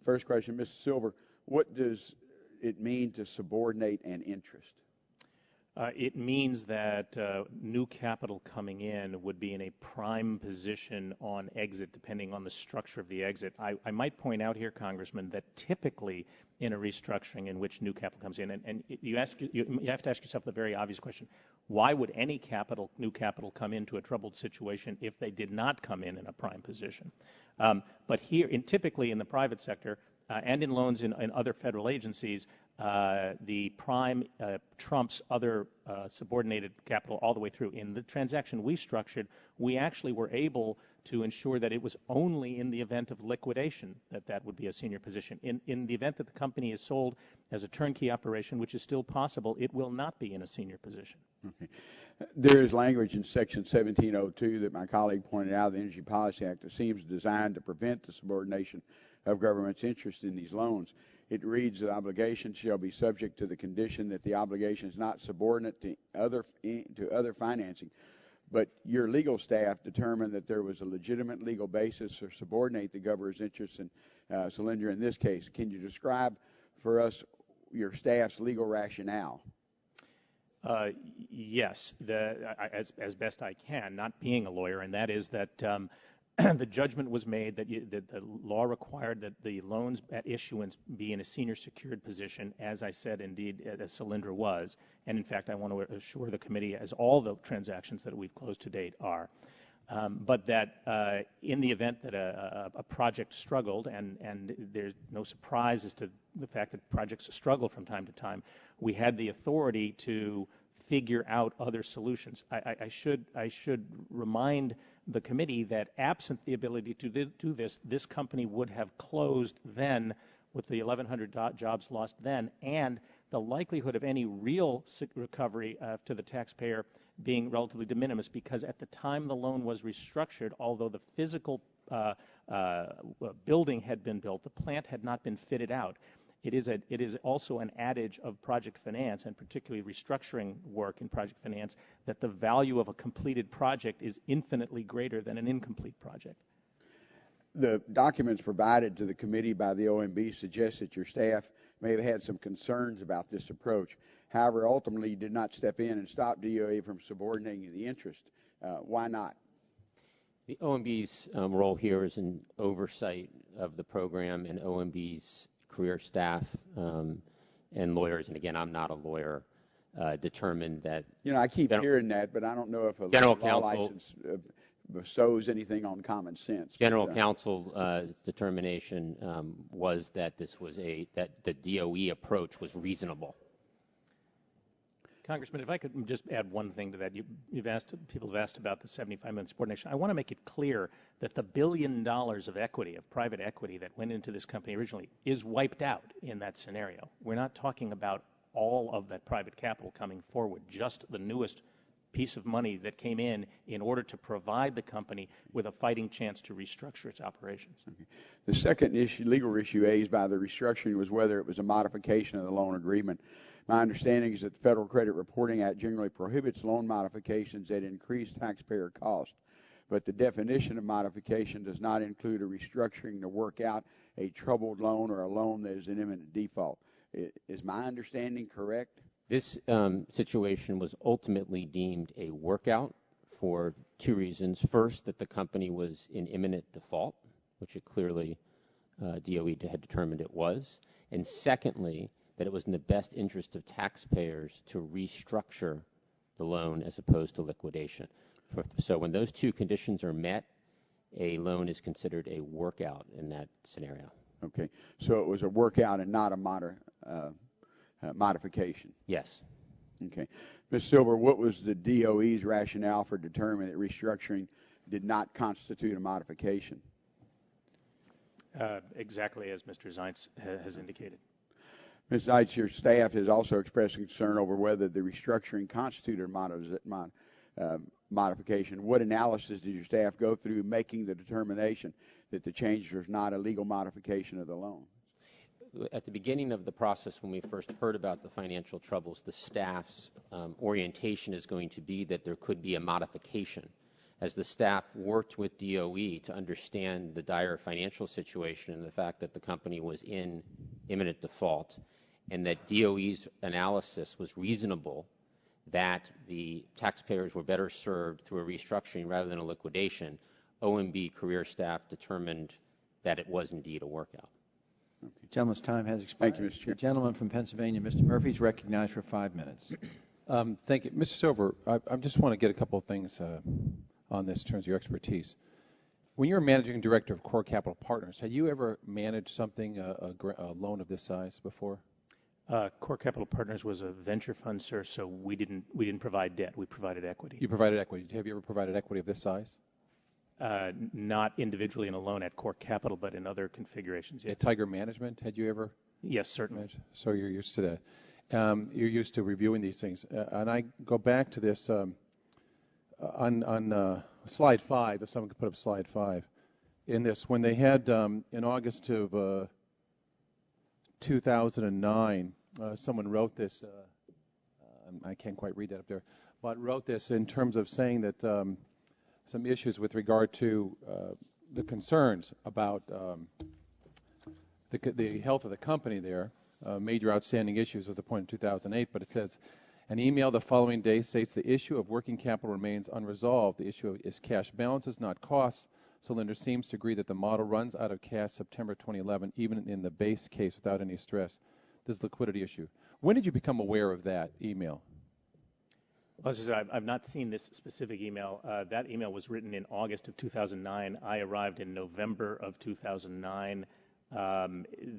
First question, Mr. Silver, what does it mean to subordinate an interest? It means that new capital coming in would be in a prime position on exit, depending on the structure of the exit. I might point out here, Congressman, that typically in a restructuring in which new capital comes in, and you have to ask yourself the very obvious question, why would any new capital come into a troubled situation if they did not come in a prime position? But here, typically in the private sector, and in loans in other federal agencies, the prime trumps other subordinated capital all the way through. In the transaction we structured, we actually were able to ensure that it was only in the event of liquidation that would be a senior position. In the event that the company is sold as a turnkey operation, which is still possible, it will not be in a senior position. Okay. There is language in Section 1702 that my colleague pointed out of the Energy Policy Act that seems designed to prevent the subordination of government's interest in these loans. It reads that obligations shall be subject to the condition that the obligation is not subordinate to other financing. But your legal staff determined that there was a legitimate legal basis to subordinate the governor's interest in Solyndra in this case. Can you describe for us your staff's legal rationale? Yes, as best I can, not being a lawyer, and that is that the judgment was made that the law required that the loans at issuance be in a senior secured position, as I said, indeed, as Solyndra was. And in fact, I want to assure the committee, as all the transactions that we've closed to date are, but that in the event that a project struggled, and there's no surprise as to the fact that projects struggle from time to time, we had the authority to figure out other solutions. I should remind the committee that absent the ability to do this, this company would have closed then with the 1,100 jobs lost then, and the likelihood of any real recovery to the taxpayer being relatively de minimis, because at the time the loan was restructured, although the physical building had been built, the plant had not been fitted out. It is also an adage of project finance, and particularly restructuring work in project finance, that the value of a completed project is infinitely greater than an incomplete project. The documents provided to the committee by the OMB suggest that your staff may have had some concerns about this approach. However, ultimately, you did not step in and stop DOE from subordinating the interest. Why not? The OMB's role here is in oversight of the program, and OMB's career staff and lawyers, and again, I'm not a lawyer, determined that... You know, I keep hearing that, but I don't know if a law license bestows anything on common sense. General Counsel's determination was that this was that the DOE approach was reasonable. Congressman, if I could just add one thing to that. People have asked about the 75-month subordination. I want to make it clear that the $1 billion of equity, of private equity that went into this company originally, is wiped out in that scenario. We're not talking about all of that private capital coming forward, just the newest piece of money that came in order to provide the company with a fighting chance to restructure its operations. Okay. The second issue, legal issue raised by the restructuring was whether it was a modification of the loan agreement. My understanding is that the Federal Credit Reporting Act generally prohibits loan modifications that increase taxpayer costs, but the definition of modification does not include a restructuring to work out a troubled loan or a loan that is in imminent default. Is my understanding correct? This situation was ultimately deemed a workout for two reasons. First, that the company was in imminent default, which it clearly DOE had determined it was, and secondly, that it was in the best interest of taxpayers to restructure the loan as opposed to liquidation. So when those two conditions are met, a loan is considered a workout in that scenario. Okay, so it was a workout and not a modification? Yes. Okay. Ms. Silver, what was the DOE's rationale for determining that restructuring did not constitute a modification? Exactly as Mr. Zeitz has indicated. Ms. Zeitz, your staff has also expressed concern over whether the restructuring constituted a modification. What analysis did your staff go through making the determination that the change was not a legal modification of the loan? At the beginning of the process, when we first heard about the financial troubles, the staff's orientation is going to be that there could be a modification. As the staff worked with DOE to understand the dire financial situation and the fact that the company was in imminent default, and that DOE's analysis was reasonable, that the taxpayers were better served through a restructuring rather than a liquidation, OMB career staff determined that it was indeed a workout. Okay. Gentleman's time has expired. Thank you, Mr. Chair. The gentleman from Pennsylvania, Mr. Murphy, is recognized for 5 minutes. Thank you. Mr. Silver, I just want to get a couple of things on this in terms of your expertise. When you're a managing director of Core Capital Partners, had you ever managed something, a loan of this size before? Core Capital Partners was a venture fund, sir, so we didn't provide debt. We provided equity. You provided equity. Have you ever provided equity of this size? Not individually in a loan at Core Capital, but in other configurations. Yes. At Tiger Management, had you ever? Yes, certainly. So you're used to that. You're used to reviewing these things. And I go back to this on slide 5, if someone could put up slide 5. In this, when they had, in August of 2009, someone wrote this, I can't quite read that up there, but wrote this in terms of saying that some issues with regard to the concerns about the health of the company there, major outstanding issues was the point in 2008, but it says, an email the following day states the issue of working capital remains unresolved. The issue is cash balances, not costs. Solyndra seems to agree that the model runs out of cash September 2011, even in the base case without any stress. This liquidity issue. When did you become aware of that email? Well, as I said, I've not seen this specific email. That email was written in August of 2009. I arrived in November of 2009.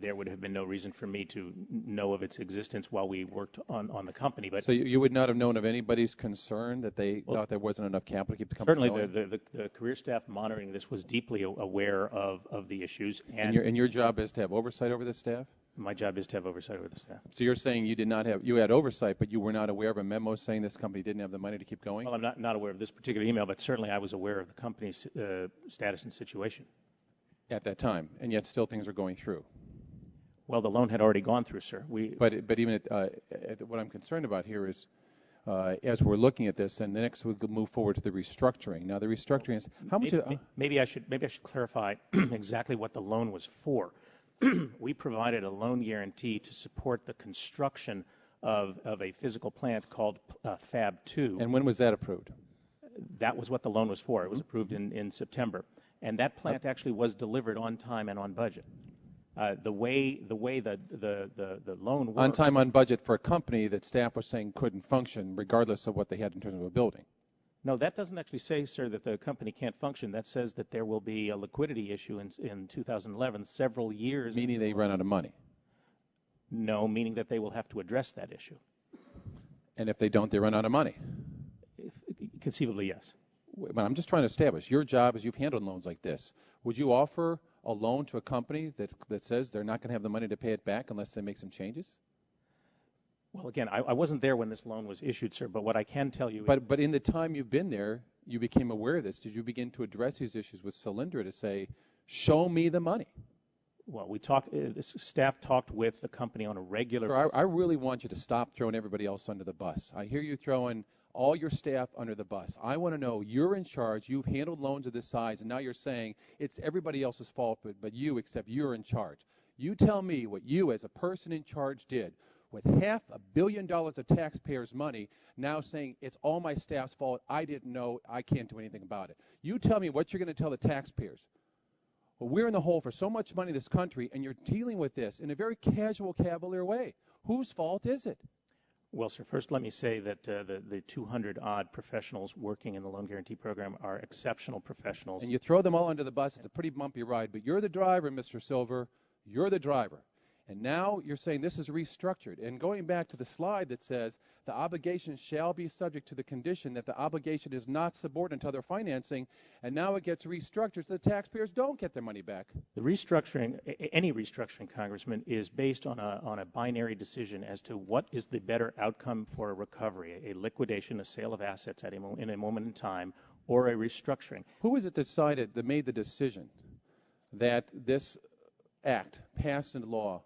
There would have been no reason for me to know of its existence while we worked on the company. But so you would not have known of anybody's concern that they thought there wasn't enough capital to keep the company certainly going? the career staff monitoring this was deeply aware of the issues. And your job is to have oversight over the staff? My job is to have oversight over the staff. So you're saying you had oversight, but you were not aware of a memo saying this company didn't have the money to keep going? Well, I'm not aware of this particular email, but certainly I was aware of the company's status and situation. At that time, and yet still things are going through? Well, the loan had already gone through, sir. But even what I'm concerned about here is, as we're looking at this, and the next we'll move forward to the restructuring. Now, the restructuring is how much? Maybe I should clarify exactly what the loan was for. We provided a loan guarantee to support the construction of a physical plant called Fab 2. And when was that approved? That was what the loan was for. It was approved in September, and that plant actually was delivered on time and on budget. The way the loan works. On time, on budget for a company that staff was saying couldn't function, regardless of what they had in terms of a building. No, that doesn't actually say, sir, that the company can't function. That says that there will be a liquidity issue in 2011, several years. Meaning they run out of money? No, meaning that they will have to address that issue. And if they don't, they run out of money? Conceivably, yes. But I'm just trying to establish, your job is you've handled loans like this. Would you offer a loan to a company that says they're not going to have the money to pay it back unless they make some changes? Well, again, I wasn't there when this loan was issued, sir, but what I can tell you... But in the time you've been there, you became aware of this. Did you begin to address these issues with Solyndra to say, show me the money? Well, staff talked with the company on a regular basis. I really want you to stop throwing everybody else under the bus. I hear you throwing all your staff under the bus. I want to know you're in charge, you've handled loans of this size, and now you're saying it's everybody else's fault but you, except you're in charge. You tell me what you as a person in charge did with $500 million of taxpayers' money, now saying it's all my staff's fault, I didn't know, I can't do anything about it. You tell me what you're going to tell the taxpayers. Well, we're in the hole for so much money in this country, and you're dealing with this in a very casual, cavalier way. Whose fault is it? Well, sir, first let me say that the 200-odd professionals working in the loan guarantee program are exceptional professionals. And you throw them all under the bus. It's a pretty bumpy ride. But you're the driver, Mr. Silver. You're the driver. And now you're saying this is restructured. And going back to the slide that says the obligation shall be subject to the condition that the obligation is not subordinate to other financing, and now it gets restructured so the taxpayers don't get their money back. The restructuring, any restructuring, Congressman, is based on a binary decision as to what is the better outcome for a recovery, a liquidation, a sale of assets in a moment in time, or a restructuring. Who is it that made the decision that this act passed into law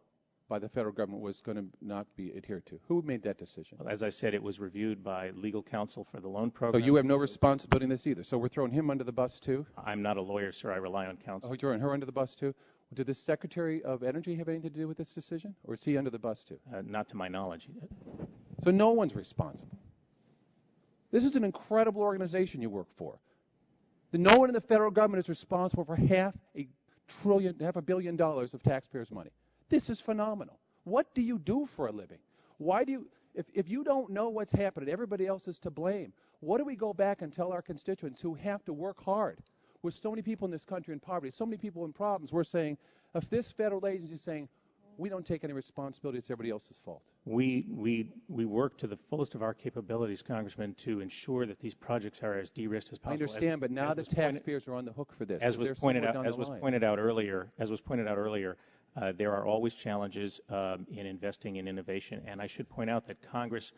by the federal government was going to not be adhered to? Who made that decision? Well, as I said, it was reviewed by legal counsel for the loan program. So you have no responsibility in this either. So we're throwing him under the bus too? I'm not a lawyer, sir. I rely on counsel. Oh, you're throwing her under the bus too? Did the Secretary of Energy have anything to do with this decision? Or is he under the bus too? Not to my knowledge. So no one's responsible. This is an incredible organization you work for. No one in the federal government is responsible for $500 million of taxpayers' money. This is phenomenal. What do you do for a living? Why do you, if you don't know what's happening, everybody else is to blame. What do we go back and tell our constituents who have to work hard with so many people in this country in poverty, so many people in problems? We're saying, if this federal agency is saying, we don't take any responsibility, it's everybody else's fault. We work to the fullest of our capabilities, Congressman, to ensure that these projects are as de-risked as possible. I understand, but now the taxpayers are on the hook for this. As was pointed out earlier, there are always challenges in investing in innovation, and I should point out that Congress,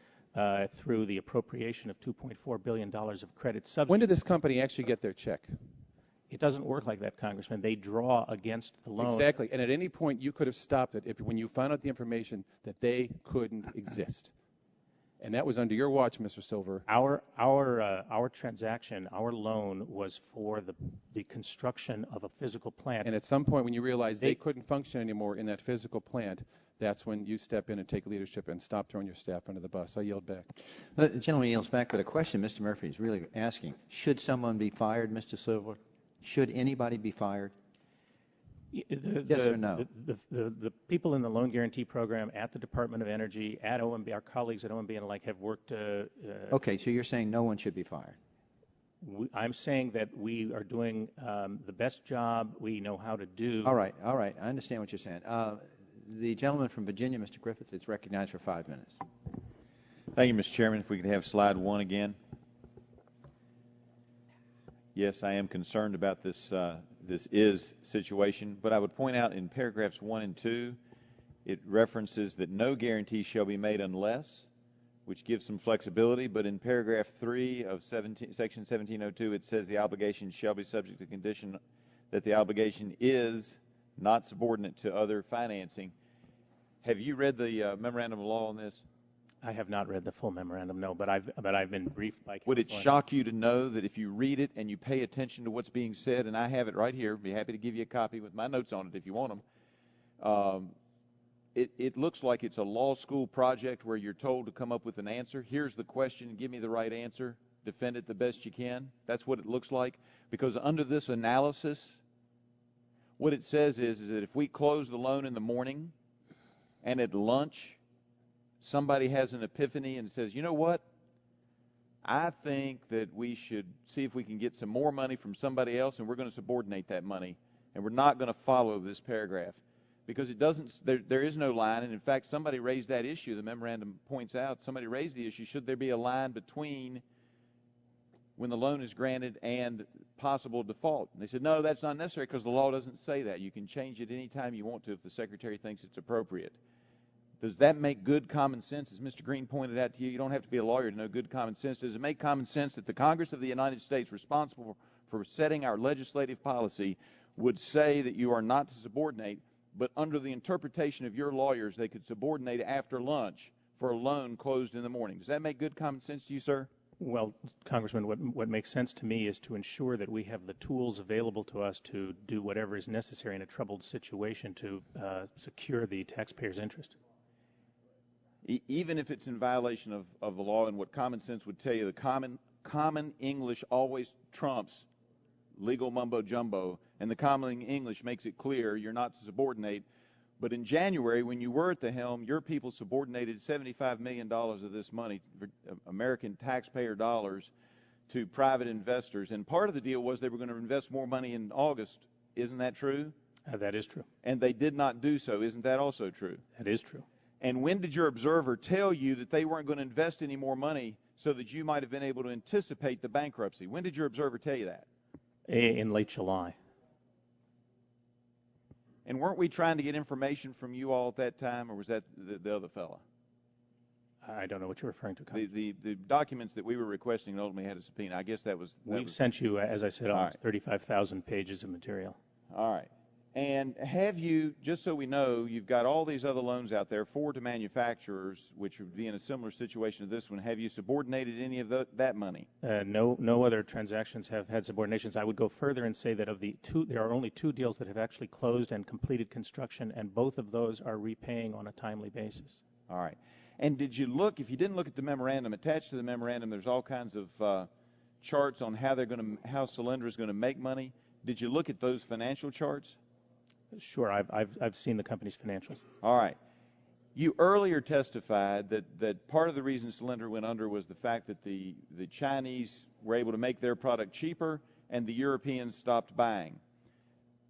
through the appropriation of $2.4 billion of credit subsidies. When did this company actually get their check? It doesn't work like that, Congressman. They draw against the loan. Exactly, and at any point you could have stopped it when you found out the information that they couldn't exist. And that was under your watch, Mr. Silver. Our transaction, our loan, was for the construction of a physical plant. And at some point when you realized they couldn't function anymore in that physical plant, that's when you step in and take leadership and stop throwing your staff under the bus. I yield back. The gentleman yields back, but a question Mr. Murphy is really asking, should someone be fired, Mr. Silver? Should anybody be fired? Yes or no? The people in the loan guarantee program at the Department of Energy, at OMB, our colleagues at OMB and the like have worked. Okay, so you're saying no one should be fired? I'm saying that we are doing the best job we know how to do. All right. I understand what you're saying. The gentleman from Virginia, Mr. Griffith, is recognized for 5 minutes. Thank you, Mr. Chairman. If we could have slide 1 again. Yes, I am concerned about this situation, but I would point out in paragraphs 1 and 2, it references that no guarantee shall be made unless, which gives some flexibility, but in paragraph 3 of section 1702, it says the obligation shall be subject to condition that the obligation is not subordinate to other financing. Have you read the memorandum of law on this? I have not read the full memorandum, no, but I've been briefed by counsel. Would it shock you to know that if you read it and you pay attention to what's being said, and I have it right here, be happy to give you a copy with my notes on it if you want them, it looks like it's a law school project where you're told to come up with an answer. Here's the question, give me the right answer, defend it the best you can. That's what it looks like, because under this analysis, what it says is that if we close the loan in the morning and at lunch somebody has an epiphany and says, you know what, I think that we should see if we can get some more money from somebody else, and we're going to subordinate that money, and we're not going to follow this paragraph, because it doesn't, there is no line, and in fact somebody raised that issue. The memorandum points out somebody raised the issue, should there be a line between when the loan is granted and possible default? And they said, no, that's not necessary because the law doesn't say that. You can change it any time you want to if the Secretary thinks it's appropriate. Does that make good common sense? As Mr. Green pointed out to you, you don't have to be a lawyer to know good common sense. Does it make common sense that the Congress of the United States, responsible for setting our legislative policy, would say that you are not to subordinate, but under the interpretation of your lawyers, they could subordinate after lunch for a loan closed in the morning? Does that make good common sense to you, sir? Well, Congressman, what makes sense to me is to ensure that we have the tools available to us to do whatever is necessary in a troubled situation to secure the taxpayer's interest. Even if it's in violation of the law, and what common sense would tell you, the common English always trumps legal mumbo-jumbo, and the common English makes it clear you're not to subordinate. But in January, when you were at the helm, your people subordinated $75 million of this money, American taxpayer dollars, to private investors. And part of the deal was they were going to invest more money in August. Isn't that true? That is true. And they did not do so. Isn't that also true? That is true. And when did your observer tell you that they weren't going to invest any more money so that you might have been able to anticipate the bankruptcy? When did your observer tell you that? In late July. And weren't we trying to get information from you all at that time, or was that the other fella? I don't know what you're referring to. The documents that we were requesting ultimately had a subpoena. I guess that was... We've sent you, as I said, almost 35,000 pages of material. All right. And have you, just so we know, you've got all these other loans out there, 4 to manufacturers, which would be in a similar situation to this one. Have you subordinated any of that money? No other transactions have had subordinations. I would go further and say that of the 2, there are only 2 deals that have actually closed and completed construction, and both of those are repaying on a timely basis. All right. And did you look, if you didn't look at the memorandum, attached to the memorandum, there's all kinds of charts on how Solyndra is going to make money. Did you look at those financial charts? Sure, I've seen the company's financials. All right. You earlier testified that part of the reason Solyndra went under was the fact that the Chinese were able to make their product cheaper and the Europeans stopped buying.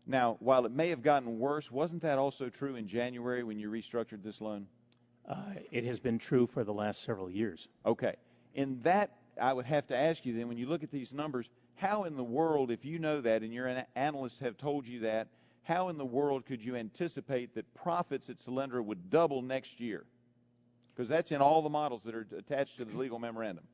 Now, while it may have gotten worse, wasn't that also true in January when you restructured this loan? It has been true for the last several years. Okay. In that, I would have to ask you then, when you look at these numbers, how in the world, if you know that and your analysts have told you that, how in the world could you anticipate that profits at Solyndra would double next year? Because that's in all the models that are attached to the legal memorandum.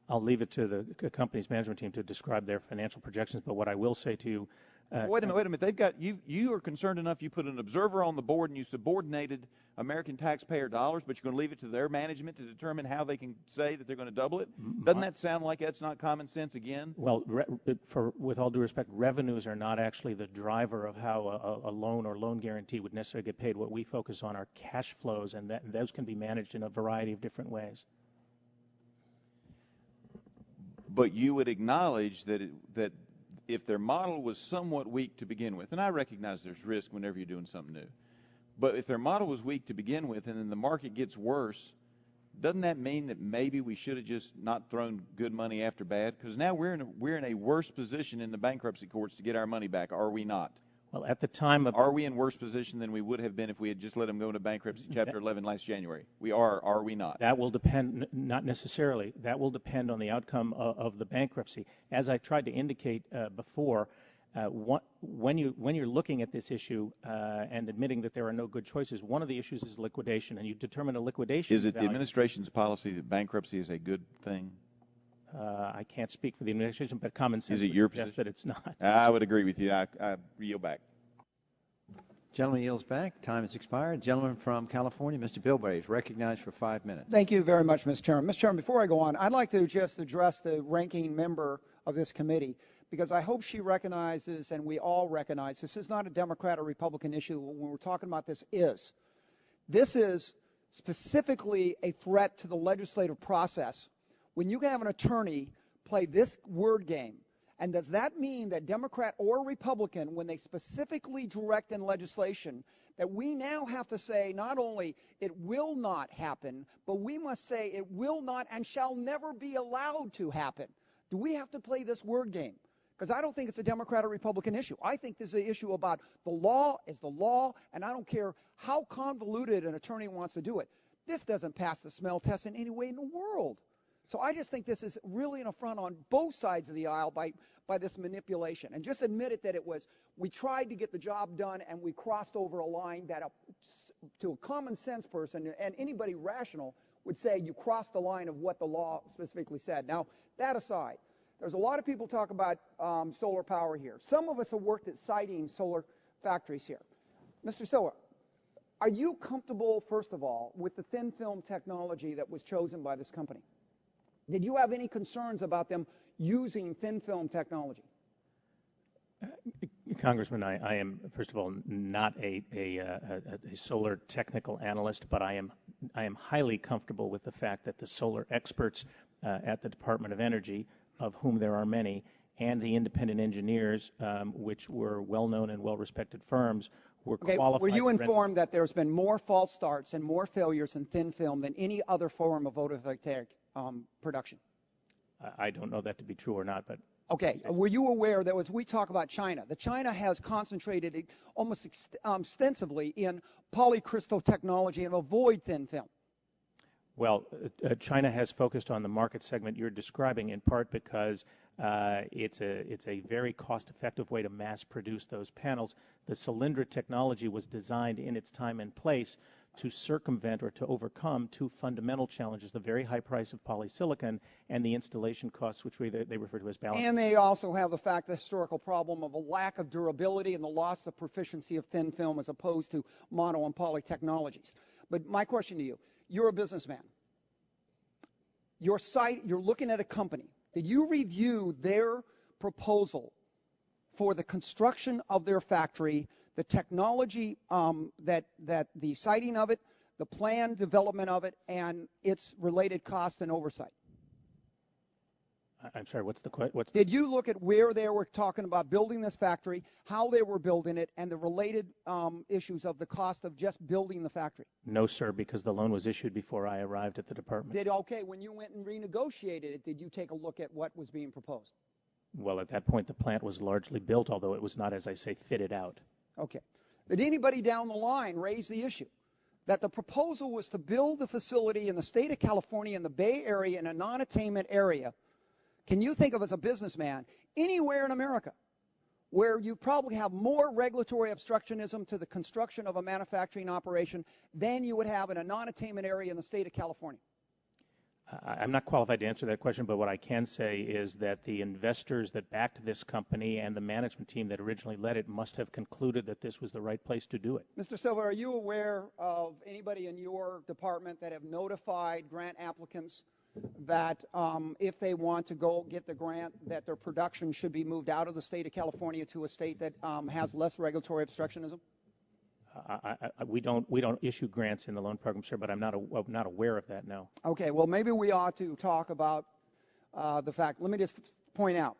I'll leave it to the company's management team to describe their financial projections, but what I will say to you... Wait a minute. They've got you are concerned enough you put an observer on the board and you subordinated American taxpayer dollars, but you're going to leave it to their management to determine how they can say that they're going to double it? Doesn't that sound like that's not common sense again? Well, with all due respect, revenues are not actually the driver of how a loan or loan guarantee would necessarily get paid. What we focus on are cash flows, and those can be managed in a variety of different ways. But you would acknowledge that if their model was somewhat weak to begin with, and I recognize there's risk whenever you're doing something new, but if their model was weak to begin with and then the market gets worse, doesn't that mean that maybe we should have just not thrown good money after bad? Because now we're in a worse position in the bankruptcy courts to get our money back, are we not? Well, at the time of... Are we in worse position than we would have been if we had just let them go into bankruptcy Chapter 11 last January? We are we not? That will depend, not necessarily. That will depend on the outcome of the bankruptcy. As I tried to indicate before, when you're looking at this issue and admitting that there are no good choices, one of the issues is liquidation, and you determine a liquidation Is it value. the administration's policy that bankruptcy is a good thing? I can't speak for the administration, but common sense Is it would your suggest position? that it's not. I would agree with you. I yield back. Gentleman yields back. Time has expired. Gentleman from California, Mr. Bilbray, is recognized for 5 minutes. Thank you very much, Mr. Chairman. Mr. Chairman, before I go on, I'd like to just address the ranking member of this committee, because I hope she recognizes, and we all recognize, this is not a Democrat or Republican issue when we're talking about this is. This is specifically a threat to the legislative process. When you can have an attorney play this word game, and does that mean that Democrat or Republican, when they specifically direct in legislation, that we now have to say not only it will not happen, but we must say it will not and shall never be allowed to happen? Do we have to play this word game? Because I don't think it's a Democrat or Republican issue. I think this is an issue about the law is the law, and I don't care how convoluted an attorney wants to do it. This doesn't pass the smell test in any way in the world. So I just think this is really an affront on both sides of the aisle by this manipulation. And just admit it that it was, we tried to get the job done and we crossed over a line that to a common sense person and anybody rational would say you crossed the line of what the law specifically said. Now, that aside, there's a lot of people talk about solar power here. Some of us have worked at siting solar factories here. Mr. Silver, are you comfortable, first of all, with the thin film technology that was chosen by this company? Did you have any concerns about them using thin film technology? Congressman, I am, first of all, not a solar technical analyst, but I am highly comfortable with the fact that the solar experts at the Department of Energy, of whom there are many, and the independent engineers, which were well-known and well-respected firms, were qualified. Were you informed that there's been more false starts and more failures in thin film than any other form of photovoltaic production? I don't know that to be true or not, but... Okay. Were you aware that as we talk about China, that China has concentrated almost extensively in polycrystal technology and avoid thin film? Well, China has focused on the market segment you're describing in part because it's a very cost-effective way to mass produce those panels. The Solyndra technology was designed in its time and place to circumvent or to overcome two fundamental challenges: the very high price of polysilicon and the installation costs, which they refer to as balance. And they also have the fact, the historical problem of a lack of durability and the loss of proficiency of thin film as opposed to mono and poly technologies. But my question to you, you're a businessman. Your site, you're looking at a company. Did you review their proposal for the construction of their factory, the technology that the siting of it, the plan development of it, and its related costs and oversight? I'm sorry, what's the question? Did you look at where they were talking about building this factory, how they were building it, and the related issues of the cost of just building the factory? No, sir, because the loan was issued before I arrived at the department. Okay, when you went and renegotiated it, did you take a look at what was being proposed? Well, at that point, the plant was largely built, although it was not, as I say, fitted out. Okay. Did anybody down the line raise the issue that the proposal was to build the facility in the state of California in the Bay Area in a non-attainment area? Can you think of, as a businessman, anywhere in America where you probably have more regulatory obstructionism to the construction of a manufacturing operation than you would have in a non-attainment area in the state of California? I'm not qualified to answer that question, but what I can say is that the investors that backed this company and the management team that originally led it must have concluded that this was the right place to do it. Mr. Silva, are you aware of anybody in your department that have notified grant applicants that if they want to go get the grant, that their production should be moved out of the state of California to a state that has less regulatory obstructionism? We don't issue grants in the loan program, sir, but I'm not aware of that, no. Okay, well, maybe we ought to talk about the fact. Let me just point out,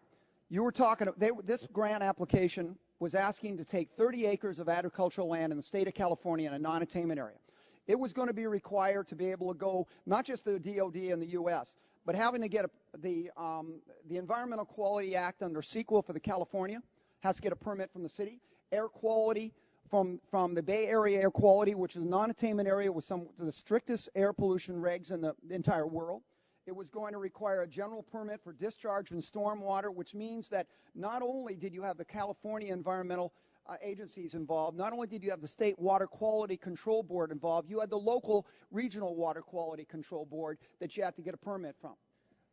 You were talking, this grant application was asking to take 30 acres of agricultural land in the state of California in a non-attainment area. It was going to be required to be able to go, not just the DOD in the U.S., but having to get the Environmental Quality Act under CEQA for the California, has to get a permit from the city. Air quality from the Bay Area Air Quality, which is a non-attainment area with some of the strictest air pollution regs in the entire world. It was going to require a general permit for discharge and stormwater, which means that not only did you have the California environmental agencies involved, not only did you have the State Water Quality Control Board involved, you had the local regional water quality control board that you had to get a permit from.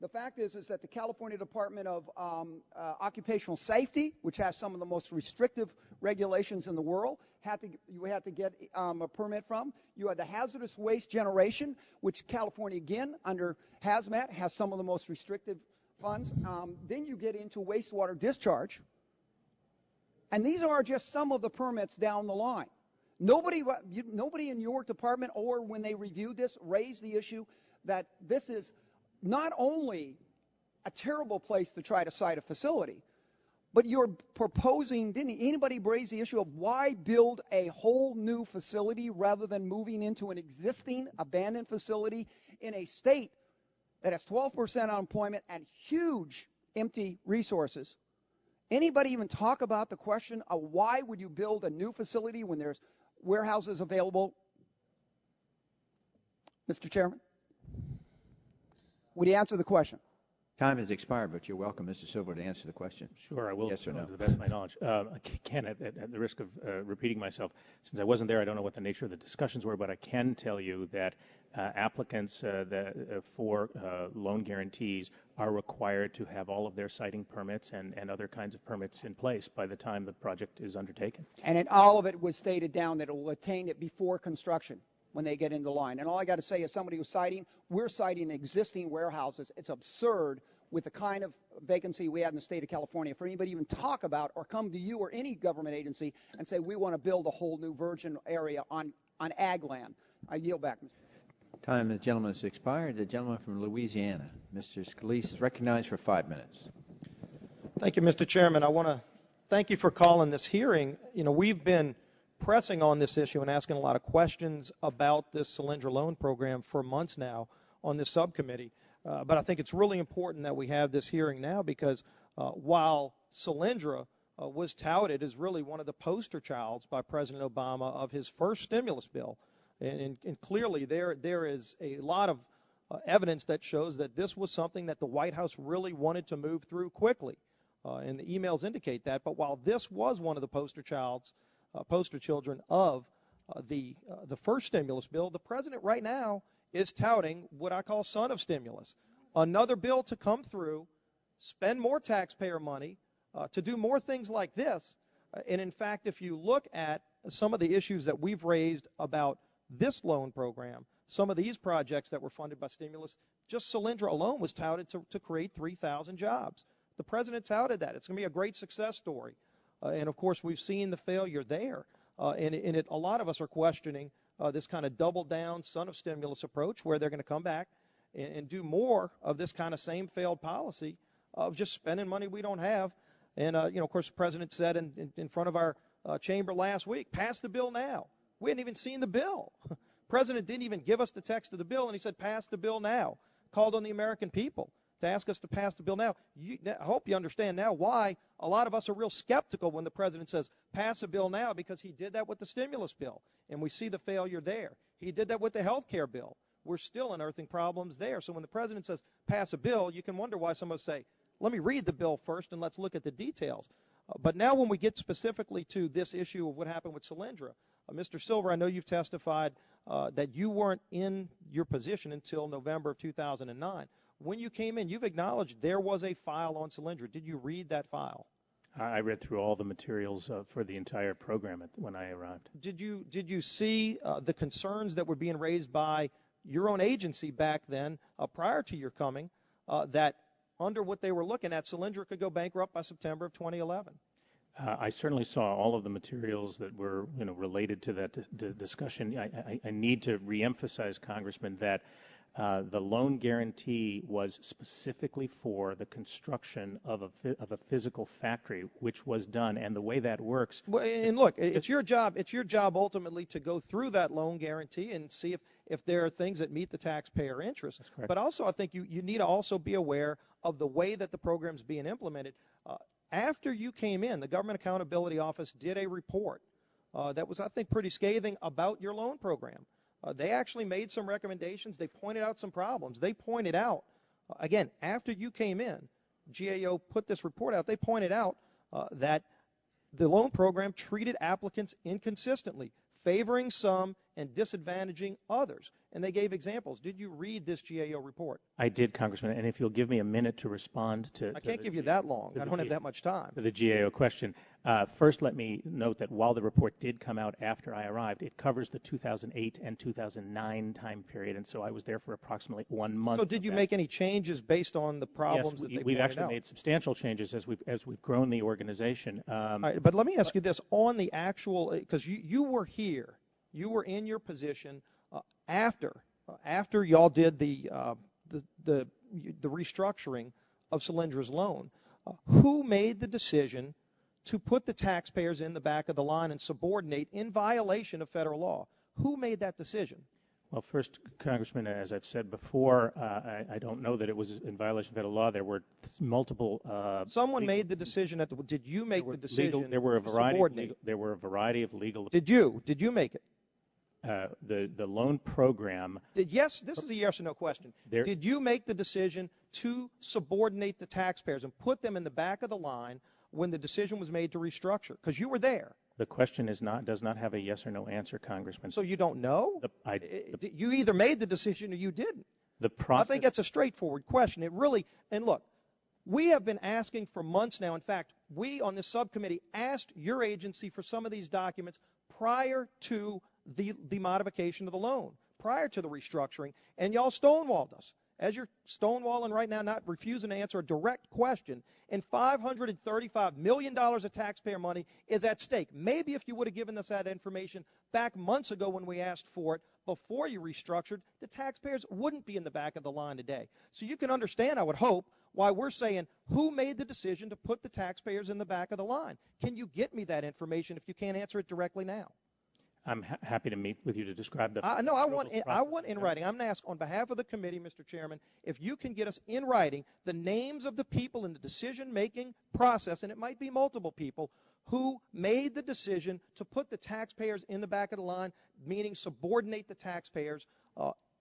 The fact is that the California Department of Occupational Safety, which has some of the most restrictive regulations in the world, you had to get a permit from. You had the hazardous waste generation, which California, again, under HAZMAT, has some of the most restrictive funds. Then you get into wastewater discharge. And these are just some of the permits down the line. Nobody in your department or when they reviewed this raised the issue that this is not only a terrible place to try to site a facility, but you're proposing, didn't anybody raise the issue of why build a whole new facility rather than moving into an existing abandoned facility in a state that has 12% unemployment and huge empty resources? Anybody even talk about the question of why would you build a new facility when there's warehouses available? Mr. Chairman? Would you answer the question? Time has expired, but you're welcome, Mr. Silver, to answer the question. Sure, I will. Yes or no? To the best of my knowledge. Again, at the risk of repeating myself, since I wasn't there, I don't know what the nature of the discussions were, but I can tell you that applicants for loan guarantees are required to have all of their siting permits and other kinds of permits in place by the time the project is undertaken. And all of it was stated down that it will attain it before construction when they get into line. And all I got to say is somebody who's citing, we're citing existing warehouses. It's absurd with the kind of vacancy we had in the state of California for anybody even talk about or come to you or any government agency and say we want to build a whole new virgin area on ag land. I yield back. Time, the gentleman has expired. The gentleman from Louisiana, Mr. Scalise, is recognized for 5 minutes. Thank you, Mr. Chairman. I want to thank you for calling this hearing. You know, we've been pressing on this issue and asking a lot of questions about this Solyndra loan program for months now on this subcommittee. But I think it's really important that we have this hearing now because while Solyndra was touted as really one of the poster childs by President Obama of his first stimulus bill, and clearly there is a lot of evidence that shows that this was something that the White House really wanted to move through quickly, and the emails indicate that. But while this was one of the poster children of the first stimulus bill, the president right now is touting what I call son of stimulus, another bill to come through, spend more taxpayer money, to do more things like this. And in fact, if you look at some of the issues that we've raised about this loan program, some of these projects that were funded by stimulus, just Solyndra alone was touted to create 3,000 jobs. The president touted that. It's going to be a great success story. And of course, we've seen the failure there. And a lot of us are questioning this kind of double down son of stimulus approach where they're going to come back and do more of this kind of same failed policy of just spending money we don't have. And, of course, the president said in front of our chamber last week, pass the bill now. We hadn't even seen the bill. President didn't even give us the text of the bill, and he said, pass the bill now. Called on the American people to ask us to pass the bill now. I hope you understand now why a lot of us are real skeptical when the president says, pass a bill now, because he did that with the stimulus bill, and we see the failure there. He did that with the health care bill. We're still unearthing problems there. So when the president says, pass a bill, you can wonder why some of us say, let me read the bill first and let's look at the details. But now when we get specifically to this issue of what happened with Solyndra, Mr. Silver, I know you've testified that you weren't in your position until November of 2009. When you came in, you've acknowledged there was a file on Solyndra. Did you read that file? I read through all the materials for the entire program when I arrived. Did you see the concerns that were being raised by your own agency back then, prior to your coming, that under what they were looking at, Solyndra could go bankrupt by September of 2011? I certainly saw all of the materials that were, related to that discussion. I need to reemphasize, Congressman, that The loan guarantee was specifically for the construction of a physical factory, which was done. And the way that works. Well, and look, it's your job. It's your job ultimately to go through that loan guarantee and see if there are things that meet the taxpayer interest. But also, I think you need to also be aware of the way that the program's being implemented. After you came in, the Government Accountability Office did a report that was, I think, pretty scathing about your loan program. They actually made some recommendations. They pointed out some problems. They pointed out, again, after you came in, GAO put this report out, they pointed out that the loan program treated applicants inconsistently, favoring some and disadvantaging others. And they gave examples. Did you read this GAO report? I did, Congressman, and if you'll give me a minute to respond to... I can't give you that long. I don't have that much time. To the GAO question. First, let me note that while the report did come out after I arrived, it covers the 2008 and 2009 time period, and so I was there for approximately 1 month. So did you make any changes based on the problems that they pointed out? Yes, we've actually made substantial changes as we've grown the organization. All right, but let me ask you this. On the actual, because you were here, you were in your position after y'all did the restructuring of Solyndra's loan. Who made the decision to put the taxpayers in the back of the line and subordinate in violation of federal law? Who made that decision? Well, first, Congressman, as I've said before, I don't know that it was in violation of federal law. There were multiple. Someone made the decision. Did you make the decision? There were a variety of legal. Did you make it? The loan program. Yes, this is a yes or no question. Did you make the decision to subordinate the taxpayers and put them in the back of the line when the decision was made to restructure? Because you were there. The question does not have a yes or no answer, Congressman. So you don't know? You either made the decision or you didn't. I think that's a straightforward question. It really, and look, we have been asking for months now. In fact, we on this subcommittee asked your agency for some of these documents prior to the modification of the loan, prior to the restructuring, and y'all stonewalled us. As you're stonewalling right now, not refusing to answer a direct question, and $535 million of taxpayer money is at stake. Maybe if you would have given us that information back months ago when we asked for it, before you restructured, the taxpayers wouldn't be in the back of the line today. So you can understand, I would hope, why we're saying, who made the decision to put the taxpayers in the back of the line? Can you get me that information if you can't answer it directly now? I'm happy to meet with you to describe the. No, I want in writing. I'm going to ask on behalf of the committee, Mr. Chairman, if you can get us in writing the names of the people in the decision-making process, and it might be multiple people, who made the decision to put the taxpayers in the back of the line, meaning subordinate the taxpayers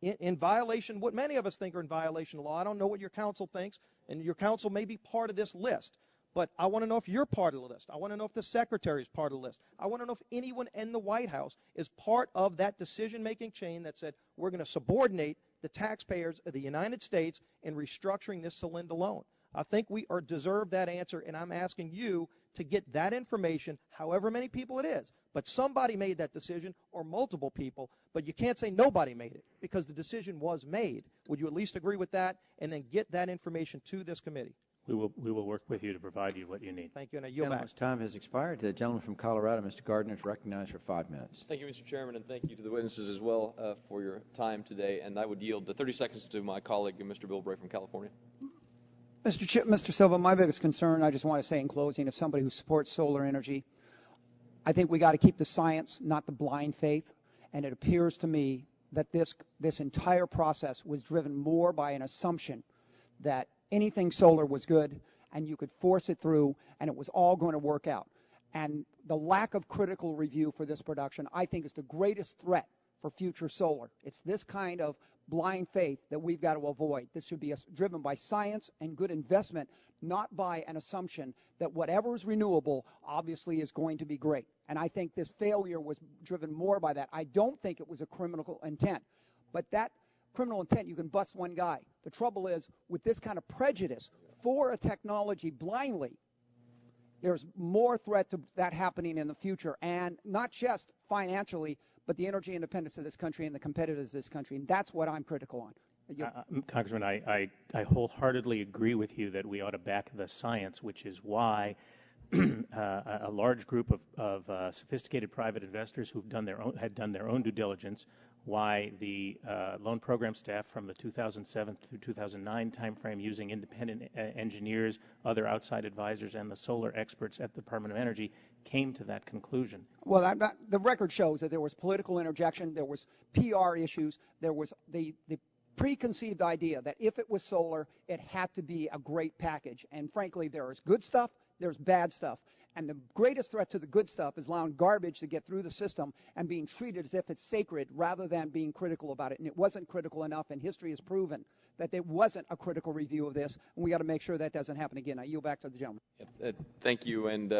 in violation, what many of us think are in violation of law. I don't know what your counsel thinks, and your counsel may be part of this list. But I want to know if you're part of the list. I want to know if the secretary is part of the list. I want to know if anyone in the White House is part of that decision-making chain that said we're going to subordinate the taxpayers of the United States in restructuring this Solyndra loan. I think we deserve that answer, and I'm asking you to get that information, however many people it is. But somebody made that decision, or multiple people, but you can't say nobody made it because the decision was made. Would you at least agree with that and then get that information to this committee? We will work with you to provide you what you need. Thank you, and I yield back. Time has expired. The gentleman from Colorado, Mr. Gardner, is recognized for 5 minutes. Thank you, Mr. Chairman, and thank you to the witnesses as well for your time today. And I would yield the 30 seconds to my colleague, Mr. Bilbray from California. Mr. Silva, my biggest concern, I just want to say in closing, as somebody who supports solar energy, I think we got to keep the science, not the blind faith. And it appears to me that this entire process was driven more by an assumption that anything solar was good and you could force it through and it was all going to work out. And the lack of critical review for this production, I think, is the greatest threat for future solar. It's this kind of blind faith that we've got to avoid. This should be driven by science and good investment, not by an assumption that whatever is renewable obviously is going to be great. And I think this failure was driven more by that. I don't think it was a criminal intent. But that criminal intent, you can bust one guy. The trouble is, with this kind of prejudice for a technology blindly, there's more threat to that happening in the future, and not just financially, but the energy independence of this country and the competitiveness of this country, and that's what I'm critical on. Congressman, I wholeheartely agree with you that we ought to back the science, which is why a large group of sophisticated private investors who've had done their own due diligence why the loan program staff from the 2007 through 2009 timeframe, using independent engineers, other outside advisors, and the solar experts at the Department of Energy, came to that conclusion. Well, the record shows that there was political interjection, there was PR issues, there was the preconceived idea that if it was solar, it had to be a great package. And frankly, there is good stuff, there's bad stuff. And the greatest threat to the good stuff is allowing garbage to get through the system and being treated as if it's sacred rather than being critical about it. And it wasn't critical enough, and history has proven that there wasn't a critical review of this, and we got to make sure that doesn't happen again. I yield back to the gentleman. Thank you, and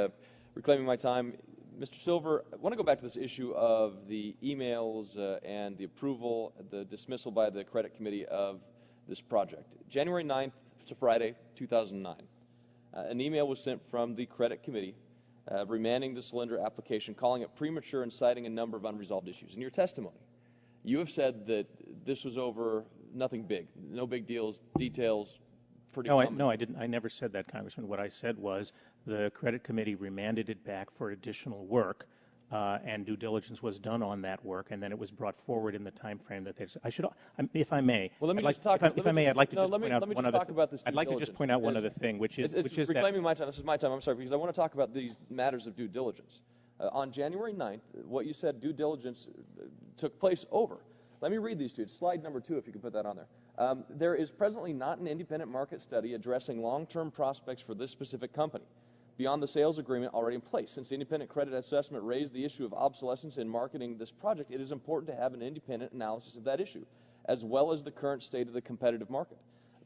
reclaiming my time, Mr. Silver, I want to go back to this issue of the emails and the approval, the dismissal by the credit committee of this project. January 9th, it's a Friday, 2009. An email was sent from the credit committee remanding the Solyndra application, calling it premature and citing a number of unresolved issues. In your testimony, you have said that this was over nothing big, no big deals, details, pretty common. No, I didn't. I never said that, Congressman. What I said was the credit committee remanded it back for additional work, and due diligence was done on that work, and then it was brought forward in the time frame that I should, if I may. Well, let me just talk. If I may, I'd like to just point out one other. I'd like to just point out one other thing, which is reclaiming my time. This is my time. I'm sorry, because I want to talk about these matters of due diligence. On January 9th, what you said due diligence took place over. Let me read these to you. It's slide number 2, if you could put that on there. There is presently not an independent market study addressing long-term prospects for this specific company beyond the sales agreement already in place. Since the independent credit assessment raised the issue of obsolescence in marketing this project, it is important to have an independent analysis of that issue, as well as the current state of the competitive market.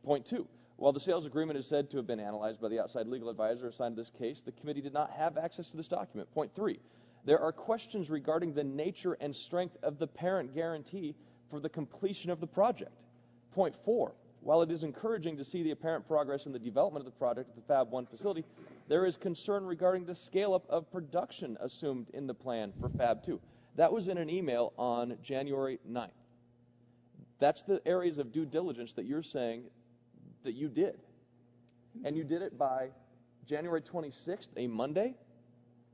Point 2, while the sales agreement is said to have been analyzed by the outside legal advisor assigned to this case, the committee did not have access to this document. Point 3, there are questions regarding the nature and strength of the parent guarantee for the completion of the project. Point 4, while it is encouraging to see the apparent progress in the development of the project at the Fab 1 facility, there is concern regarding the scale-up of production assumed in the plan for Fab 2. That was in an email on January 9th. That's the areas of due diligence that you're saying that you did. And you did it by January 26th, a Monday,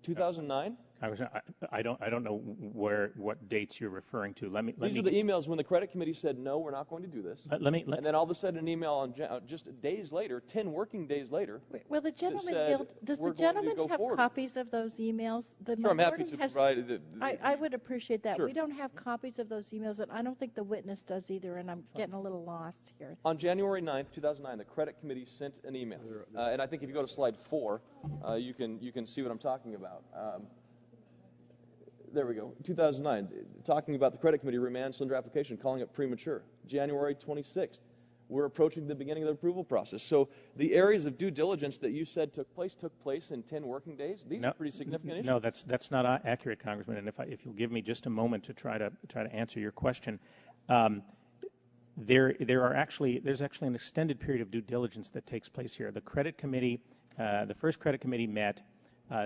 2009? I don't know what dates you're referring to. These are the emails when the credit committee said, no, we're not going to do this. And then all of a sudden an email on just days later, 10 working days later. Will the gentleman does the gentleman have copies of those emails? Sure, I'm happy to provide. I would appreciate that. Sure. We don't have copies of those emails, and I don't think the witness does either, and I'm getting a little lost here. On January 9th, 2009, the credit committee sent an email. And I think if you go to slide 4, you can see what I'm talking about. There we go. 2009, talking about the credit committee remand Solyndra application, calling it premature. January 26th, we're approaching the beginning of the approval process. So the areas of due diligence that you said took place in 10 working days. These are pretty significant issues. No, that's not accurate, Congressman. And if you'll give me just a moment to try to answer your question, there's actually an extended period of due diligence that takes place here. The credit committee, the first credit committee met.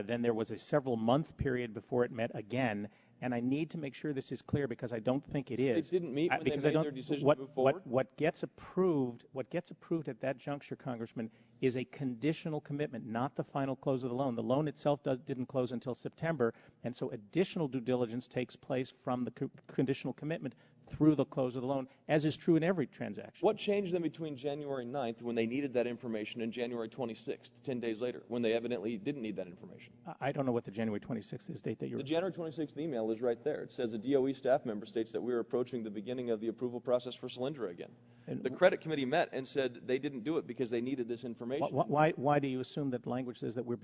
Then there was a several-month period before it met again, and I need to make sure this is clear because I don't think it is. They didn't meet when they made their decision to move forward? What gets approved at that juncture, Congressman, is a conditional commitment, not the final close of the loan. The loan itself didn't close until September, and so additional due diligence takes place from the conditional commitment through the close of the loan, as is true in every transaction. What changed then between January 9th, when they needed that information, and January 26th, 10 days later, when they evidently didn't need that information? I don't know what the January 26th is date that you're... The January 26th email is right there. It says a DOE staff member states that we are approaching the beginning of the approval process for Solyndra again. And the credit committee met and said they didn't do it because they needed this information. Why do you assume that language says that we're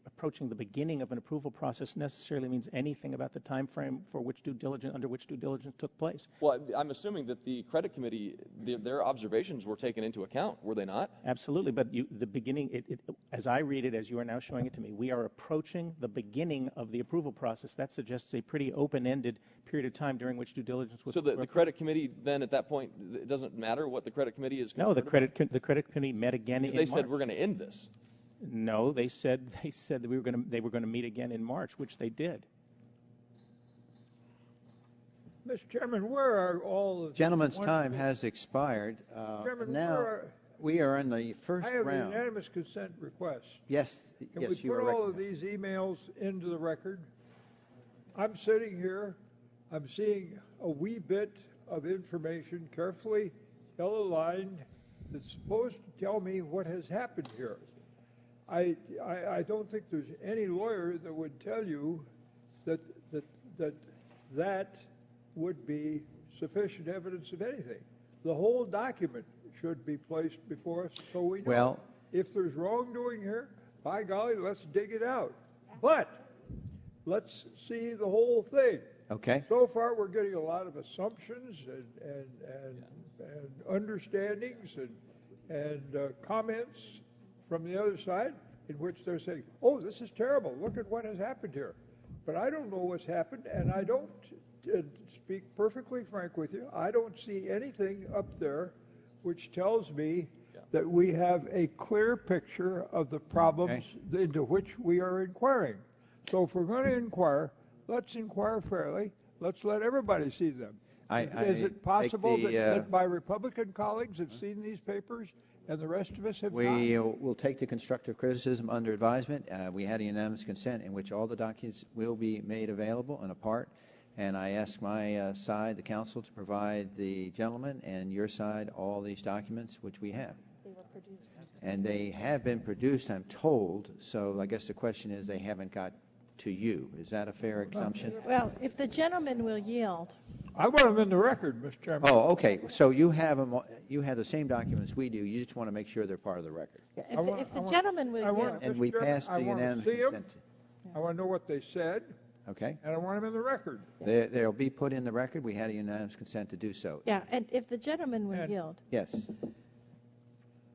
approaching the beginning of an approval process necessarily means anything about the time frame for which under which due diligence took place? Well, I'm assuming that the credit committee, their observations were taken into account, were they not? Absolutely, but the beginning, as I read it, as you are now showing it to me, we are approaching the beginning of the approval process. That suggests a pretty open-ended period of time during which due diligence was... So the credit committee then at that point, it doesn't matter what the credit committee is concerned about? The credit committee met again in March. Because they said we're going to end this. No, they said that they were going to meet again in March, which they did. Mr. Chairman, where are all the... Gentleman's time has expired. Chairman, now we are in the first round. I have a unanimous consent request. Yes, Can yes, we you put are all of these emails into the record? I'm sitting here. I'm seeing a wee bit of information carefully yellow-lined that's supposed to tell me what has happened here. I don't think there's any lawyer that would tell you that would be sufficient evidence of anything. The whole document should be placed before us so we know. Well, if there's wrongdoing here, by golly, let's dig it out. But let's see the whole thing. Okay. So far, we're getting a lot of assumptions and understandings and comments from the other side in which they're saying, oh, this is terrible. Look at what has happened here. But I don't know what's happened, and I don't, speak perfectly frank with you, I don't see anything up there which tells me that we have a clear picture of the problems into which we are inquiring. So if we're going to inquire, let's inquire fairly. Let's let everybody see them. Is it possible that my Republican colleagues have seen these papers and the rest of us have not? We will take the constructive criticism under advisement. We had a unanimous consent in which all the documents will be made available and apart. And I asked my side, the council, to provide the gentleman and your side all these documents, which we have. They were produced. And they have been produced, I'm told. So I guess the question is they haven't got to you. Is that a fair assumption? Well, if the gentleman will yield. I want them in the record, Mr. Chairman. Oh, okay. So you have them. You have the same documents we do. You just want to make sure they're part of the record. If the gentleman will yield. And we passed the unanimous consent. I want to know what they said. Okay. And I want them in the record. They'll be put in the record. We had a unanimous consent to do so. Yeah, and if the gentleman will yield. Yes.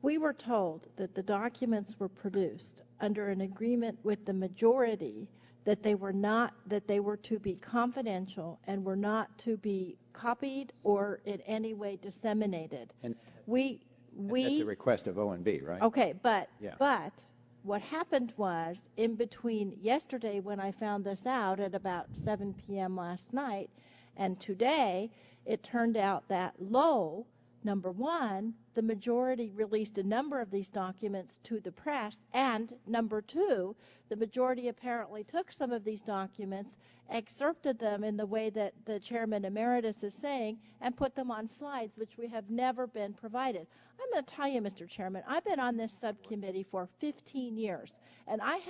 We were told that the documents were produced under an agreement with the majority that they were to be confidential and were not to be copied or in any way disseminated. And we at the request of OMB, right? Okay, but what happened was, in between yesterday when I found this out at about 7 p.m. last night and today, it turned out that number one, the majority released a number of these documents to the press, and number two, the majority apparently took some of these documents, excerpted them in the way that the chairman emeritus is saying, and put them on slides, which we have never been provided. I'm going to tell you, Mr. Chairman, I've been on this subcommittee for 15 years, and I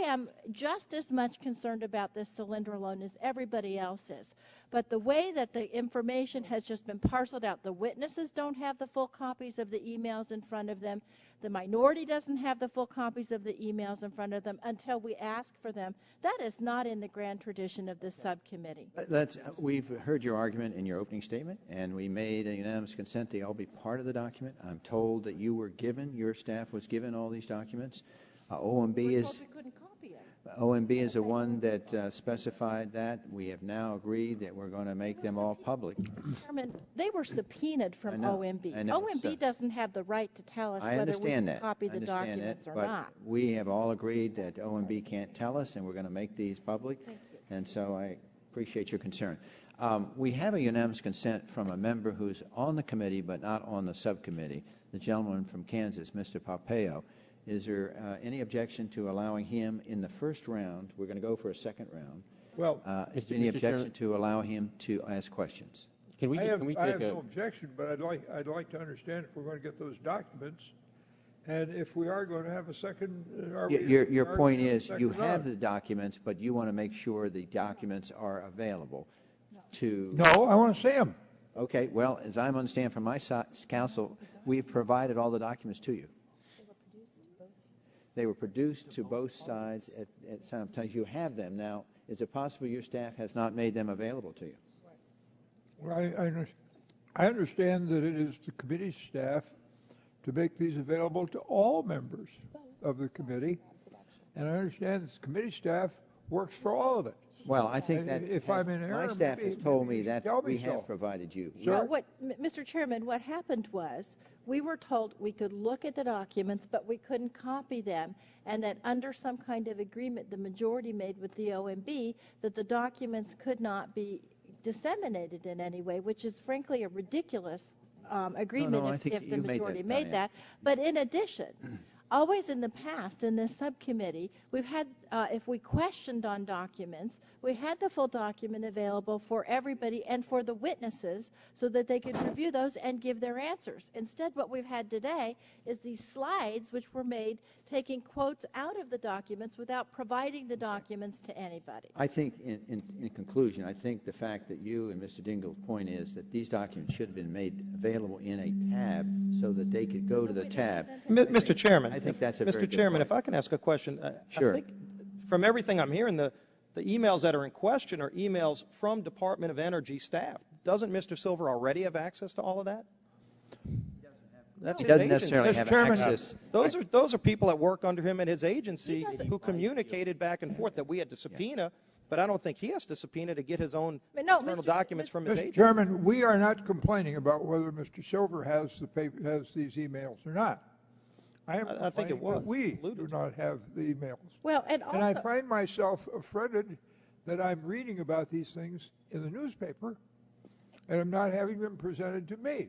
am just as much concerned about this Solyndra loan as everybody else is. But the way that the information has just been parceled out, the witnesses don't have the full copies of the emails in front of them. The minority doesn't have the full copies of the emails in front of them until we ask for them. That is not in the grand tradition of this subcommittee. We've heard your argument in your opening statement, and we made a unanimous consent they all be part of the document. I'm told that your staff was given all these documents. OMB is the one that specified that. We have now agreed that we're going to make them all public. Chairman, they were subpoenaed from OMB. OMB doesn't have the right to tell us whether we can copy the documents or not. We have all agreed that OMB can't tell us, and we're going to make these public. And so I appreciate your concern. We have a unanimous consent from a member who's on the committee but not on the subcommittee, the gentleman from Kansas, Mr. Pompeo. Is there any objection to allowing him in the first round? We're going to go for a second round. Well, is there any objection to allow him to ask questions? I have no objection, but I'd like to understand if we're going to get those documents, and if we are going to have a second. Your point is you have the documents, but you want to make sure the documents are available to. No, I want to see them. Okay. Well, as I understand from my counsel, we've provided all the documents to you. They were produced to both sides at some times. You have them. Now, is it possible your staff has not made them available to you? Well, I understand that it is the committee staff to make these available to all members of the committee, and I understand that the committee staff works for all of it. Well, I think that if I'm in error, my staff has told me that we have provided you. Well, Mr. Chairman, what happened was we were told we could look at the documents, but we couldn't copy them, and that under some kind of agreement the majority made with the OMB that the documents could not be disseminated in any way, which is frankly a ridiculous agreement if the majority made that. But in addition, Always in the past, in this subcommittee, we've had, if we questioned on documents, we had the full document available for everybody and for the witnesses so that they could review those and give their answers. Instead, what we've had today is these slides which were made taking quotes out of the documents without providing the documents to anybody. I think, in conclusion, I think the fact that you and Mr. Dingell's point is that these documents should have been made available in a tab so that they could go to the tab. Mr. Chairman, I think that's a very Mr. good Chairman, point. if I can ask a question. Sure. I think from everything I'm hearing, the emails that are in question are emails from Department of Energy staff. Doesn't Mr. Silver already have access to all of that? That's He his doesn't agency. necessarily have access. Those are people that work under him at his agency who communicated back and forth that we had to subpoena, but I don't think he has to subpoena to get his own internal documents from his Mr. agency. Chairman, we are not complaining about whether Mr. Silver has these emails or not. I think it was. We do not have the emails. Well, and I find myself affronted that I'm reading about these things in the newspaper and I'm not having them presented to me.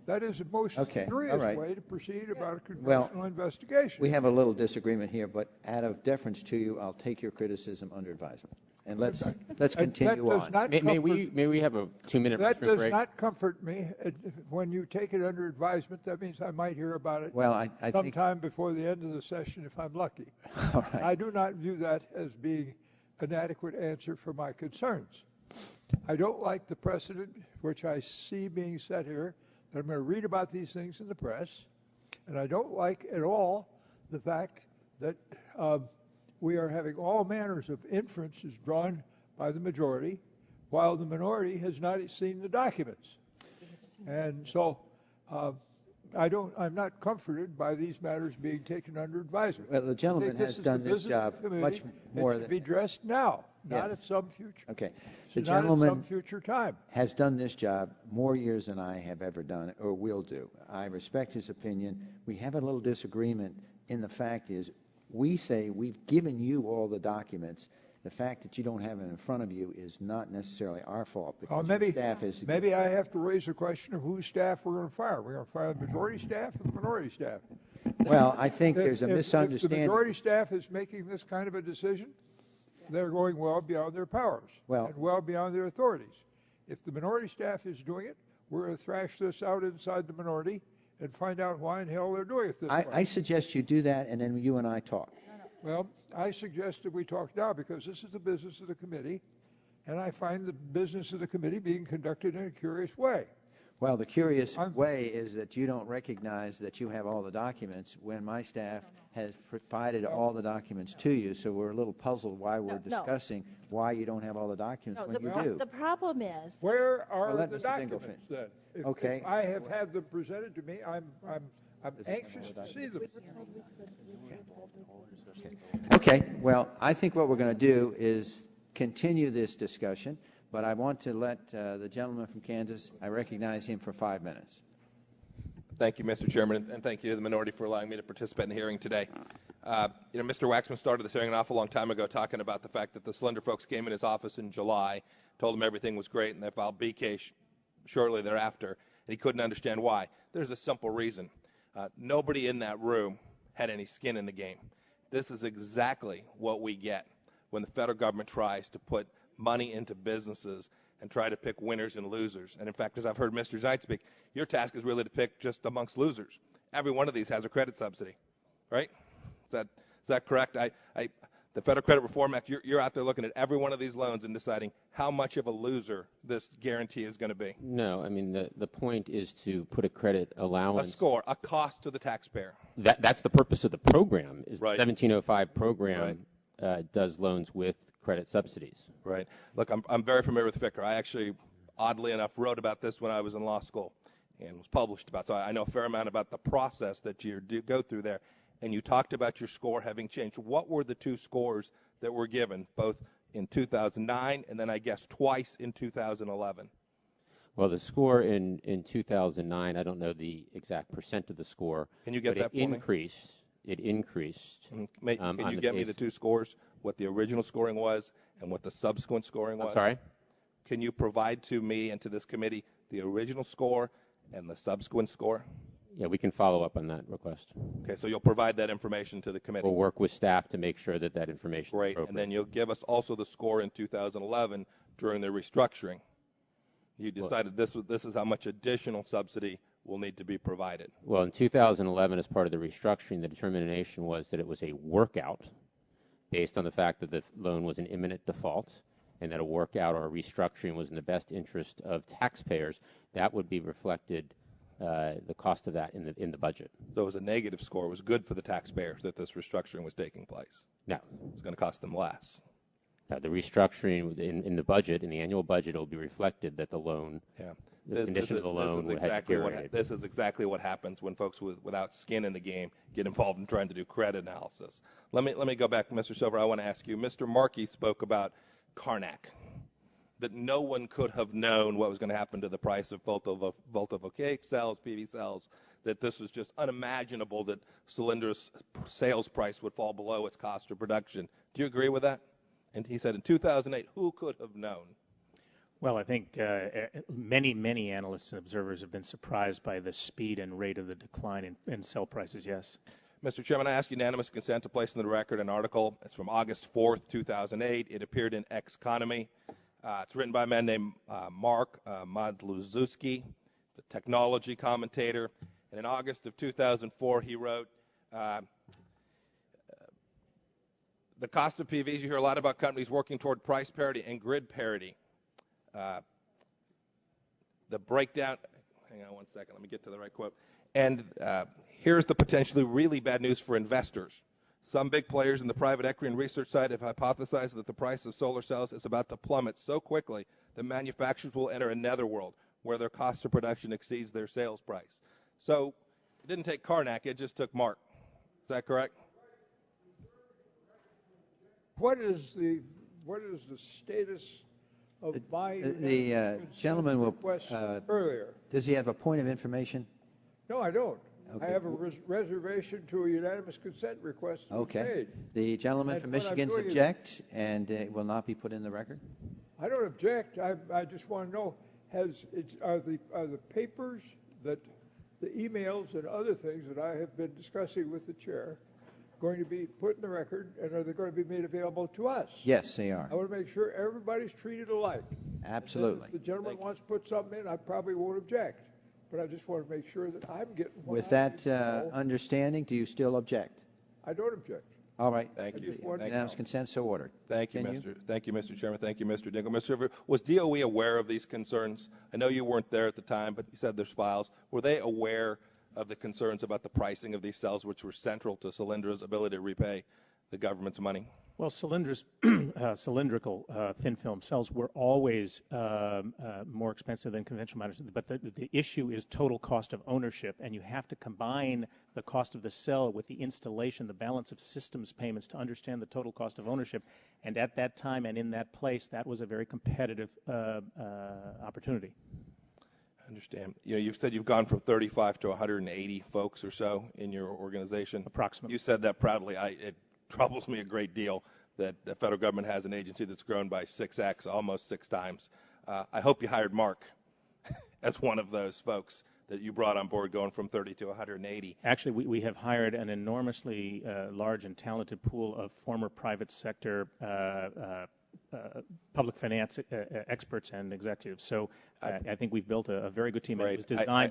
That is the most serious way to proceed about a congressional investigation. We have a little disagreement here, but out of deference to you, I'll take your criticism under advisement. And let's continue on. May we have a 2-minute That break? does not comfort me. When you take it under advisement, that means I might hear about it I sometime before the end of the session if I'm lucky. I do not view that as being an adequate answer for my concerns. I don't like the precedent which I see being set here, that I'm going to read about these things in the press, and I don't like at all the fact that we are having all manners of inferences drawn by the majority, while the minority has not seen the documents. And so I'm not comforted by these matters being taken under advisement. Well, the gentleman has done this job much more than... It should be addressed now, not at some future. Okay. The gentleman not at some future time. Has done this job more years than I have ever done or will do. I respect his opinion. We have a little disagreement in the fact is we say we've given you all the documents. The fact that you don't have it in front of you is not necessarily our fault. Because maybe I have to raise the question of whose staff we're going to fire. We're going to fire the majority staff or the minority staff? Well, I think there's a misunderstanding. If the majority staff is making this kind of a decision, they're going well beyond their powers and well beyond their authorities. If the minority staff is doing it, we're going to thrash this out inside the minority and find out why in hell they're doing it this way. I suggest you do that, and then you and I talk. Well, I suggest that we talk now because this is the business of the committee, and I find the business of the committee being conducted in a curious way. Well, the curious way is that you don't recognize that you have all the documents when my staff has provided all the documents to you, so we're a little puzzled why we're discussing why you don't have all the documents when you do. The problem is... Where are the documents then? Okay. If I have had them presented to me, I'm anxious to see them. Okay, well, I think what we're going to do is continue this discussion, but I want to let the gentleman from Kansas, I recognize him for 5 minutes. Thank you, Mr. Chairman, and thank you to the minority for allowing me to participate in the hearing today. Mr. Waxman started this hearing an awful long time ago talking about the fact that the Solyndra folks came in his office in July, told him everything was great, and they filed BK shortly thereafter, and he couldn't understand why. There's a simple reason. Nobody in that room had any skin in the game. This is exactly what we get when the federal government tries to put money into businesses and try to pick winners and losers. And in fact, as I've heard Mr. Zeitz speak, your task is really to pick just amongst losers. Every one of these has a credit subsidy, right? Is that correct? The Federal Credit Reform Act, you're out there looking at every one of these loans and deciding how much of a loser this guarantee is going to be. No, I mean, the point is to put a credit allowance. A score, a cost to the taxpayer. That's the purpose of the program. Is right. The 1705 program does loans with credit subsidies. Right. Look, I'm very familiar with FICR. I actually, oddly enough, wrote about this when I was in law school and was published about. So I know a fair amount about the process that you go through there. And you talked about your score having changed. What were the two scores that were given, both in 2009 and then I guess twice in 2011? Well, the score in 2009, I don't know the exact percent of the score. Can you get that for me? It increased. Can you get me the two scores, what the original scoring was and what the subsequent scoring was? I'm sorry? Can you provide to me and to this committee the original score and the subsequent score? Yeah, we can follow up on that request. Okay, so you'll provide that information to the committee. We'll work with staff to make sure that that information is Great, appropriate. and then you'll give us also the score in 2011 during the restructuring. You decided this is how much additional subsidy will need to be provided. Well, in 2011, as part of the restructuring, the determination was that it was a workout based on the fact that the loan was in imminent default, and that a workout or a restructuring was in the best interest of taxpayers. That would be reflected, the cost of that in the budget. So it was a negative score. It was good for the taxpayers that this restructuring was taking place. No. It was going to cost them less. The restructuring in the budget, in the annual budget, it will be reflected that the loan, the condition of the loan would have deteriorated. This is exactly what happens when folks without skin in the game get involved in trying to do credit analysis. Let me go back, Mr. Silver. I want to ask you, Mr. Markey spoke about Carnac, that no one could have known what was going to happen to the price of voltaic cells, PV cells, that this was just unimaginable that Solyndra's sales price would fall below its cost of production. Do you agree with that? And he said in 2008, who could have known? Well, I think many analysts and observers have been surprised by the speed and rate of the decline in cell prices, yes. Mr. Chairman, I ask unanimous consent to place in the record an article. It's from August 4th, 2008. It appeared in Economy. It's written by a man named Mark Modluzewski, the technology commentator. And in August of 2004, he wrote, the cost of PVs, you hear a lot about companies working toward price parity and grid parity. The breakdown, hang on one second, let me get to the right quote. And here's the potentially really bad news for investors. Some big players in the private equity and research side have hypothesized that the price of solar cells is about to plummet so quickly that manufacturers will enter a netherworld where their cost of production exceeds their sales price. So it didn't take Carnac, it just took Mark. Is that correct? What is the status of buying the gentleman will earlier? Does he have a point of information? No, I don't. Okay. I have a reservation to a unanimous consent request. Okay. The gentleman from Michigan objects, and it will not be put in the record. I don't object. I just want to know: are the papers that the emails and other things that I have been discussing with the chair going to be put in the record, and are they going to be made available to us? Yes, they are. I want to make sure everybody's treated alike. Absolutely. If the gentleman wants to put something in, I probably won't object. But I just want to make sure that I'm getting what With that understanding, do you still object? I don't object. All right. Thank you. Unanimous consent so ordered. Thank you, Mr. Chairman. Thank you, Mr. Dingell. Mr. Silver, was DOE aware of these concerns? I know you weren't there at the time, but you said there's files. Were they aware of the concerns about the pricing of these cells, which were central to Solyndra's ability to repay the government's money? Well, Solyndra's cylindrical thin film cells were always more expensive than conventional matters, but the issue is total cost of ownership, and you have to combine the cost of the cell with the installation, the balance of systems payments to understand the total cost of ownership. And at that time and in that place, that was a very competitive opportunity. I understand. You've said you've gone from 35 to 180 folks or so in your organization. Approximately. You said that proudly. It troubles me a great deal that the federal government has an agency that's grown by 6x, almost 6 times. I hope you hired Mark as one of those folks that you brought on board going from 30 to 180. Actually, we have hired an enormously large and talented pool of former private sector public finance experts and executives. So I think we've built a very good team. Right.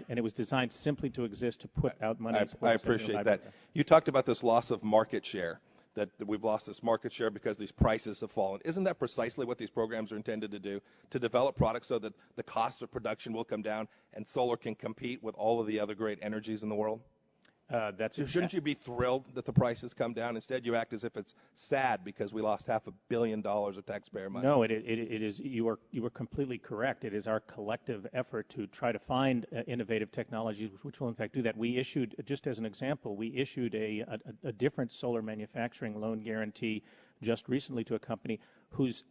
And it was designed simply to exist to put out money. I appreciate that. You talked about this loss of market share, that we've lost this market share because these prices have fallen. Isn't that precisely what these programs are intended to do, to develop products so that the cost of production will come down and solar can compete with all of the other great energies in the world? Shouldn't you be thrilled that the prices come down? Instead, you act as if it's sad because we lost $500 million of taxpayer money. No, it is. You are completely correct. It is our collective effort to try to find innovative technologies which will in fact do that. We issued, just as an example, a different solar manufacturing loan guarantee just recently to a company whose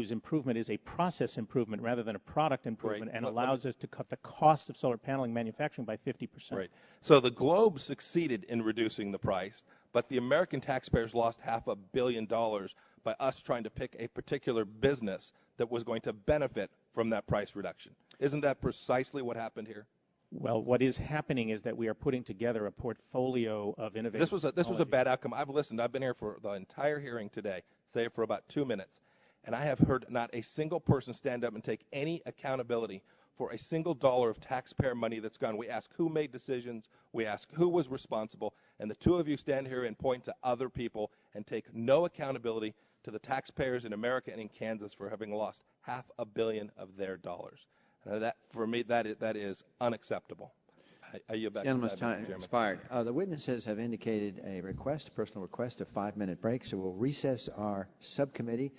improvement is a process improvement rather than a product improvement, and allows us to cut the cost of solar paneling manufacturing by 50%. Right. So the globe succeeded in reducing the price, but the American taxpayers lost $500 million by us trying to pick a particular business that was going to benefit from that price reduction. Isn't that precisely what happened here? Well, what is happening is that we are putting together a portfolio of innovative This was a technology. bad outcome. I've listened. I've been here for the entire hearing today, save for about 2 minutes, and I have heard not a single person stand up and take any accountability for a single dollar of taxpayer money that's gone. We ask who made decisions. We ask who was responsible. And the two of you stand here and point to other people and take no accountability to the taxpayers in America and in Kansas for having lost $500 million of their dollars. That, for me, that is unacceptable. I yield back to Gentleman's that, Mr. time Chairman. expired. The witnesses have indicated a personal request, a 5-minute break, so we'll recess our subcommittee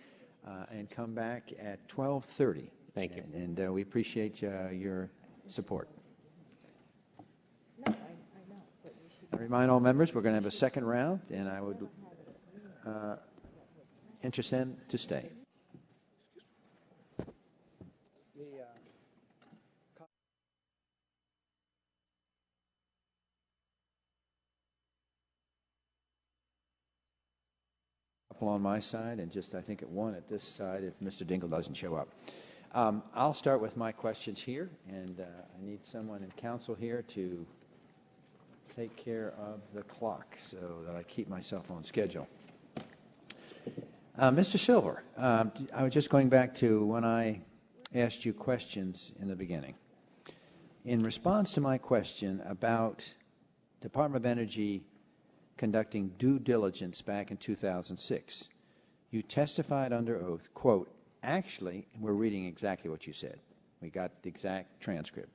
and come back at 12:30. Thank you. And we appreciate your support. I remind all members we're going to have a second round, and I would interest them to stay. Couple on my side, and just I think at one at this side if Mr. Dingle doesn't show up. I'll start with my questions here, and I need someone in council here to take care of the clock so that I keep myself on schedule. Mr. Silver, I was just going back to when I asked you questions in the beginning. In response to my question about Department of Energy conducting due diligence back in 2006, you testified under oath, quote, actually, and we're reading exactly what you said. We got the exact transcript.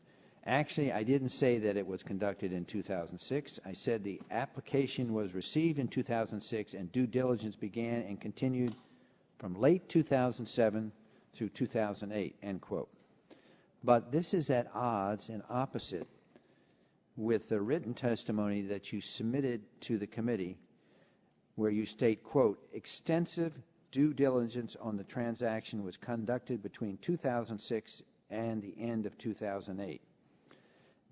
Actually, I didn't say that it was conducted in 2006. I said the application was received in 2006 and due diligence began and continued from late 2007 through 2008, end quote. But this is at odds and opposite with the written testimony that you submitted to the committee where you state, quote, extensive due diligence on the transaction was conducted between 2006 and the end of 2008.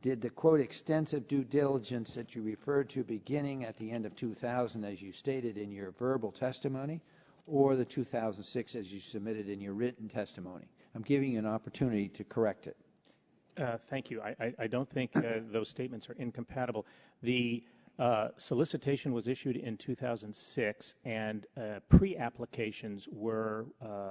Did the, quote, extensive due diligence that you referred to beginning at the end of 2000 as you stated in your verbal testimony, or the 2006 as you submitted in your written testimony? I'm giving you an opportunity to correct it. Thank you. I don't think those statements are incompatible. The solicitation was issued in 2006, and pre-applications were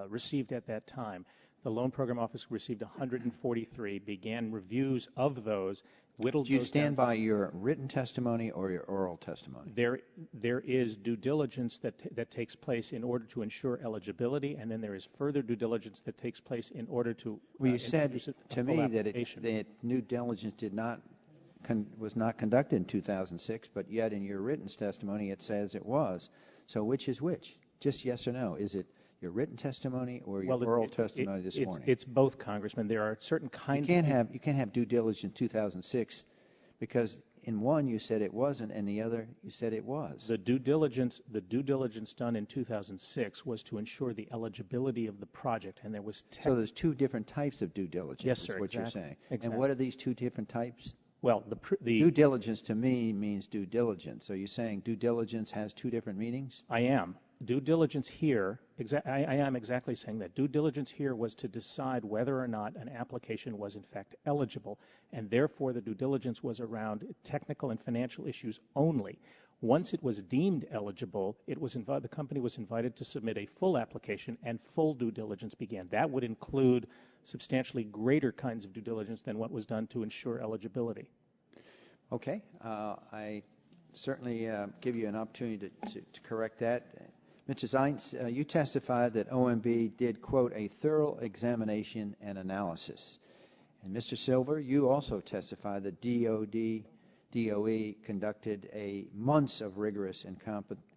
received at that time. The Loan Program Office received 143, began reviews of those, whittled Do you those stand down. by your written testimony or your oral testimony? There is due diligence that takes place in order to ensure eligibility, and then there is further due diligence that takes place in order to Well, you said introduce to a me full that application. due diligence was not conducted in 2006, but yet in your written testimony it says it was. So which is which? Just yes or no. Is it your written testimony or your oral testimony this morning? It's both, Congressman. There are certain kinds you can't have due diligence in 2006 because in one you said it wasn't and the other you said it was. The due diligence done in 2006 was to ensure the eligibility of the project, and there was So there's two different types of due diligence. Yes, sir, is what you're exactly. saying. Exactly. And what are these two different types? Well, the due diligence to me means due diligence. Are you saying due diligence has two different meanings? I am. Due diligence here, I am exactly saying that. Due diligence here was to decide whether or not an application was in fact eligible, and therefore the due diligence was around technical and financial issues only. Once it was deemed eligible, the company was invited to submit a full application, and full due diligence began. That would include substantially greater kinds of due diligence than what was done to ensure eligibility. Okay. I certainly give you an opportunity to correct that. Mr. Zeitz, you testified that OMB did, quote, a thorough examination and analysis. And Mr. Silver, you also testified that DOE conducted months of rigorous and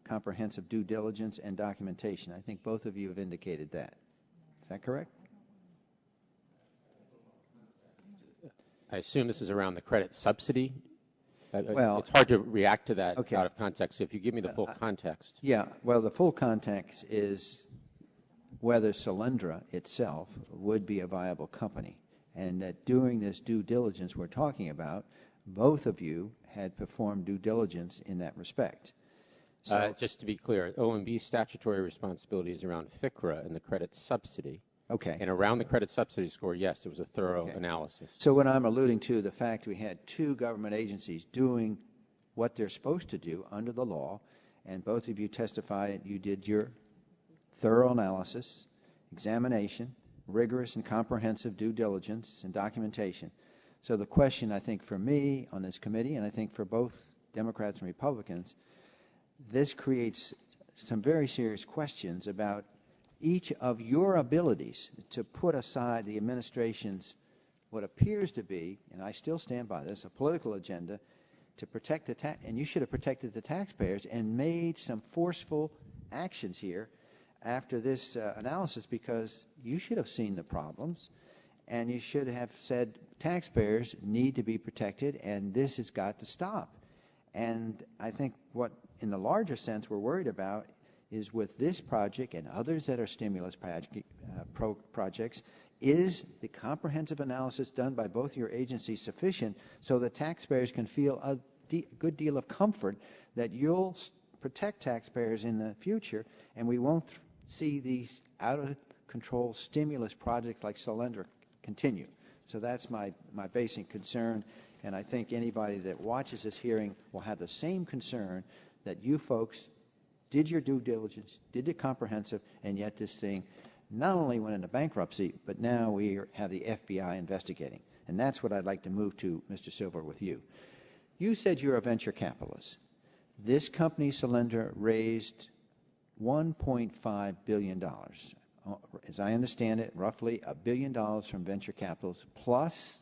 comprehensive due diligence and documentation. I think both of you have indicated that. Is that correct? I assume this is around the credit subsidy. Well, it's hard to react to that okay. out of context. So if you give me the full context. Yeah, well, the full context is whether Solyndra itself would be a viable company, and that during this due diligence we're talking about, both of you had performed due diligence in that respect. So, just to be clear, OMB's statutory responsibility is around FCRA and the credit subsidy. Okay. And around the credit subsidy score, yes, there was a thorough analysis. So what I'm alluding to, the fact we had two government agencies doing what they're supposed to do under the law, and both of you testified you did your thorough analysis, examination, rigorous and comprehensive due diligence and documentation. So the question, I think, for me on this committee, and I think for both Democrats and Republicans, this creates some very serious questions about each of your abilities to put aside the administration's what appears to be, and I still stand by this, a political agenda to protect the and you should have protected the taxpayers and made some forceful actions here after this analysis, because you should have seen the problems and you should have said taxpayers need to be protected and this has got to stop. And I think what in the larger sense we're worried about is with this project and others that are stimulus projects, is the comprehensive analysis done by both your agencies sufficient so that taxpayers can feel a good deal of comfort that you'll protect taxpayers in the future and we won't see these out-of-control stimulus projects like Solyndra continue? So that's my basic concern, and I think anybody that watches this hearing will have the same concern that you folks did your due diligence, did it comprehensive, and yet this thing not only went into bankruptcy, but now we have the FBI investigating. And that's what I'd like to move to, Mr. Silver, with you. You said you're a venture capitalist. This company, Solyndra, raised $1.5 billion. As I understand it, roughly $1 billion from venture capitalists, plus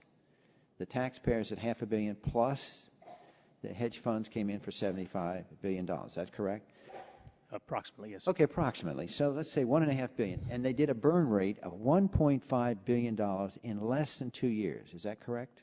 the taxpayers at $500 million, plus the hedge funds came in for $75 billion. Is that correct? Approximately, yes. Okay, approximately. So let's say $1.5 billion, and they did a burn rate of $1.5 billion in less than 2 years. Is that correct?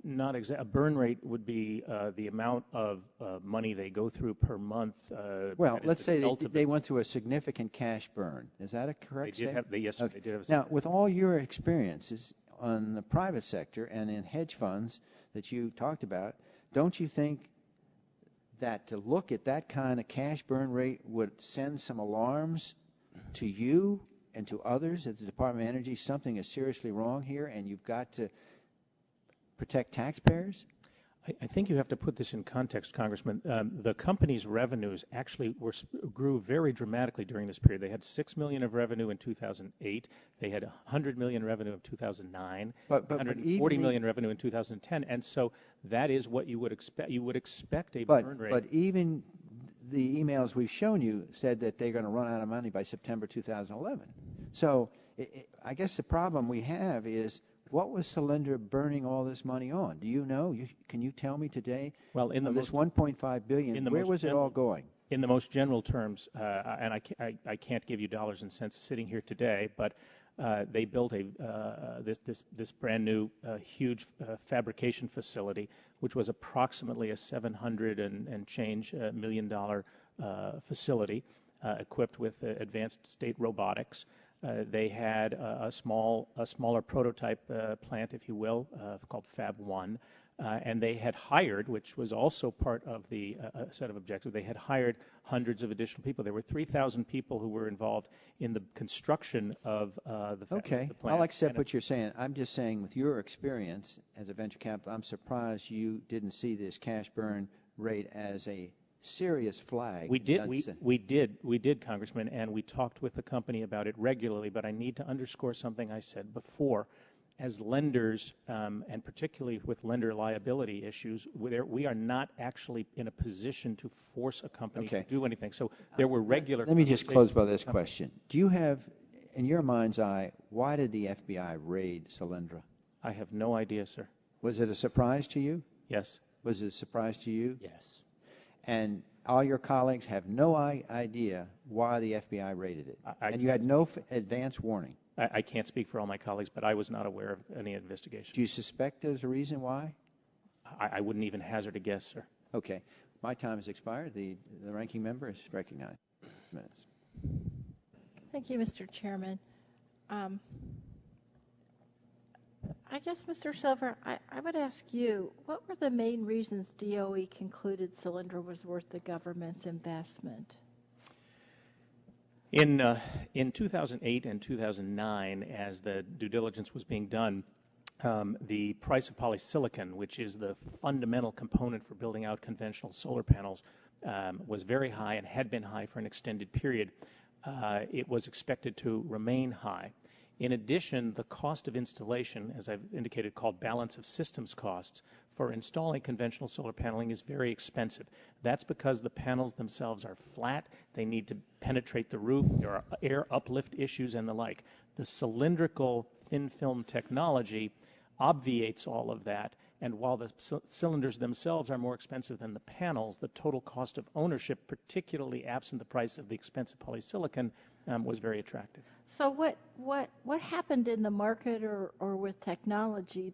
Not exactly. A burn rate would be the amount of money they go through per month. Well, let's say they went through a significant cash burn. Is that a correct statement? Yes, okay. they did have. Now, with all your experiences on the private sector and in hedge funds that you talked about, don't you think that to look at that kind of cash burn rate would send some alarms to you and to others at the Department of Energy? Something is seriously wrong here, and you've got to protect taxpayers? I think you have to put this in context, Congressman. The company's revenues actually grew very dramatically during this period. They had $6 million of revenue in 2008. They had $100 million revenue in 2009. $140 million revenue in 2010. And so that is what you would expect. You would expect a burn rate. But even the emails we've shown you said that they're going to run out of money by September 2011. So I guess the problem we have is, what was Solyndra burning all this money on? Do you know? Can you tell me today? Well, in this $1.5 billion, where was it all going? In the most general terms, and I can't give you dollars and cents sitting here today, but they built this brand new huge fabrication facility, which was approximately a $700 and change million facility, equipped with advanced state robotics. They had a smaller prototype plant, if you will, called Fab 1, and they had hired, which was also part of the set of objectives, they had hired hundreds of additional people. There were 3,000 people who were involved in the construction of the plant. I'll accept what you're saying. I'm just saying, with your experience as a venture capital, I'm surprised you didn't see this cash burn rate as a serious flag. We did, Congressman, and we talked with the company about it regularly, but I need to underscore something I said before. As lenders, and particularly with lender liability issues, we are not actually in a position to force a company to do anything. So there were regular... Let me just close by this question. Do you have, in your mind's eye, why did the FBI raid Solyndra? I have no idea, sir. Was it a surprise to you? Yes. Was it a surprise to you? Yes. And all your colleagues have no idea why the FBI raided it. And you had no advance warning. I can't speak for all my colleagues, but I was not aware of any investigation. Do you suspect there's a reason why? I wouldn't even hazard a guess, sir. Okay. My time has expired. The ranking member is recognized. Thank you, Mr. Chairman. I guess, Mr. Silver, I would ask you, what were the main reasons DOE concluded Solyndra was worth the government's investment? In 2008 and 2009, as the due diligence was being done, the price of polysilicon, which is the fundamental component for building out conventional solar panels, was very high and had been high for an extended period. It was expected to remain high. In addition, the cost of installation, as I've indicated, called balance of systems costs, for installing conventional solar paneling is very expensive. That's because the panels themselves are flat, they need to penetrate the roof, there are air uplift issues and the like. The cylindrical thin film technology obviates all of that, and while the cylinders themselves are more expensive than the panels, the total cost of ownership, particularly absent the price of the expensive polysilicon, was very attractive. So what happened in the market or with technology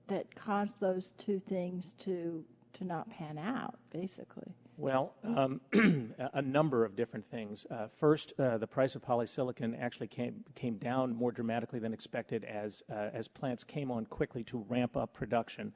that caused those two things to not pan out, basically? Well, a number of different things. First, the price of polysilicon actually came down more dramatically than expected as plants came on quickly to ramp up production.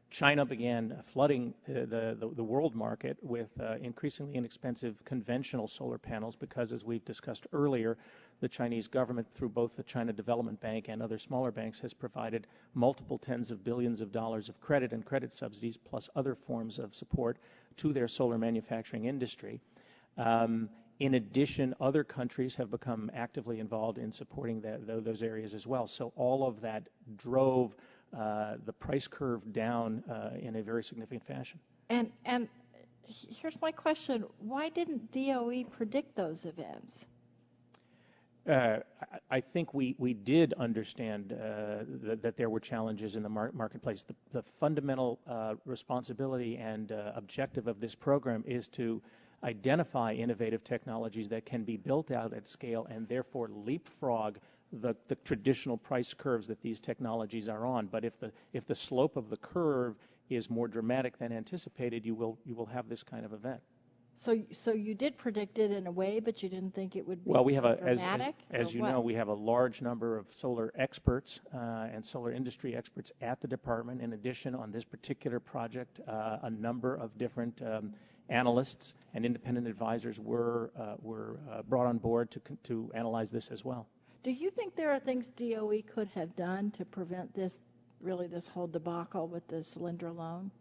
China began flooding the world market with increasingly inexpensive conventional solar panels because, as we've discussed earlier, the Chinese government, through both the China Development Bank and other smaller banks, has provided multiple tens of billions of dollars of credit and credit subsidies, plus other forms of support to their solar manufacturing industry. In addition, other countries have become actively involved in supporting those areas as well. So all of that drove the price curve down in a very significant fashion. And here's my question. Why didn't DOE predict those events? I think we did understand that there were challenges in the marketplace. The fundamental responsibility and objective of this program is to identify innovative technologies that can be built out at scale and therefore leapfrog the traditional price curves that these technologies are on. But if the slope of the curve is more dramatic than anticipated, you will have this kind of event. So you did predict it in a way, but you didn't think it would be well, we have dramatic? As you know, we have a large number of solar experts and solar industry experts at the department. In addition, on this particular project, a number of different analysts and independent advisors were brought on board to analyze this as well. Do you think there are things DOE could have done to prevent this whole debacle with the Solyndra loan?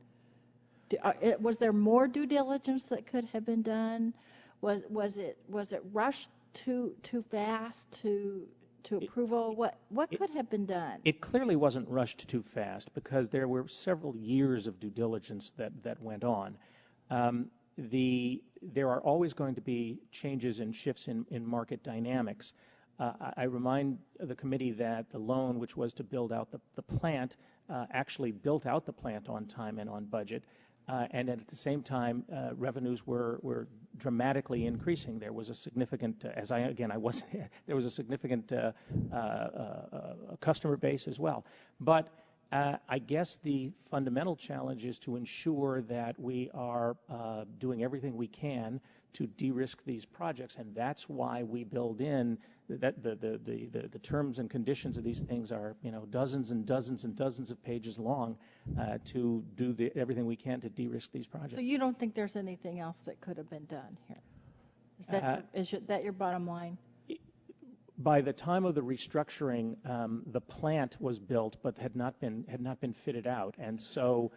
Was there more due diligence that could have been done? Was it rushed too fast to approval? What could have been done? It clearly wasn't rushed too fast because there were several years of due diligence that went on. There are always going to be changes and shifts in market dynamics. I remind the committee that the loan, which was to build out the plant, actually built out the plant on time and on budget. And at the same time, revenues were dramatically increasing. There was a significant, there was a significant customer base as well. But I guess the fundamental challenge is to ensure that we are doing everything we can to de-risk these projects, and that's why we build in that the terms and conditions of these things are dozens and dozens and dozens of pages long to do everything we can to de-risk these projects. So you don't think there's anything else that could have been done here? Is that your bottom line? By the time of the restructuring, the plant was built but had not been fitted out, and so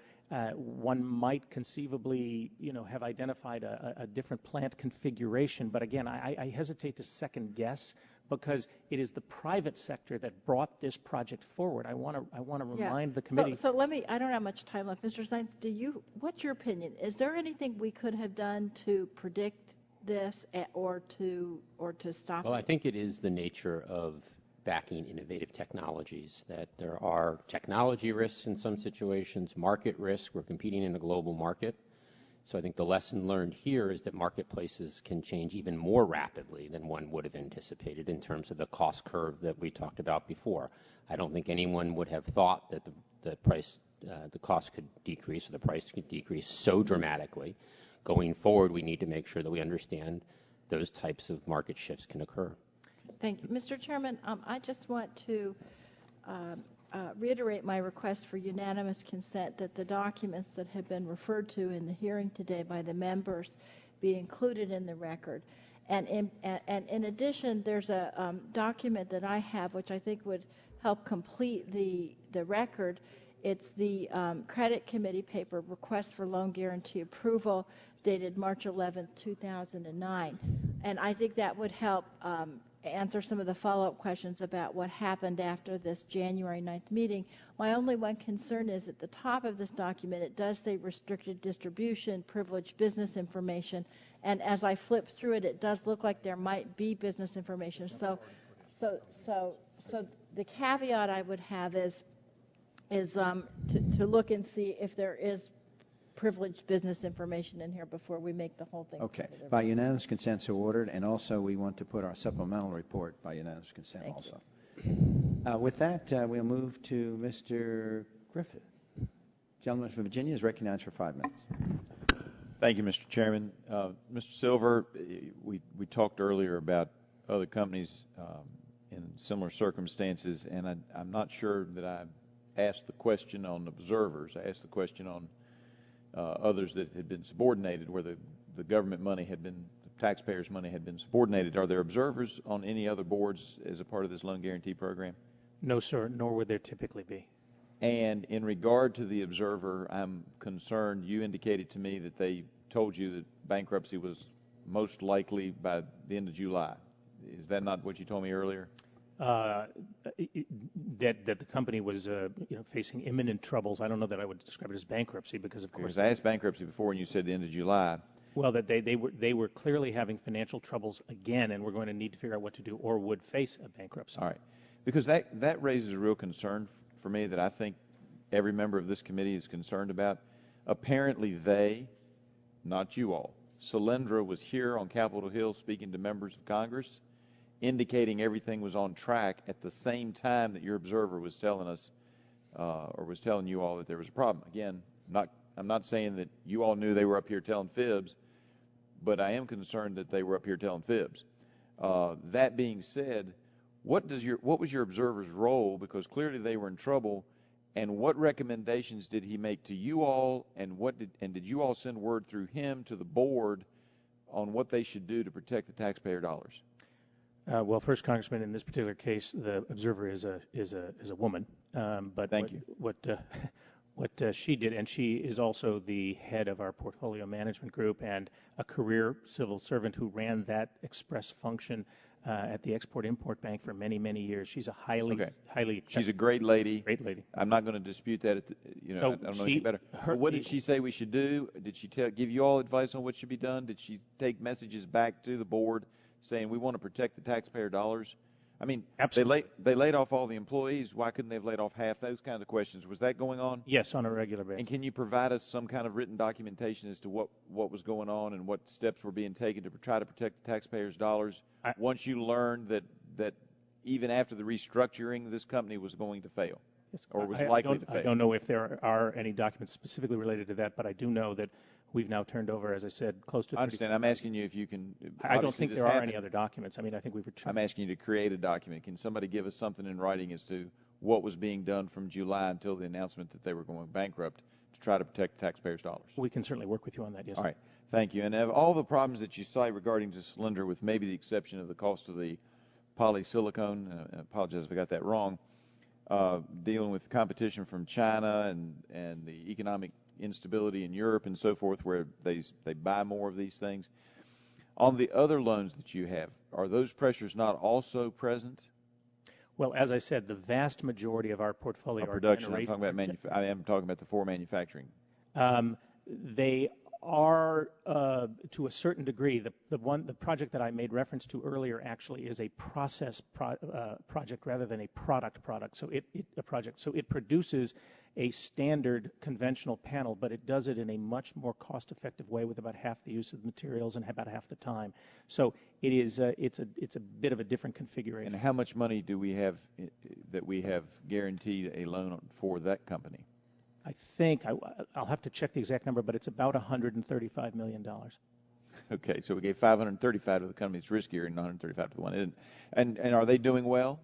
one might conceivably, have identified a different plant configuration. But again, I hesitate to second guess because it is the private sector that brought this project forward. I want to remind the committee. So I don't have much time left, Mr. Zeitz. What's your opinion? Is there anything we could have done to predict this or to stop it? Well, I think it is the nature of backing innovative technologies, that there are technology risks in some situations, market risk. We're competing in a global market. So I think the lesson learned here is that marketplaces can change even more rapidly than one would have anticipated in terms of the cost curve that we talked about before. I don't think anyone would have thought that the cost could decrease or the price could decrease so dramatically. Going forward, we need to make sure that we understand those types of market shifts can occur. Thank you. Mr. Chairman, I just want to reiterate my request for unanimous consent that the documents that have been referred to in the hearing today by the members be included in the record. And in addition, there's a document that I have, which I think would help complete the record. It's the Credit Committee paper, Request for Loan Guarantee Approval, dated March 11, 2009. And I think that would help answer some of the follow-up questions about what happened after this January 9th meeting. My only one concern is at the top of this document, it does say restricted distribution, privileged business information, and as I flip through it, it does look like there might be business information. So the caveat I would have is to look and see if there is privileged business information in here before we make the whole thing. Okay. By unanimous consent, so ordered. And also, we want to put our supplemental report by unanimous consent also. With that, we'll move to Mr. Griffith. Gentleman from Virginia is recognized for 5 minutes. Thank you, Mr. Chairman. Mr. Silver, we talked earlier about other companies in similar circumstances, and I'm not sure that I asked the question on observers. I asked the question on others that had been subordinated, where the government money had been, the taxpayers' money had been subordinated. Are there observers on any other boards as a part of this loan guarantee program? No, sir, nor would there typically be. And in regard to the observer, I'm concerned, you indicated to me that they told you that bankruptcy was most likely by the end of July. Is that not what you told me earlier? That the company was facing imminent troubles. I don't know that I would describe it as bankruptcy because, of course, because I asked bankruptcy before, and you said the end of July. Well, that they were clearly having financial troubles again, and we're going to need to figure out what to do, or would face a bankruptcy. All right, because that raises a real concern for me that I think every member of this committee is concerned about. Apparently, they, not you all, Solyndra was here on Capitol Hill speaking to members of Congress, indicating everything was on track at the same time that your observer was telling us, or was telling you all that there was a problem. Again, I'm not saying that you all knew they were up here telling fibs, but I am concerned that they were up here telling fibs. That being said, what was your observer's role? Because clearly they were in trouble, and what recommendations did he make to you all, and did you all send word through him to the board on what they should do to protect the taxpayer dollars? Well, first, Congressman, in this particular case, the observer is a woman. But thank you. What she did, and she is also the head of our portfolio management group and a career civil servant who ran that express function at the Export-Import Bank for many, many years. She's a highly. She's a great lady. Great lady. I'm not going to dispute that. I don't know anything better. What did she say we should do? Did she give you all advice on what should be done? Did she take messages back to the board saying we want to protect the taxpayer dollars? I mean, absolutely. They laid off all the employees. Why couldn't they have laid off half? Those kinds of questions. Was that going on? Yes, on a regular basis. And can you provide us some kind of written documentation as to what was going on and what steps were being taken to try to protect the taxpayers' dollars once you learned that even after the restructuring, this company was going to fail, or was likely to fail? I don't know if there are any documents specifically related to that, but I do know that we've now turned over, as I said, close to 30. I understand. I'm asking you if you can. I don't think there are any other documents. I mean, I think we've returned. I'm asking you to create a document. Can somebody give us something in writing as to what was being done from July until the announcement that they were going bankrupt to try to protect taxpayers' dollars? We can certainly work with you on that, yes. All right. Thank you. And of all the problems that you cite regarding to Solyndra, with maybe the exception of the cost of the polysilicon, I apologize if I got that wrong, dealing with competition from China and the economic instability in Europe and so forth, where they buy more of these things. On the other loans that you have, are those pressures not also present? Well, as I said, the vast majority of our portfolio production. I'm talking about I am talking about the for manufacturing. They are to a certain degree. The project that I made reference to earlier actually is a process project rather than a product. So it produces a standard conventional panel, but it does it in a much more cost-effective way with about half the use of materials and about half the time. So it is it's a bit of a different configuration. And how much money do we have that we have guaranteed a loan for that company? I think I'll have to check the exact number, but it's about $135 million. Okay, so we gave 535 to the company that's riskier and 135 to the one. And are they doing well?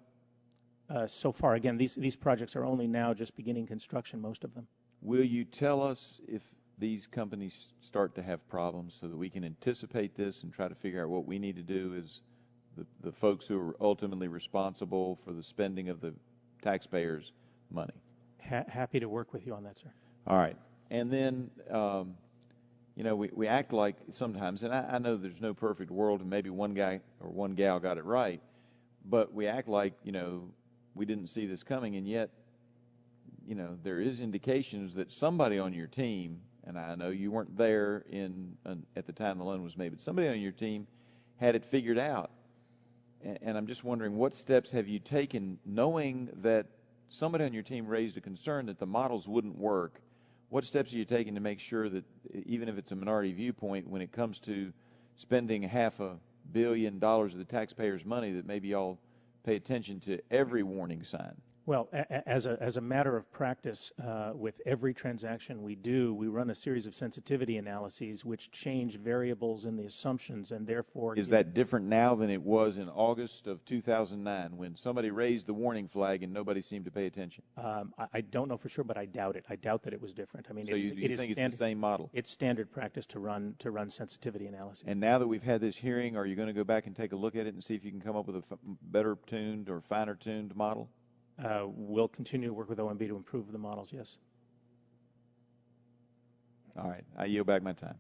So far, again, these projects are only now just beginning construction, most of them. Will you tell us if these companies start to have problems so that we can anticipate this and try to figure out what we need to do as the folks who are ultimately responsible for the spending of the taxpayers' money? Happy to work with you on that, sir. All right. And then, you know, we act like sometimes, and I know there's no perfect world, and maybe one guy or one gal got it right, but we act like, you know, we didn't see this coming, and yet, you know, there is indications that somebody on your team, and I know you weren't there at the time the loan was made, but somebody on your team had it figured out. And I'm just wondering, what steps have you taken, knowing that somebody on your team raised a concern that the models wouldn't work? What steps are you taking to make sure that, even if it's a minority viewpoint, when it comes to spending $500 million of the taxpayers' money, that maybe y'all pay attention to every warning sign? Well, as a matter of practice, with every transaction we do, we run a series of sensitivity analyses which change variables in the assumptions, and therefore... Is that different now than it was in August of 2009 when somebody raised the warning flag and nobody seemed to pay attention? I don't know for sure, but I doubt it. I doubt that it was different. I mean, so you think it's the same model? It's standard practice to run sensitivity analyses. And now that we've had this hearing, are you going to go back and take a look at it and see if you can come up with a better tuned or finer tuned model? We'll continue to work with OMB to improve the models, yes. All right. I yield back my time.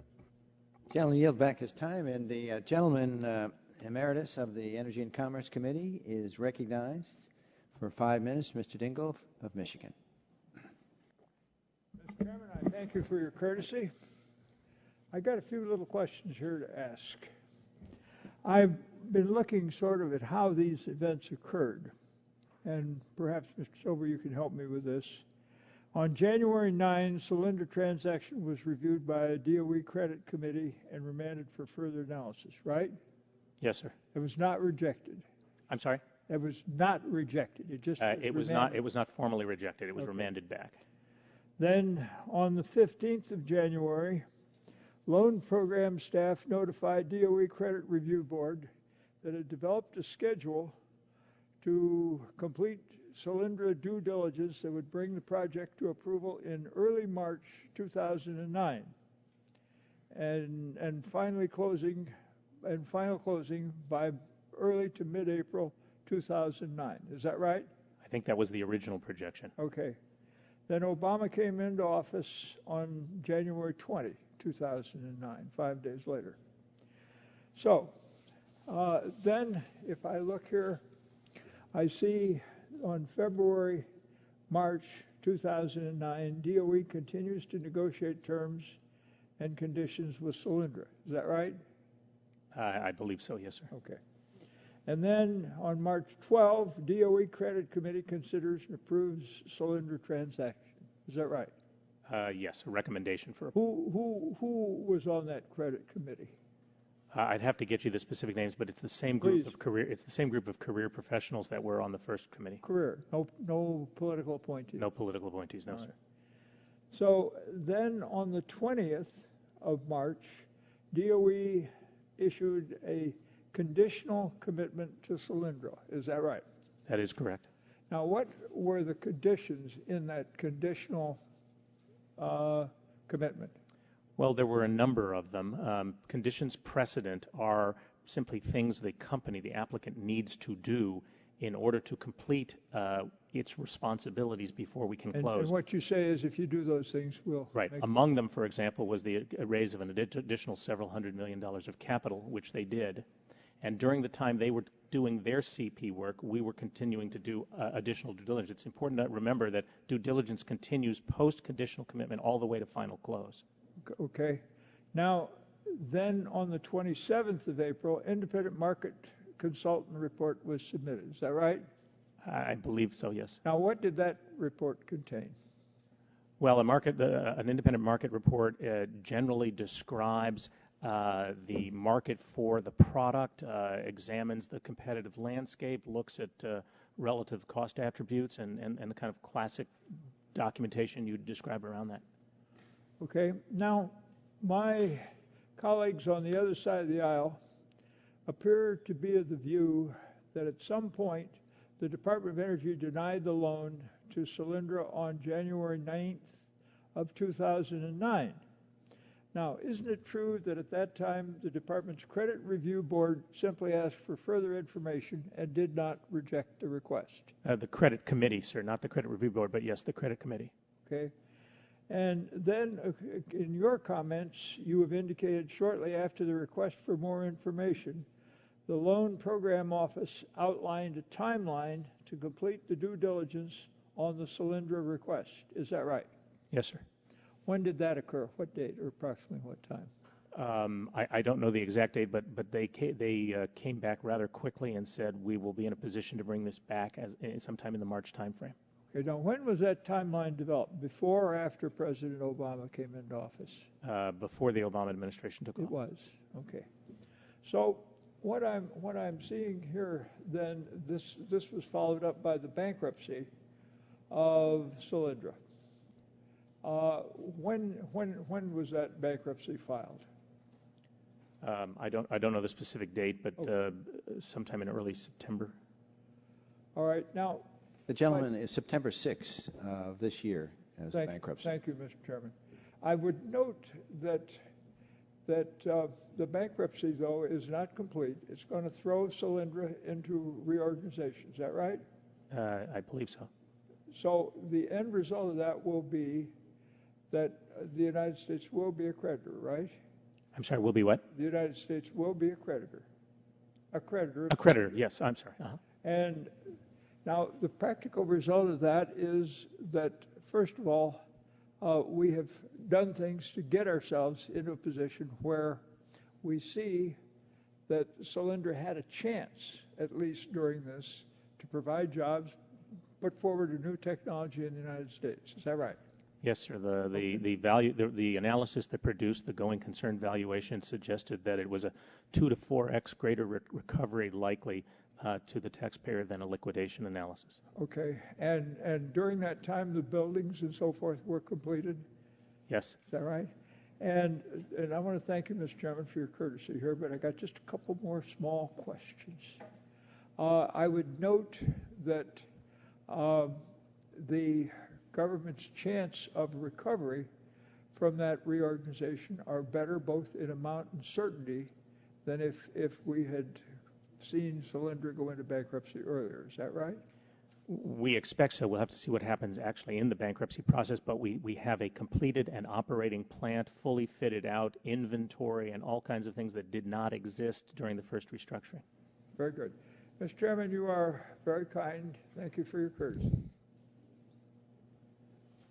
Gentleman yield back his time, and the gentleman emeritus of the Energy and Commerce Committee is recognized for 5 minutes, Mr. Dingell of Michigan. Mr. Chairman, I thank you for your courtesy. I got a few little questions here to ask. I've been looking sort of at how these events occurred. And perhaps, Mr. Silver, you can help me with this. On January 9, Solyndra transaction was reviewed by a DOE credit committee and remanded for further analysis, right? Yes, sir. It was not rejected. I'm sorry? It was not rejected. It just was remanded. It was not formally rejected. It was remanded back. Then, on the 15th of January, loan program staff notified DOE Credit Review Board that it developed a schedule to complete Solyndra due diligence that would bring the project to approval in early March 2009, and final closing by early to mid-April 2009. Is that right? I think that was the original projection. Okay. Then Obama came into office on January 20, 2009, 5 days later. So then, if I look here, I see on February, March 2009, DOE continues to negotiate terms and conditions with Solyndra. Is that right? I believe so, yes, sir. Okay. And then on March 12, DOE Credit Committee considers and approves Solyndra transaction. Is that right? Yes, a recommendation for... Who was on that credit committee? I'd have to get you the specific names, but it's the same group of career. It's the same group of career professionals that were on the first committee. Career, no political appointees. No political appointees, no, sir. So then, on the 20th of March, DOE issued a conditional commitment to Solyndra. Is that right? That is correct. Now, what were the conditions in that conditional commitment? Well, there were a number of them. Conditions precedent are simply things the company, the applicant, needs to do in order to complete its responsibilities before we can close. And what you say is, if you do those things, we'll... Right. Among them, for example, was the raise of an additional several $100 million of capital, which they did. And during the time they were doing their CP work, we were continuing to do additional due diligence. It's important to remember that due diligence continues post-conditional commitment all the way to final close. Okay. Now, then on the 27th of April, independent market consultant report was submitted. Is that right? I believe so, yes. Now, what did that report contain? Well, an independent market report generally describes the market for the product, examines the competitive landscape, looks at relative cost attributes, and the kind of classic documentation you describe around that. Okay. Now, my colleagues on the other side of the aisle appear to be of the view that at some point the Department of Energy denied the loan to Solyndra on January 9th of 2009. Now, isn't it true that at that time the department's credit review board simply asked for further information and did not reject the request? The credit committee, sir, not the credit review board, but yes, the credit committee. Okay. And then in your comments, you have indicated shortly after the request for more information, the Loan Program Office outlined a timeline to complete the due diligence on the Solyndra request. Is that right? Yes, sir. When did that occur? What date or approximately what time? I don't know the exact date, but they came back rather quickly and said we will be in a position to bring this back sometime in the March timeframe. Okay, now when was that timeline developed? Before or after President Obama came into office? Before the Obama administration took off. It was. Okay. So what I'm seeing here then, this was followed up by the bankruptcy of Solyndra. When was that bankruptcy filed? I don't know the specific date, but sometime in early September. All right. Now, the gentleman is September 6th of this year as bankruptcy. Thank you, Mr. Chairman. I would note that the bankruptcy, though, is not complete. It's going to throw Solyndra into reorganization. Is that right? I believe so. So the end result of that will be that the United States will be a creditor, right? I'm sorry, will be what? The United States will be a creditor. A creditor. A creditor, yes, I'm sorry. And now the practical result of that is that, first of all, we have done things to get ourselves into a position where we see that Solyndra had a chance, at least during this, to provide jobs, put forward a new technology in the United States. Is that right? Yes, sir. The analysis that produced the going concern valuation suggested that it was a 2 to 4x greater recovery likely to the taxpayer than a liquidation analysis. Okay. And during that time, the buildings and so forth were completed? Yes. Is that right? And I want to thank you, Mr. Chairman, for your courtesy here, but I got just a couple more small questions. I would note that the government's chance of recovery from that reorganization are better both in amount and certainty than if we had seen Solyndra go into bankruptcy earlier. Is that right? We expect so. We'll have to see what happens actually in the bankruptcy process, but we have a completed and operating plant, fully fitted out, inventory, and all kinds of things that did not exist during the first restructuring. Very good. Mr. Chairman, you are very kind. Thank you for your courtesy.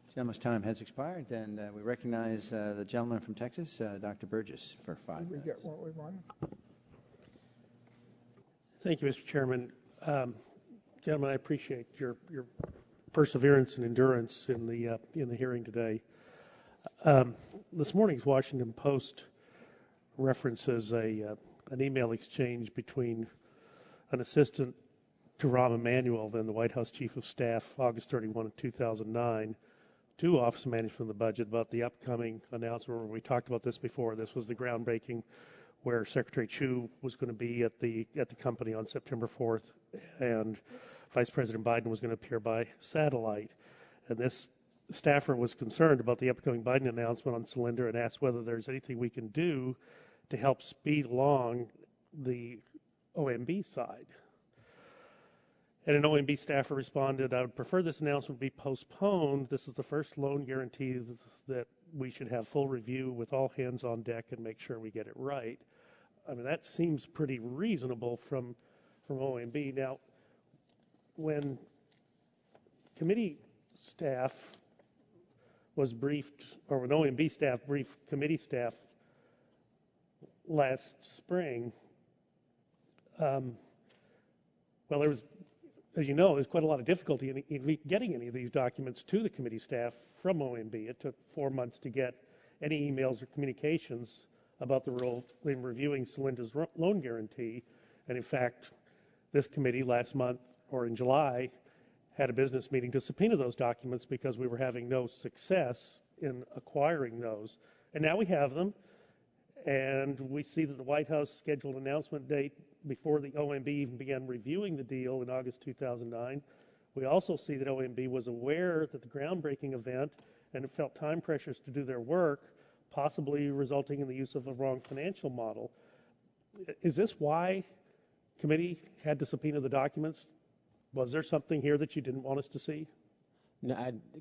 Gentleman's time has expired, and we recognize the gentleman from Texas, Dr. Burgess, for 5 minutes. Did we get what we wanted? Thank you, Mr. Chairman. Gentlemen, I appreciate your perseverance and endurance in the hearing today. This morning's Washington Post references an email exchange between an assistant to Rahm Emanuel, then the White House Chief of Staff, August 31 of 2009, to Office of Management of the Budget about the upcoming announcement. We talked about this before. This was the groundbreaking where Secretary Chu was going to be at the company on September 4th, and Vice President Biden was going to appear by satellite. And this staffer was concerned about the upcoming Biden announcement on Solyndra and asked whether there's anything we can do to help speed along the OMB side. And an OMB staffer responded, I would prefer this announcement be postponed. This is the first loan guarantee that we should have full review with all hands on deck and make sure we get it right. I mean, that seems pretty reasonable from OMB. Now, when committee staff was briefed, or when OMB staff briefed committee staff last spring, well, there was, as you know, there's quite a lot of difficulty in getting any of these documents to the committee staff from OMB. It took 4 months to get any emails or communications about the role in reviewing Solyndra's loan guarantee. And in fact, this committee last month, or in July, had a business meeting to subpoena those documents because we were having no success in acquiring those. And now we have them, and we see that the White House scheduled an announcement date before the OMB even began reviewing the deal in August 2009. We also see that OMB was aware that the groundbreaking event and it felt time pressures to do their work possibly resulting in the use of a wrong financial model. Is this why committee had to subpoena the documents? Was there something here that you didn't want us to see? No,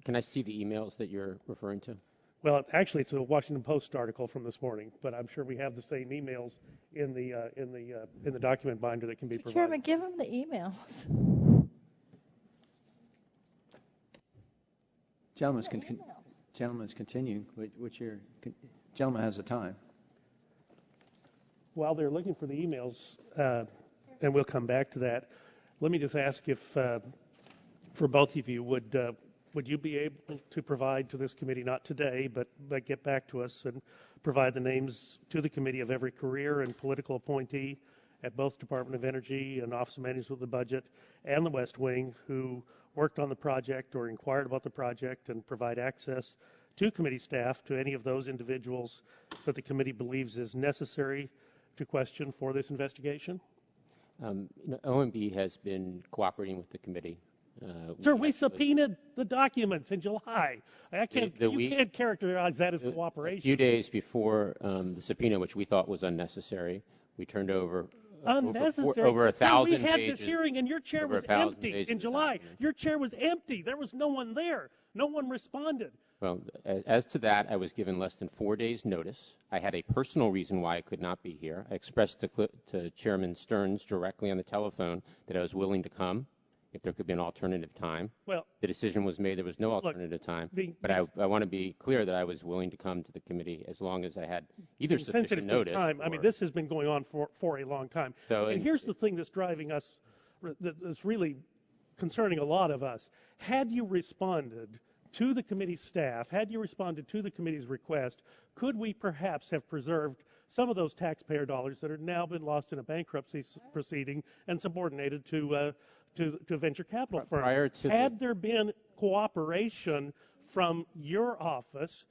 can I see the emails that you're referring to? Well, actually, it's a Washington Post article from this morning, but I'm sure we have the same emails in the document binder that can be provided. Chairman, give them the emails. Gentleman's continuing. Gentleman has the time. While they're looking for the emails, and we'll come back to that, let me just ask if, for both of you, would you be able to provide to this committee, not today, but get back to us and provide the names to the committee of every career and political appointee at both Department of Energy and Office of Management of the Budget and the West Wing who worked on the project or inquired about the project, and provide access to committee staff to any of those individuals that the committee believes is necessary to question for this investigation? OMB has been cooperating with the committee. Sir, we subpoenaed the documents in July. You can't characterize that as cooperation. A few days before the subpoena, which we thought was unnecessary, we turned over over 1,000 pages. We had pages, this hearing, and your chair was empty in July. Your chair was empty. There was no one there. No one responded. Well, as to that, I was given less than 4 days' notice. I had a personal reason why I could not be here. I expressed to Chairman Stearns directly on the telephone that I was willing to come if there could be an alternative time. Well, the decision was made. There was no alternative time. But I want to be clear that I was willing to come to the committee as long as I had either sufficient notice. Time. I mean, this has been going on for a long time. And here's the thing that's driving us, that's really concerning a lot of us. Had you responded to the committee staff, had you responded to the committee's request, could we perhaps have preserved some of those taxpayer dollars that have now been lost in a bankruptcy proceeding and subordinated to venture capital firms? Had there been cooperation from your office,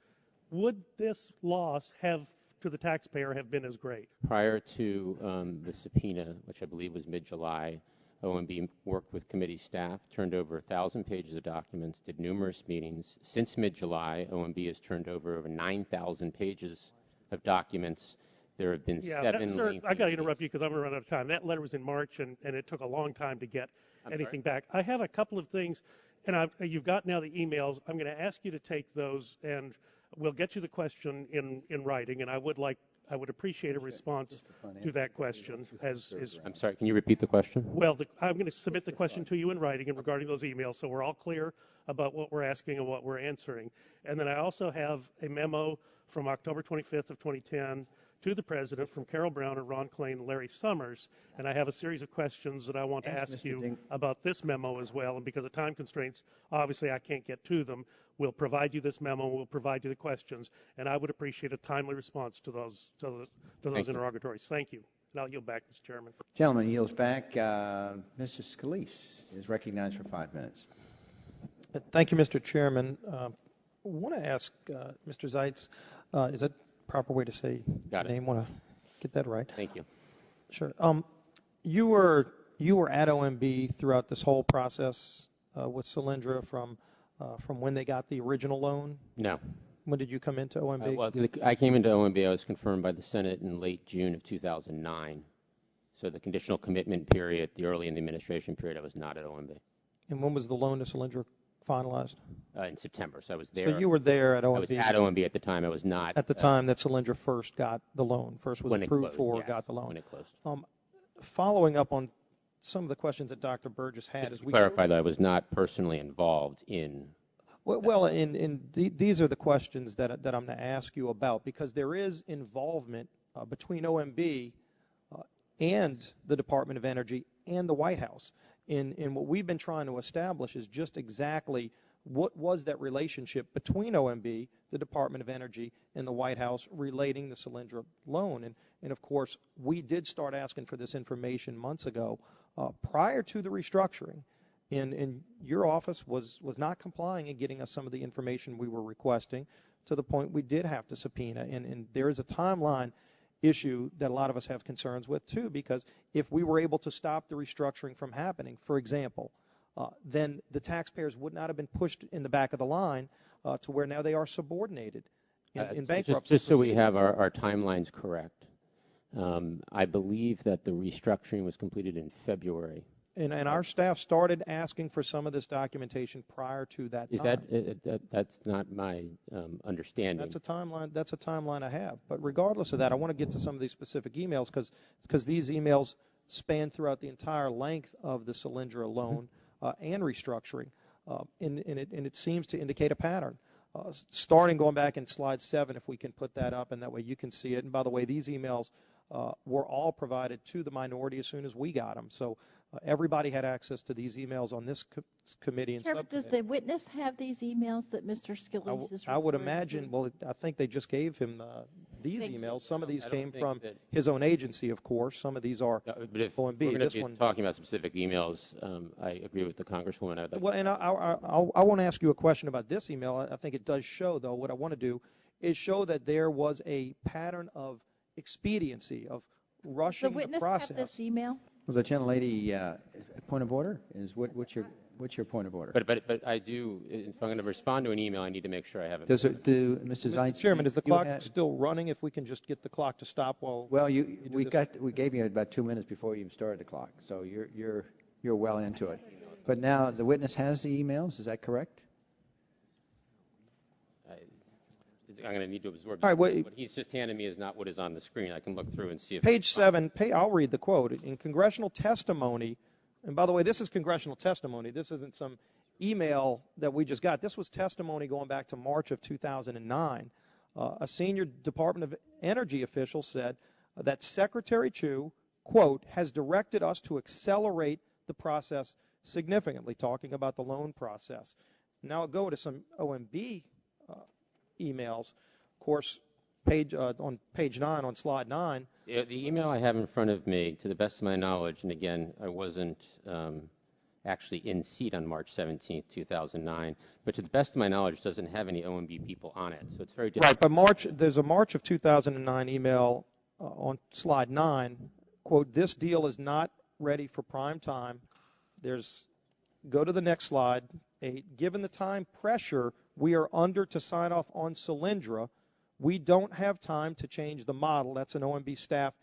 would this loss to the taxpayer have been as great? Prior to the subpoena, which I believe was mid-July, OMB worked with committee staff, turned over 1,000 pages of documents, did numerous meetings. Since mid-July, OMB has turned over 9,000 pages of documents. There have been 7 Sir, I got to interrupt you because I'm going to run out of time. That letter was in March, and it took a long time to get anything back. I have a couple of things, and you've got now the emails. I'm going to ask you to take those, and we'll get you the question in writing, and I would appreciate a response to that question. I'm sorry, can you repeat the question? Well, I'm going to submit the question to you in writing and regarding those emails, so we're all clear about what we're asking and what we're answering. And then I also have a memo from October 25th of 2010 to the President from Carol Brown and Ron Klain and Larry Summers, and I have a series of questions that I want to ask you about this memo as well, and because of time constraints, obviously I can't get to them. We'll provide you this memo, we'll provide you the questions, and I would appreciate a timely response to those interrogatories. Thank you. And I'll yield back, Mr. Chairman. Gentleman yields back. Mr. Scalise is recognized for 5 minutes. Thank you, Mr. Chairman. I want to ask Mr. Zeitz, is that proper way to say your name? Want to get that right? Thank you. Sure. You were at OMB throughout this whole process with Solyndra from when they got the original loan? No. When did you come into OMB? Well, I came into OMB. I was confirmed by the Senate in late June of 2009. So the conditional commitment period, the early in the administration period, I was not at OMB. And when was the loan to Solyndra finalized? In September. So I was there. So you were there at OMB. I was at OMB at the time. I was not. At the time that Solyndra first got the loan, first was approved for, got the loan. When it closed. Following up on some of the questions that Dr. Burgess had. Just to clarify, that I was not personally involved in. Well, these are the questions that I'm going to ask you about, because there is involvement between OMB and the Department of Energy and the White House. And what we've been trying to establish is just exactly what was that relationship between OMB, the Department of Energy, and the White House relating the Solyndra loan. And of course, we did start asking for this information months ago prior to the restructuring. And your office was not complying and getting us some of the information we were requesting, to the point we did have to subpoena. And there is a timeline issue that a lot of us have concerns with too, because if we were able to stop the restructuring from happening, for example, then the taxpayers would not have been pushed in the back of the line to where now they are subordinated. in bankruptcy. Just so we have our timelines correct, I believe that the restructuring was completed in February. And our staff started asking for some of this documentation prior to that time. That's not my understanding. That's a timeline I have. But regardless of that, I want to get to some of these specific emails because these emails span throughout the entire length of the Solyndra loan and restructuring, and it seems to indicate a pattern. Starting going back in slide 7, if we can put that up, and that way you can see it. And by the way, these emails were all provided to the minority as soon as we got them. So everybody had access to these emails on this committee and subcommittee. Does the witness have these emails that Mr. Scalise is I would referring imagine, to? well, I think they just gave him these emails. Some of these came from that his own agency, of course. Some of these are But if OMB. we're going to be talking about specific emails, I agree with the Congresswoman. Well, and I want to ask you a question about this email. I think it does show, though, what I want to do is show that there was a pattern of expediency, of rushing the process. The witness have this email? Well, the gentlelady, point of order is what's your point of order? But I do. If I'm going to respond to an email, I need to make sure I have it. Mr. Zeitz, Chairman, is the clock still running? If we can just get the clock to stop while. Well, we gave you about 2 minutes before you even started the clock, so you're well into it. But now the witness has the emails. Is that correct? I'm going to need to absorb. All right, what he's just handed me is not what is on the screen. I can look through and see if. Page 7. I'll read the quote. In congressional testimony, and by the way, this is congressional testimony. This isn't some email that we just got. This was testimony going back to March of 2009. A senior Department of Energy official said that Secretary Chu, quote, has directed us to accelerate the process significantly, talking about the loan process. Now I'll go to some OMB emails. Of course, on page 9, on slide 9. The email I have in front of me, to the best of my knowledge, and again, I wasn't actually in seat on March 17th, 2009, but to the best of my knowledge, doesn't have any OMB people on it, so it's very different. Right, but there's a March of 2009 email on slide 9, quote, this deal is not ready for prime time. Go to the next slide. Given the time pressure we are under to sign off on Solyndra, we don't have time to change the model. That's an OMB staff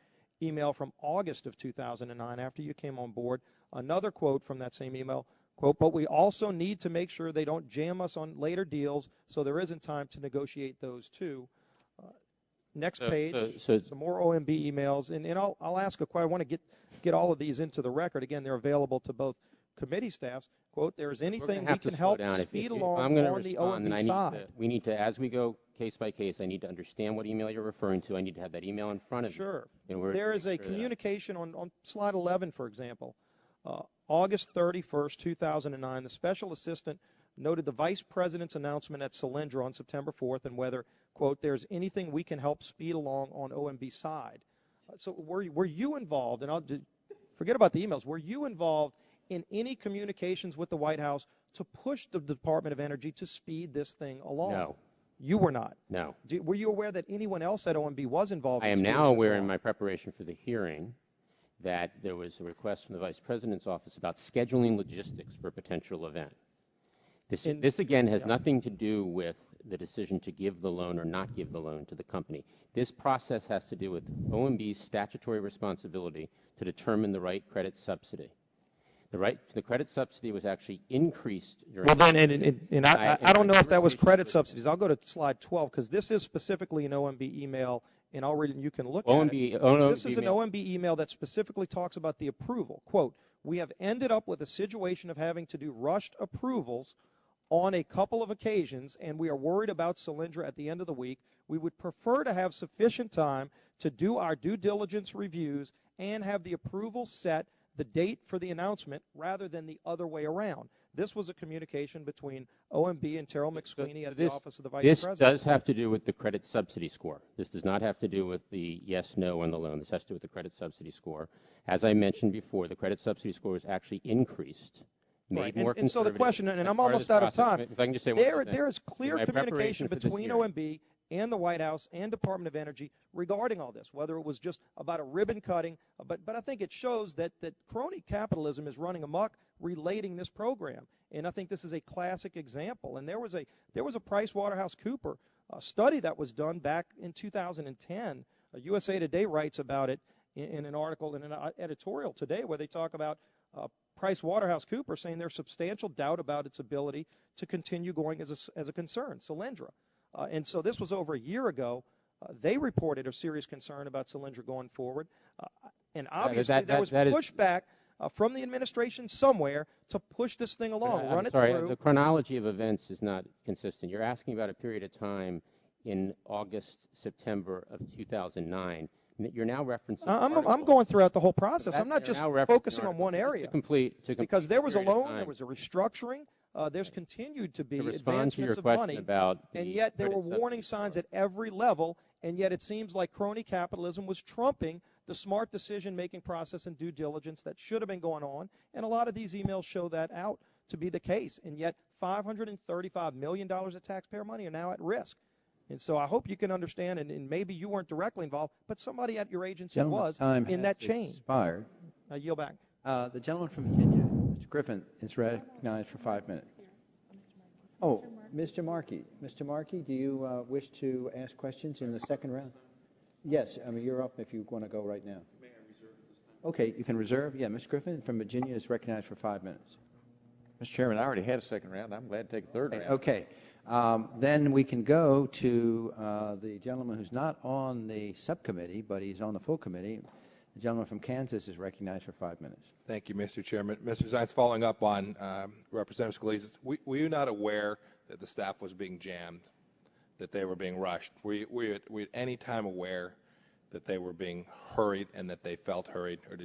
email from August of 2009 after you came on board. Another quote from that same email, quote, but we also need to make sure they don't jam us on later deals so there isn't time to negotiate those too. Next page, some more OMB emails. And I'll ask a question. I want to get all of these into the record. Again, they're available to both committee staffs. Quote, there is anything we can help speed along on the OMB side. We need to, as we go case by case, I need to understand what email you're referring to. I need to have that email in front of me. Sure. There is a communication on slide 11, for example. August 31st, 2009, the special assistant noted the vice president's announcement at Solyndra on September 4th and whether, quote, there's anything we can help speed along on OMB side. So were you involved, and I'll forget about the emails, were you involved in any communications with the White House to push the Department of Energy to speed this thing along? No. You were not? No. Were you aware that anyone else at OMB was involved? I am now aware in my preparation for the hearing that there was a request from the Vice President's office about scheduling logistics for a potential event. This again, has nothing to do with the decision to give the loan or not give the loan to the company. This process has to do with OMB's statutory responsibility to determine the right credit subsidy. The credit subsidy was actually increased during. Well, then, and I don't know if that was credit subsidies. I'll go to slide 12 because this is specifically an OMB email, and I'll read it and you can look at it. This is an OMB email that specifically talks about the approval. Quote, we have ended up with a situation of having to do rushed approvals on a couple of occasions, and we are worried about Solyndra at the end of the week. We would prefer to have sufficient time to do our due diligence reviews and have the approval set the date for the announcement rather than the other way around. This was a communication between OMB and Terrell McSweeney at the Office of the Vice President. This does have to do with the credit subsidy score. This does not have to do with the yes, no on the loan. This has to do with the credit subsidy score. As I mentioned before, the credit subsidy score was actually increased. Right. And so the question, and I'm almost out of time, if I can just say there is clear communication between OMB and the White House and Department of Energy regarding all this, whether it was just about a ribbon cutting, but I think it shows that crony capitalism is running amok relating this program. And I think this is a classic example. And there was a PricewaterhouseCoopers study that was done back in 2010. USA Today writes about it in an article, in an editorial today, where they talk about PricewaterhouseCoopers saying there's substantial doubt about its ability to continue going as a concern, Solyndra. And so this was over a year ago. They reported a serious concern about Solyndra going forward. And obviously there was pushback from the administration somewhere to push this thing along, run it through. The chronology of events is not consistent. You're asking about a period of time in August, September of 2009. You're now referencing. I'm going throughout the whole process. I'm not just focusing on one area. Because there was a loan, there was a restructuring. There's continued to be advancements of money, and yet there were warning signs at every level, and yet it seems like crony capitalism was trumping the smart decision-making process and due diligence that should have been going on, and a lot of these emails show that out to be the case, and yet $535 million of taxpayer money are now at risk. And so I hope you can understand, and maybe you weren't directly involved, but somebody at your agency was in that chain. Expired. I yield back. The gentleman from Virginia, Mr. Griffin, is recognized for 5 minutes. Oh, Mr. Markey. Mr. Markey, do you wish to ask questions in the second round? Yes, I mean, you're up if you want to go right now. May I reserve this time? Okay, you can reserve. Yeah, Mr. Griffin from Virginia is recognized for 5 minutes. Mr. Chairman, I already had a second round. I'm glad to take a third round. Okay. Then we can go to the gentleman who's not on the subcommittee, but he's on the full committee. The gentleman from Kansas is recognized for 5 minutes. Thank you, Mr. Chairman. Mr. Zeitz, following up on Representative Scalise's, were you not aware that the staff was being jammed, that they were being rushed? Were you at any time aware that they were being hurried and that they felt hurried, or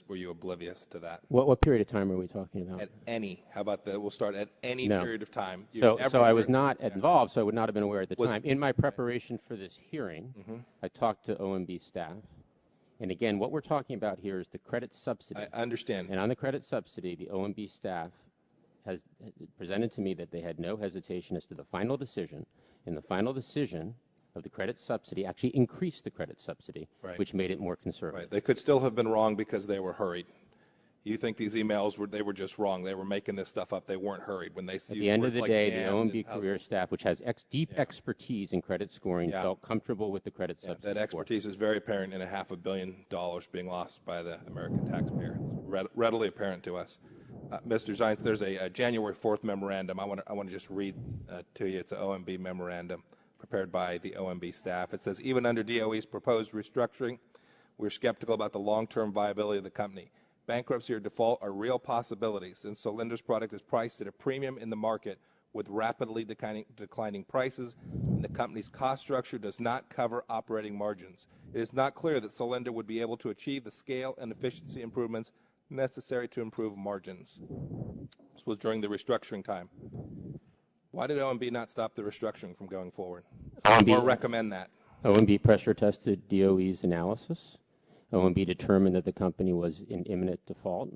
were you oblivious to that? What period of time are we talking about? At any. How about we'll start at any period of time. So I was not involved, so I would not have been aware at the time. In my preparation for this hearing, I talked to OMB staff. And again, what we're talking about here is the credit subsidy. I understand. And on the credit subsidy, the OMB staff has presented to me that they had no hesitation as to the final decision. And the final decision of the credit subsidy actually increased the credit subsidy, which made it more conservative. Right. They could still have been wrong because they were hurried. You think these emails were just wrong? They were making this stuff up. They weren't hurried when they see. At the end of the day, the OMB career staff, which has deep expertise in credit scoring, felt comfortable with the credit subsidy. That expertise is very apparent in $500 million being lost by the American taxpayer. It's readily apparent to us. Mr. Zeitz, there's a January 4th memorandum. I want to just read to you. It's an OMB memorandum prepared by the OMB staff. It says, even under DOE's proposed restructuring, we're skeptical about the long-term viability of the company. Bankruptcy or default are real possibilities, and Solyndra's product is priced at a premium in the market with rapidly declining prices, and the company's cost structure does not cover operating margins. It is not clear that Solyndra would be able to achieve the scale and efficiency improvements necessary to improve margins. This was during the restructuring time. Why did OMB not stop the restructuring from going forward or recommend that? OMB pressure tested DOE's analysis. OMB determined that the company was in imminent default,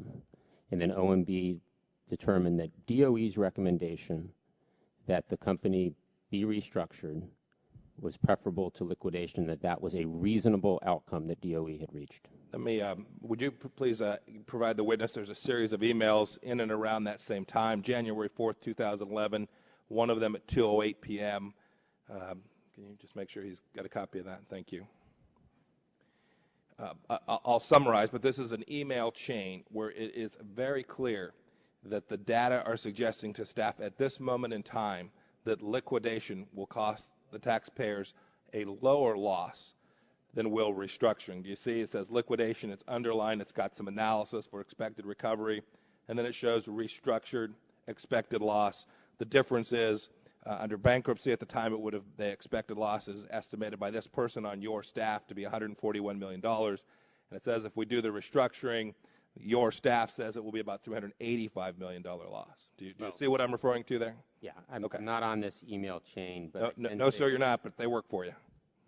and then OMB determined that DOE's recommendation that the company be restructured was preferable to liquidation, that was a reasonable outcome that DOE had reached. Let me, would you please provide the witness? There's a series of emails in and around that same time, January 4th, 2011, one of them at 2:08 p.m. Can you just make sure he's got a copy of that? Thank you. I'll summarize, but this is an email chain where it is very clear that the data are suggesting to staff at this moment in time that liquidation will cost the taxpayers a lower loss than will restructuring. Do you see? It says liquidation, it's underlined, it's got some analysis for expected recovery, and then it shows restructured expected loss. The difference is under bankruptcy at the time, the expected loss is estimated by this person on your staff to be $141 million. And it says if we do the restructuring, your staff says it will be about $385 million loss. Do you see what I'm referring to there? Yeah, I'm not on this email chain. But no, sir, you're not, but they work for you.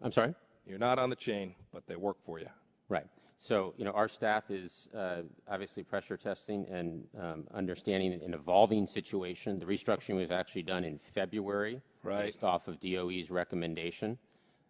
I'm sorry? You're not on the chain, but they work for you. Right. So, our staff is obviously pressure testing and understanding an evolving situation. The restructuring was actually done in February based off of DOE's recommendation.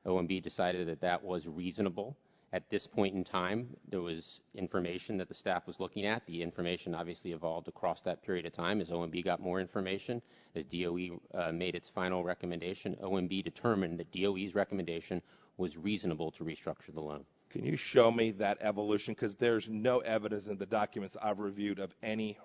OMB decided that was reasonable. At this point in time, there was information that the staff was looking at. The information obviously evolved across that period of time as OMB got more information. As DOE made its final recommendation, OMB determined that DOE's recommendation was reasonable to restructure the loan. Can you show me that evolution? Because there's no evidence in the documents I've reviewed of any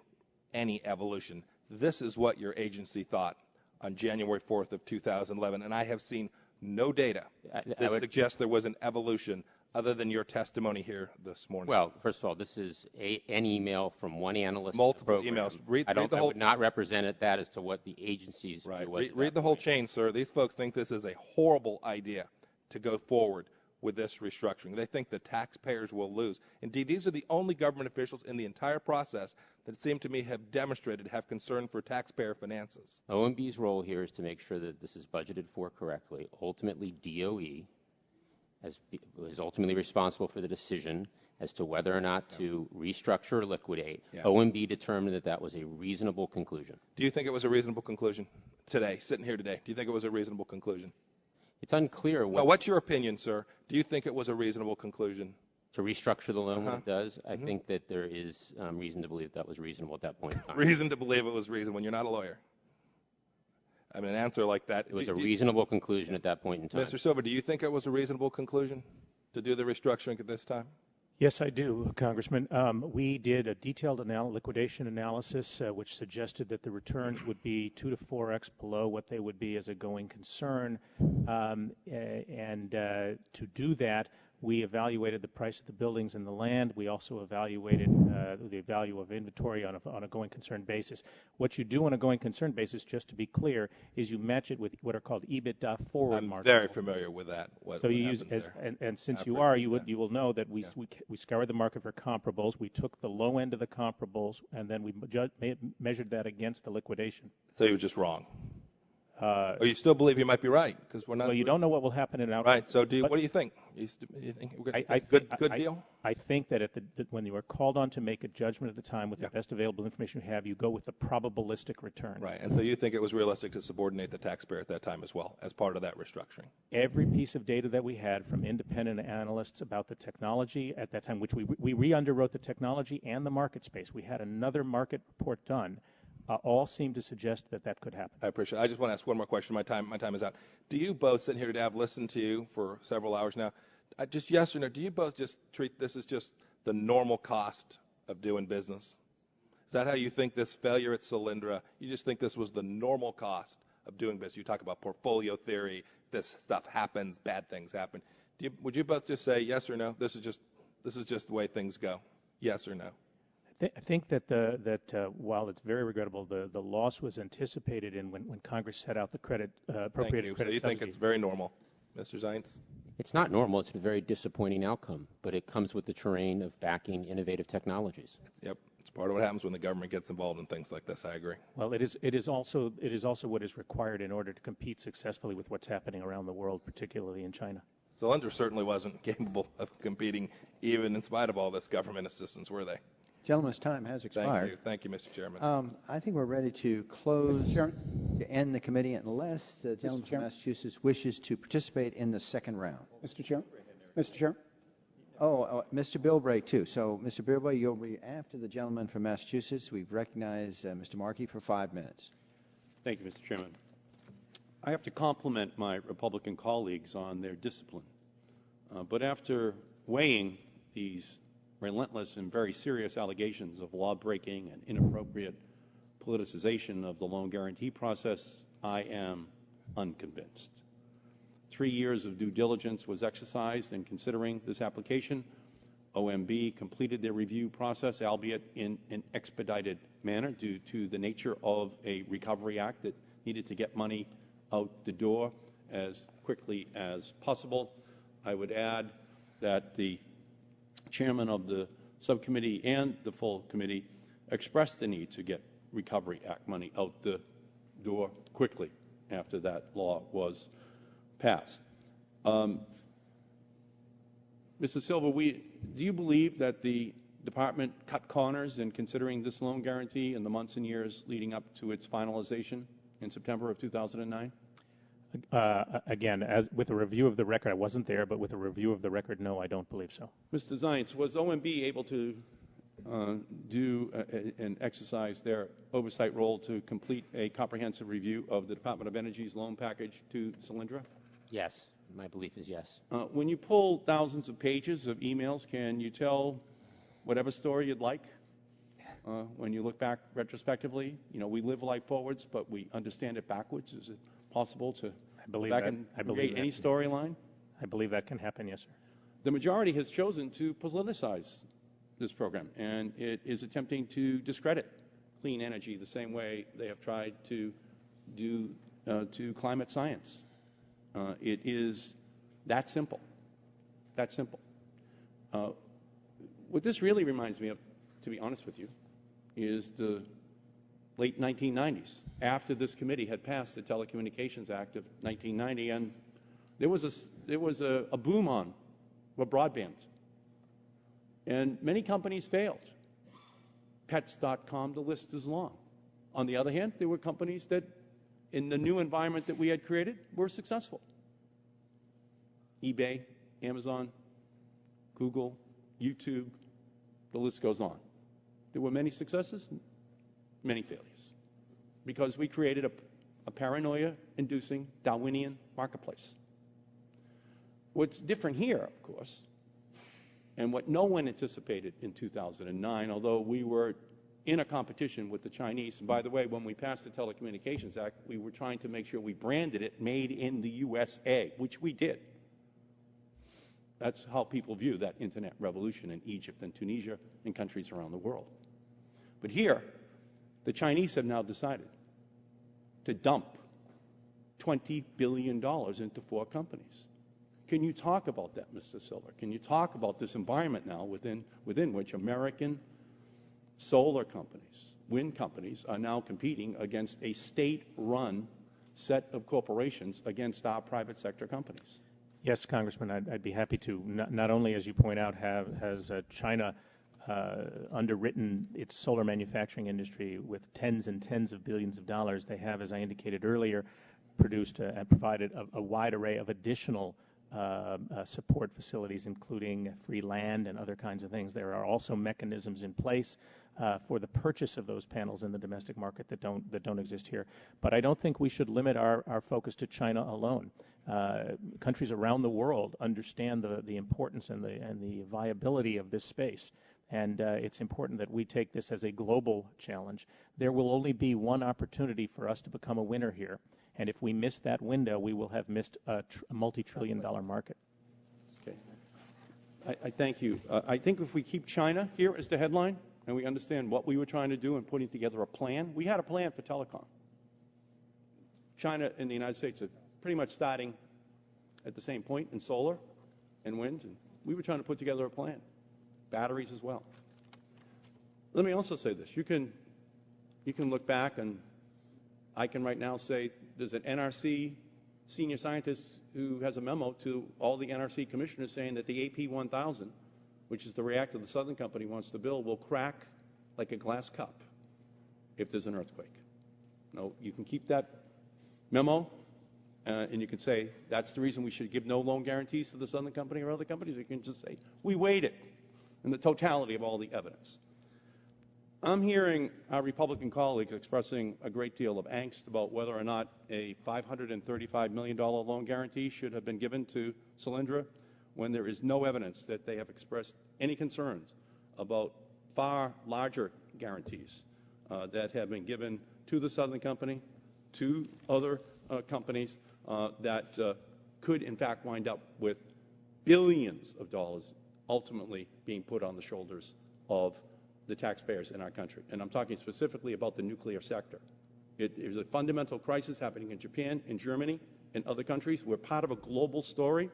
evolution. This is what your agency thought on January 4th of 2011, and I have seen no data that suggests there was an evolution other than your testimony here this morning. Well, first of all, this is an email from one analyst. Multiple emails. I would not represent that as to what the agency's view was. Read the whole chain, sir. These folks think this is a horrible idea to go forward with this restructuring. They think the taxpayers will lose. Indeed, these are the only government officials in the entire process that seem to me have demonstrated have concern for taxpayer finances. OMB's role here is to make sure that this is budgeted for correctly. Ultimately, DOE is ultimately responsible for the decision as to whether or not to restructure or liquidate. OMB determined that that was a reasonable conclusion. Do you think it was a reasonable conclusion today, sitting here today? Do you think it was a reasonable conclusion? It's unclear. What's your opinion, sir? Do you think it was a reasonable conclusion? To restructure the loan when it does? I think that there is reason to believe that was reasonable at that point in time. Reason to believe it was reasonable when you're not a lawyer. I mean, an answer like that. It was a reasonable conclusion at that point in time. Mr. Silver, do you think it was a reasonable conclusion to do the restructuring at this time? Yes, I do, Congressman. We did a detailed liquidation analysis, which suggested that the returns would be 2 to 4x below what they would be as a going concern. To do that, we evaluated the price of the buildings and the land. We also evaluated the value of inventory on a going concern basis. What you do on a going concern basis, just to be clear, is you match it with what are called EBITDA forward market. I'm very familiar with that. So you use, and since you are, you will know that we scoured the market for comparables. We took the low end of the comparables, and then we measured that against the liquidation. So you were just wrong. Or you still believe you might be right? Because we're not. Well, you don't know what will happen in an outcome. Right. So what do you think? You think we're going to good deal? I think that when you are called on to make a judgment at the time with the best available information you have, you go with the probabilistic return. Right. And so you think it was realistic to subordinate the taxpayer at that time as well as part of that restructuring? Every piece of data that we had from independent analysts about the technology at that time, which we re-underwrote the technology and the market space. We had another market report done. All seem to suggest that that could happen. I appreciate it. I just want to ask one more question. My time is out. Do you both, sitting here today, I've listened to you for several hours now, just yes or no, do you both just treat this as just the normal cost of doing business? Is that how you think this failure at Solyndra, you just think this was the normal cost of doing business? You talk about portfolio theory, this stuff happens, bad things happen. Would you both just say yes or no? This is just the way things go. Yes or no? I think that while it's very regrettable, the loss was anticipated when Congress set out the appropriated credit So you think it's very normal, Mr. Zeitz? It's not normal. It's a very disappointing outcome, but it comes with the terrain of backing innovative technologies. Yep, it's part of what happens when the government gets involved in things like this. I agree. Well, it is also what is required in order to compete successfully with what's happening around the world, particularly in China. Solyndra certainly wasn't capable of competing, even in spite of all this government assistance, were they? Gentleman's time has expired. Thank you, Mr. Chairman. I think we're ready to close, to end the committee unless the gentleman from Massachusetts wishes to participate in the second round. Mr. Chairman. Mr. Chairman. Mr. Bilbray, too. So, Mr. Bilbray, you'll be after the gentleman from Massachusetts. We've recognized Mr. Markey for 5 minutes. Thank you, Mr. Chairman. I have to compliment my Republican colleagues on their discipline. But after weighing these relentless and very serious allegations of law-breaking and inappropriate politicization of the loan guarantee process, I am unconvinced. 3 years of due diligence was exercised in considering this application. OMB completed their review process, albeit in an expedited manner due to the nature of a Recovery Act that needed to get money out the door as quickly as possible. I would add that the chairman of the subcommittee and the full committee expressed the need to get Recovery Act money out the door quickly after that law was passed. Mr. Silva, do you believe that the department cut corners in considering this loan guarantee in the months and years leading up to its finalization in September of 2009? Again, as with a review of the record, I wasn't there, but with a review of the record, no, I don't believe so. Mr. Zeitz, was OMB able to do and exercise their oversight role to complete a comprehensive review of the Department of Energy's loan package to Solyndra? Yes, my belief is yes. When you pull thousands of pages of emails, can you tell whatever story you'd like? When you look back retrospectively, you know, we live life forwards, but we understand it backwards. Is it possible to go back and create any storyline? I believe that can happen, yes, sir. The majority has chosen to politicize this program, and it is attempting to discredit clean energy the same way they have tried to do to climate science. It is that simple. That simple. What this really reminds me of, to be honest with you, is the late 1990s, after this committee had passed the Telecommunications Act of 1990, and there was a boom on broadband, and many companies failed. Pets.com, the list is long. On the other hand, there were companies that, in the new environment that we had created, were successful. eBay, Amazon, Google, YouTube, the list goes on. There were many successes, many failures, because we created a paranoia-inducing Darwinian marketplace. What's different here, of course, and what no one anticipated in 2009, although we were in a competition with the Chinese, and by the way, when we passed the Telecommunications Act, we were trying to make sure we branded it Made in the USA, which we did. That's how people view that internet revolution in Egypt and Tunisia and countries around the world. But here, the Chinese have now decided to dump $20 billion into 4 companies. Can you talk about that, Mr. Silver? Can you talk about this environment now within which American solar companies, wind companies, are now competing against a state-run set of corporations against our private sector companies? Yes, Congressman, I'd be happy to. Not only, as you point out, has China underwritten its solar manufacturing industry with tens and tens of billions of dollars, they have, as I indicated earlier, produced and provided a wide array of additional support facilities, including free land and other kinds of things. There are also mechanisms in place for the purchase of those panels in the domestic market that don't exist here. But I don't think we should limit our focus to China alone. Countries around the world understand the importance and the viability of this space. And it's important that we take this as a global challenge. There will only be one opportunity for us to become a winner here. And if we miss that window, we will have missed a multi-trillion-dollar market. Okay. I thank you. I think if we keep China here as the headline, and we understand what we were trying to do in putting together a plan, we had a plan for telecom. China and the United States are pretty much starting at the same point in solar and wind, and we were trying to put together a plan. Batteries as well. Let me also say this. You can look back, and I can right now say there's an NRC senior scientist who has a memo to all the NRC commissioners saying that the AP1000, which is the reactor the Southern Company wants to build, will crack like a glass cup if there's an earthquake. No, you can keep that memo, and you can say that's the reason we should give no loan guarantees to the Southern Company or other companies. You can just say we weighed it in the totality of all the evidence. I'm hearing our Republican colleagues expressing a great deal of angst about whether or not a $535 million loan guarantee should have been given to Solyndra, when there is no evidence that they have expressed any concerns about far larger guarantees that have been given to the Southern Company, to other companies that could in fact wind up with billions of dollars ultimately being put on the shoulders of the taxpayers in our country. And I'm talking specifically about the nuclear sector. It is a fundamental crisis happening in Japan, in Germany, and other countries. We're part of a global story,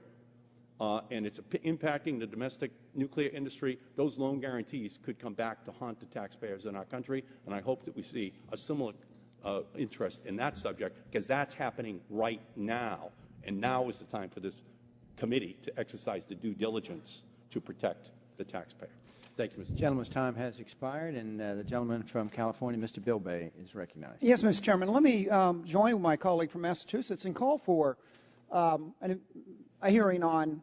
and it's impacting the domestic nuclear industry. Those loan guarantees could come back to haunt the taxpayers in our country, and I hope that we see a similar interest in that subject, because that's happening right now. And now is the time for this committee to exercise the due diligence to protect the taxpayer. Thank you, Mr. Chairman. Gentleman's time has expired, and the gentleman from California, Mr. Bilbay, is recognized. Yes, Mr. Chairman. Let me join with my colleague from Massachusetts and call for a hearing on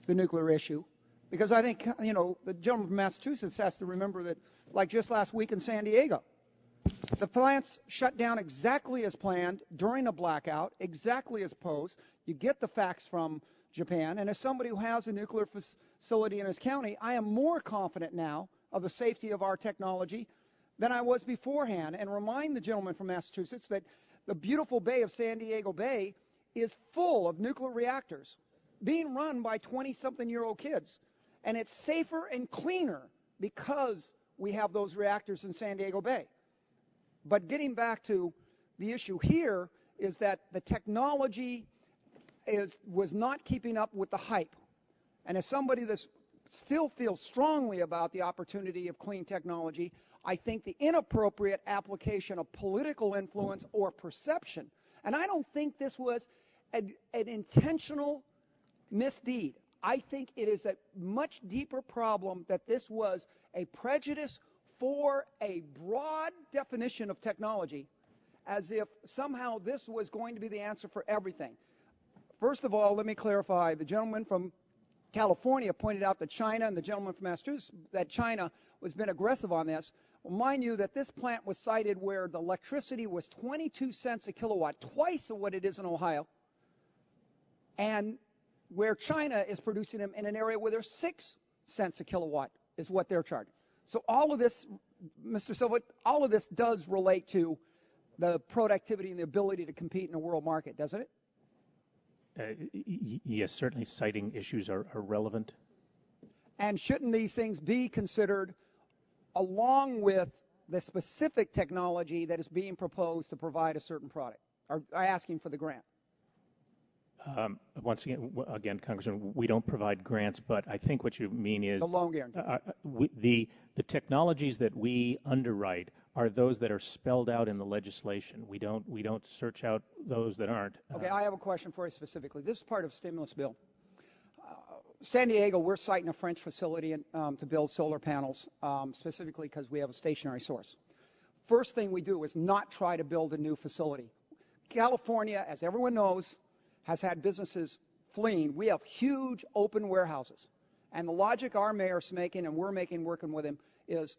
the nuclear issue, because I think, the gentleman from Massachusetts has to remember that, like just last week in San Diego, the plants shut down exactly as planned during a blackout, exactly as posed. You get the facts from Japan, and as somebody who has a nuclear facility in his county, I am more confident now of the safety of our technology than I was beforehand, and remind the gentleman from Massachusetts that the beautiful bay of San Diego Bay is full of nuclear reactors being run by 20-something-year-old kids, and it's safer and cleaner because we have those reactors in San Diego Bay. But getting back to the issue here is that the technology was not keeping up with the hype. And as somebody that still feels strongly about the opportunity of clean technology, I think the inappropriate application of political influence or perception, and I don't think this was an intentional misdeed. I think it is a much deeper problem that this was a prejudice for a broad definition of technology, as if somehow this was going to be the answer for everything. First of all, let me clarify. The gentleman from California pointed out that China, and the gentleman from Massachusetts, that China has been aggressive on this. Well, mind you that this plant was sited where the electricity was 22 cents a kilowatt, twice of what it is in Ohio, and where China is producing them in an area where there's 6 cents a kilowatt is what they're charging. So all of this, Mr. Silva, all of this does relate to the productivity and the ability to compete in a world market, doesn't it? Yes, certainly siting issues are relevant. And shouldn't these things be considered along with the specific technology that is being proposed to provide a certain product, or asking for the grant? Once again, Congressman, we don't provide grants, but I think what you mean is the loan guarantee. The technologies that we underwrite are those that are spelled out in the legislation. We don't search out those that aren't. Okay, I have a question for you specifically. This is part of stimulus bill. San Diego, we're siting a French facility to build solar panels, specifically because we have a stationary source. First thing we do is not try to build a new facility. California, as everyone knows, has had businesses fleeing. We have huge open warehouses. And the logic our mayor's making, and we're making working with him, is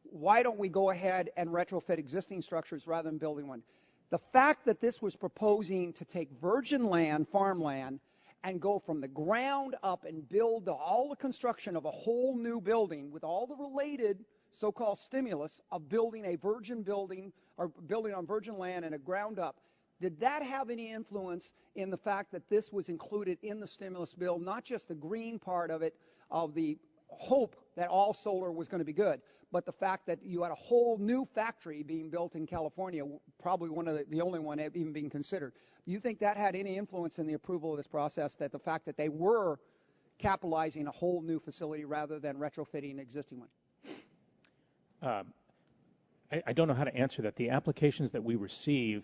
why don't we go ahead and retrofit existing structures rather than building one? The fact that this was proposing to take virgin land, farmland, and go from the ground up and build all the construction of a whole new building with all the related so-called stimulus of building a virgin building or building on virgin land and a ground up, did that have any influence in the fact that this was included in the stimulus bill, not just the green part of it, of the hope that all solar was going to be good, but the fact that you had a whole new factory being built in California, probably one of the only one even being considered? Do you think that had any influence in the approval of this process, that the fact that they were capitalizing a whole new facility rather than retrofitting an existing one? I don't know how to answer that. The applications that we receive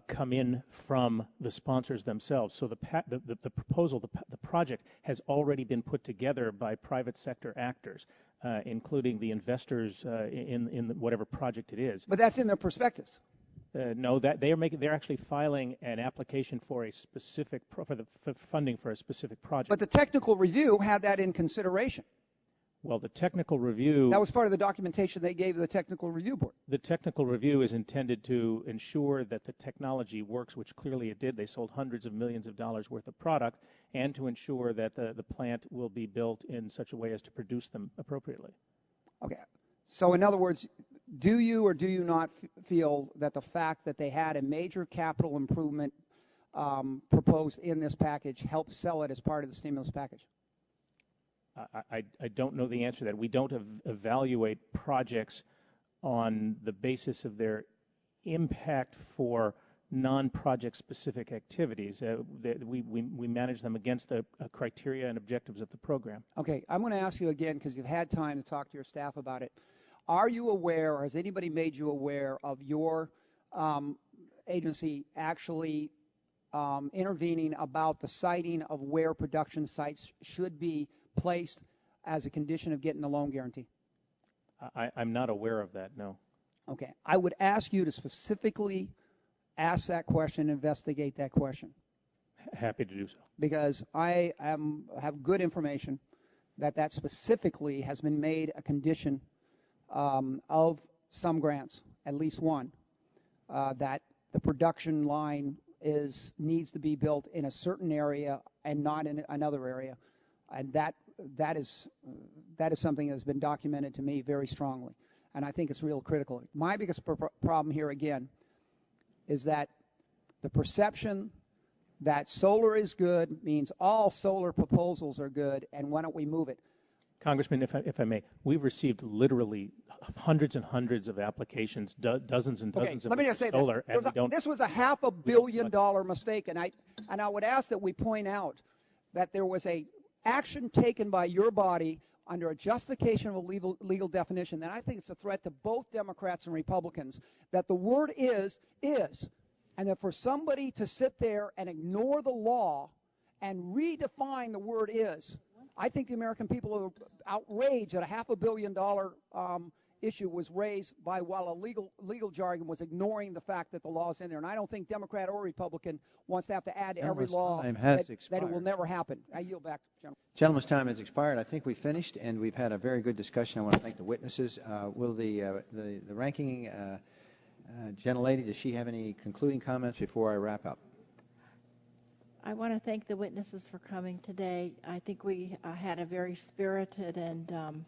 come in from the sponsors themselves. So the proposal, the project has already been put together by private sector actors, including the investors in whatever project it is. But that's in their prospectus. No, that they're actually filing an application for a specific for funding for a specific project. But the technical review had that in consideration. Well, the technical review... That was part of the documentation they gave the technical review board. The technical review is intended to ensure that the technology works, which clearly it did. They sold hundreds of millions of dollars worth of product, and to ensure that the plant will be built in such a way as to produce them appropriately. Okay. So in other words, do you or do you not feel that the fact that they had a major capital improvement proposed in this package helped sell it as part of the stimulus package? I don't know the answer to that. We don't evaluate projects on the basis of their impact for non-project specific activities. We manage them against the criteria and objectives of the program. Okay, I'm going to ask you again, because you've had time to talk to your staff about it. Are you aware, or has anybody made you aware of your agency actually intervening about the siting of where production sites should be placed as a condition of getting the loan guarantee? I'm not aware of that, no. Okay. I would ask you to specifically ask that question, investigate that question. Happy to do so. Because I have good information that specifically has been made a condition of some grants, at least one, that the production line needs to be built in a certain area and not in another area, and that is something that's been documented to me very strongly, and I think it's real critical. My biggest problem here again is that the perception that solar is good means all solar proposals are good, and why don't we move it? Congressman, if I may, we've received literally hundreds and hundreds of applications, dozens and dozens of let me just say solar, this. This was a $500 million mistake, and I would ask that we point out that there was a action taken by your body under a justification of a legal definition, and I think it's a threat to both Democrats and Republicans, that the word is, and that for somebody to sit there and ignore the law and redefine the word is, I think the American people are outraged that a $500 million issue was raised while a legal jargon was ignoring the fact that the law is in there. And I don't think Democrat or Republican wants to have to add to every law that it will never happen. I yield back, gentlemen. Gentleman's time has expired. I think we finished, and we've had a very good discussion. I want to thank the witnesses. Will the ranking gentlelady, does she have any concluding comments before I wrap up? I want to thank the witnesses for coming today. I think we had a very spirited and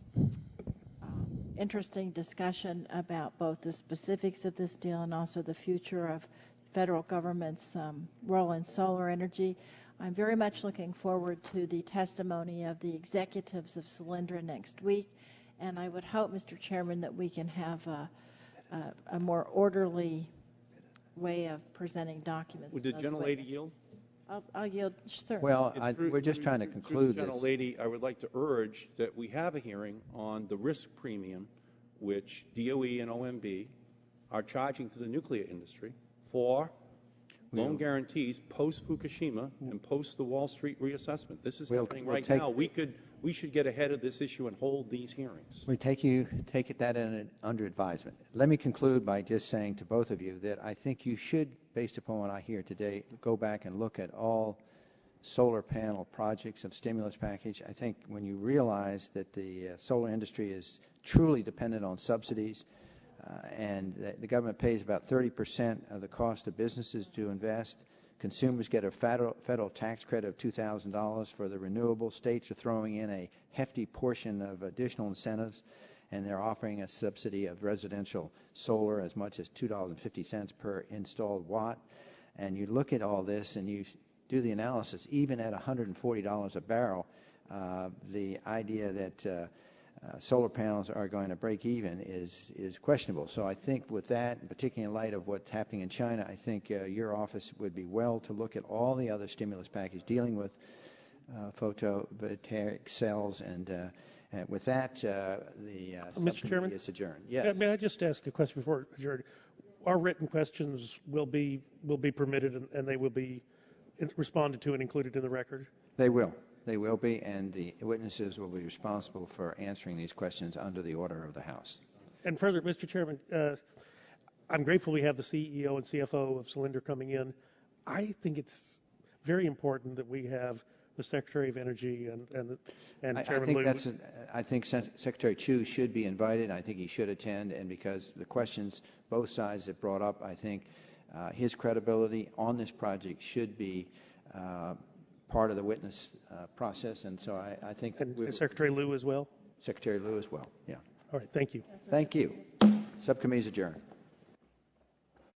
interesting discussion about both the specifics of this deal and also the future of federal government's role in solar energy. I'm very much looking forward to the testimony of the executives of Solyndra next week, and I would hope, Mr. Chairman, that we can have a more orderly way of presenting documents. Would the gentlelady yield? I'll yield, sir. Well, we're just trying to conclude this. Gentlelady, I would like to urge that we have a hearing on the risk premium which DOE and OMB are charging to the nuclear industry for loan guarantees post-Fukushima and post the Wall Street reassessment. This is happening right now. We should get ahead of this issue and hold these hearings. We take that under advisement. Let me conclude by just saying to both of you that I think you should, based upon what I hear today, go back and look at all solar panel projects of stimulus package. I think when you realize that the solar industry is truly dependent on subsidies, and the government pays about 30% of the cost of businesses to invest. Consumers get a federal tax credit of $2,000 for the renewable. States are throwing in a hefty portion of additional incentives, and they're offering a subsidy of residential solar as much as $2.50 per installed watt. And you look at all this and you do the analysis, even at $140 a barrel, the idea that solar panels are going to break even is questionable. So I think with that, and particularly in light of what's happening in China, I think your office would be well to look at all the other stimulus packages dealing with photovoltaic cells. And with that, the subcommittee is adjourned. Yes. May I just ask a question before adjourned? Our written questions will be permitted, and they will be responded to and included in the record? They will. They will be, and the witnesses will be responsible for answering these questions under the order of the House. And further, Mr. Chairman, I'm grateful we have the CEO and CFO of Solyndra coming in. I think it's very important that we have the Secretary of Energy and Chairman Liu. I think Secretary Chu should be invited. I think he should attend, and because the questions both sides have brought up, I think his credibility on this project should be part of the witness process, and so I think... And Secretary Liu as well? Secretary Liu as well, yeah. All right, thank you. Thank you. Subcommittee is adjourned.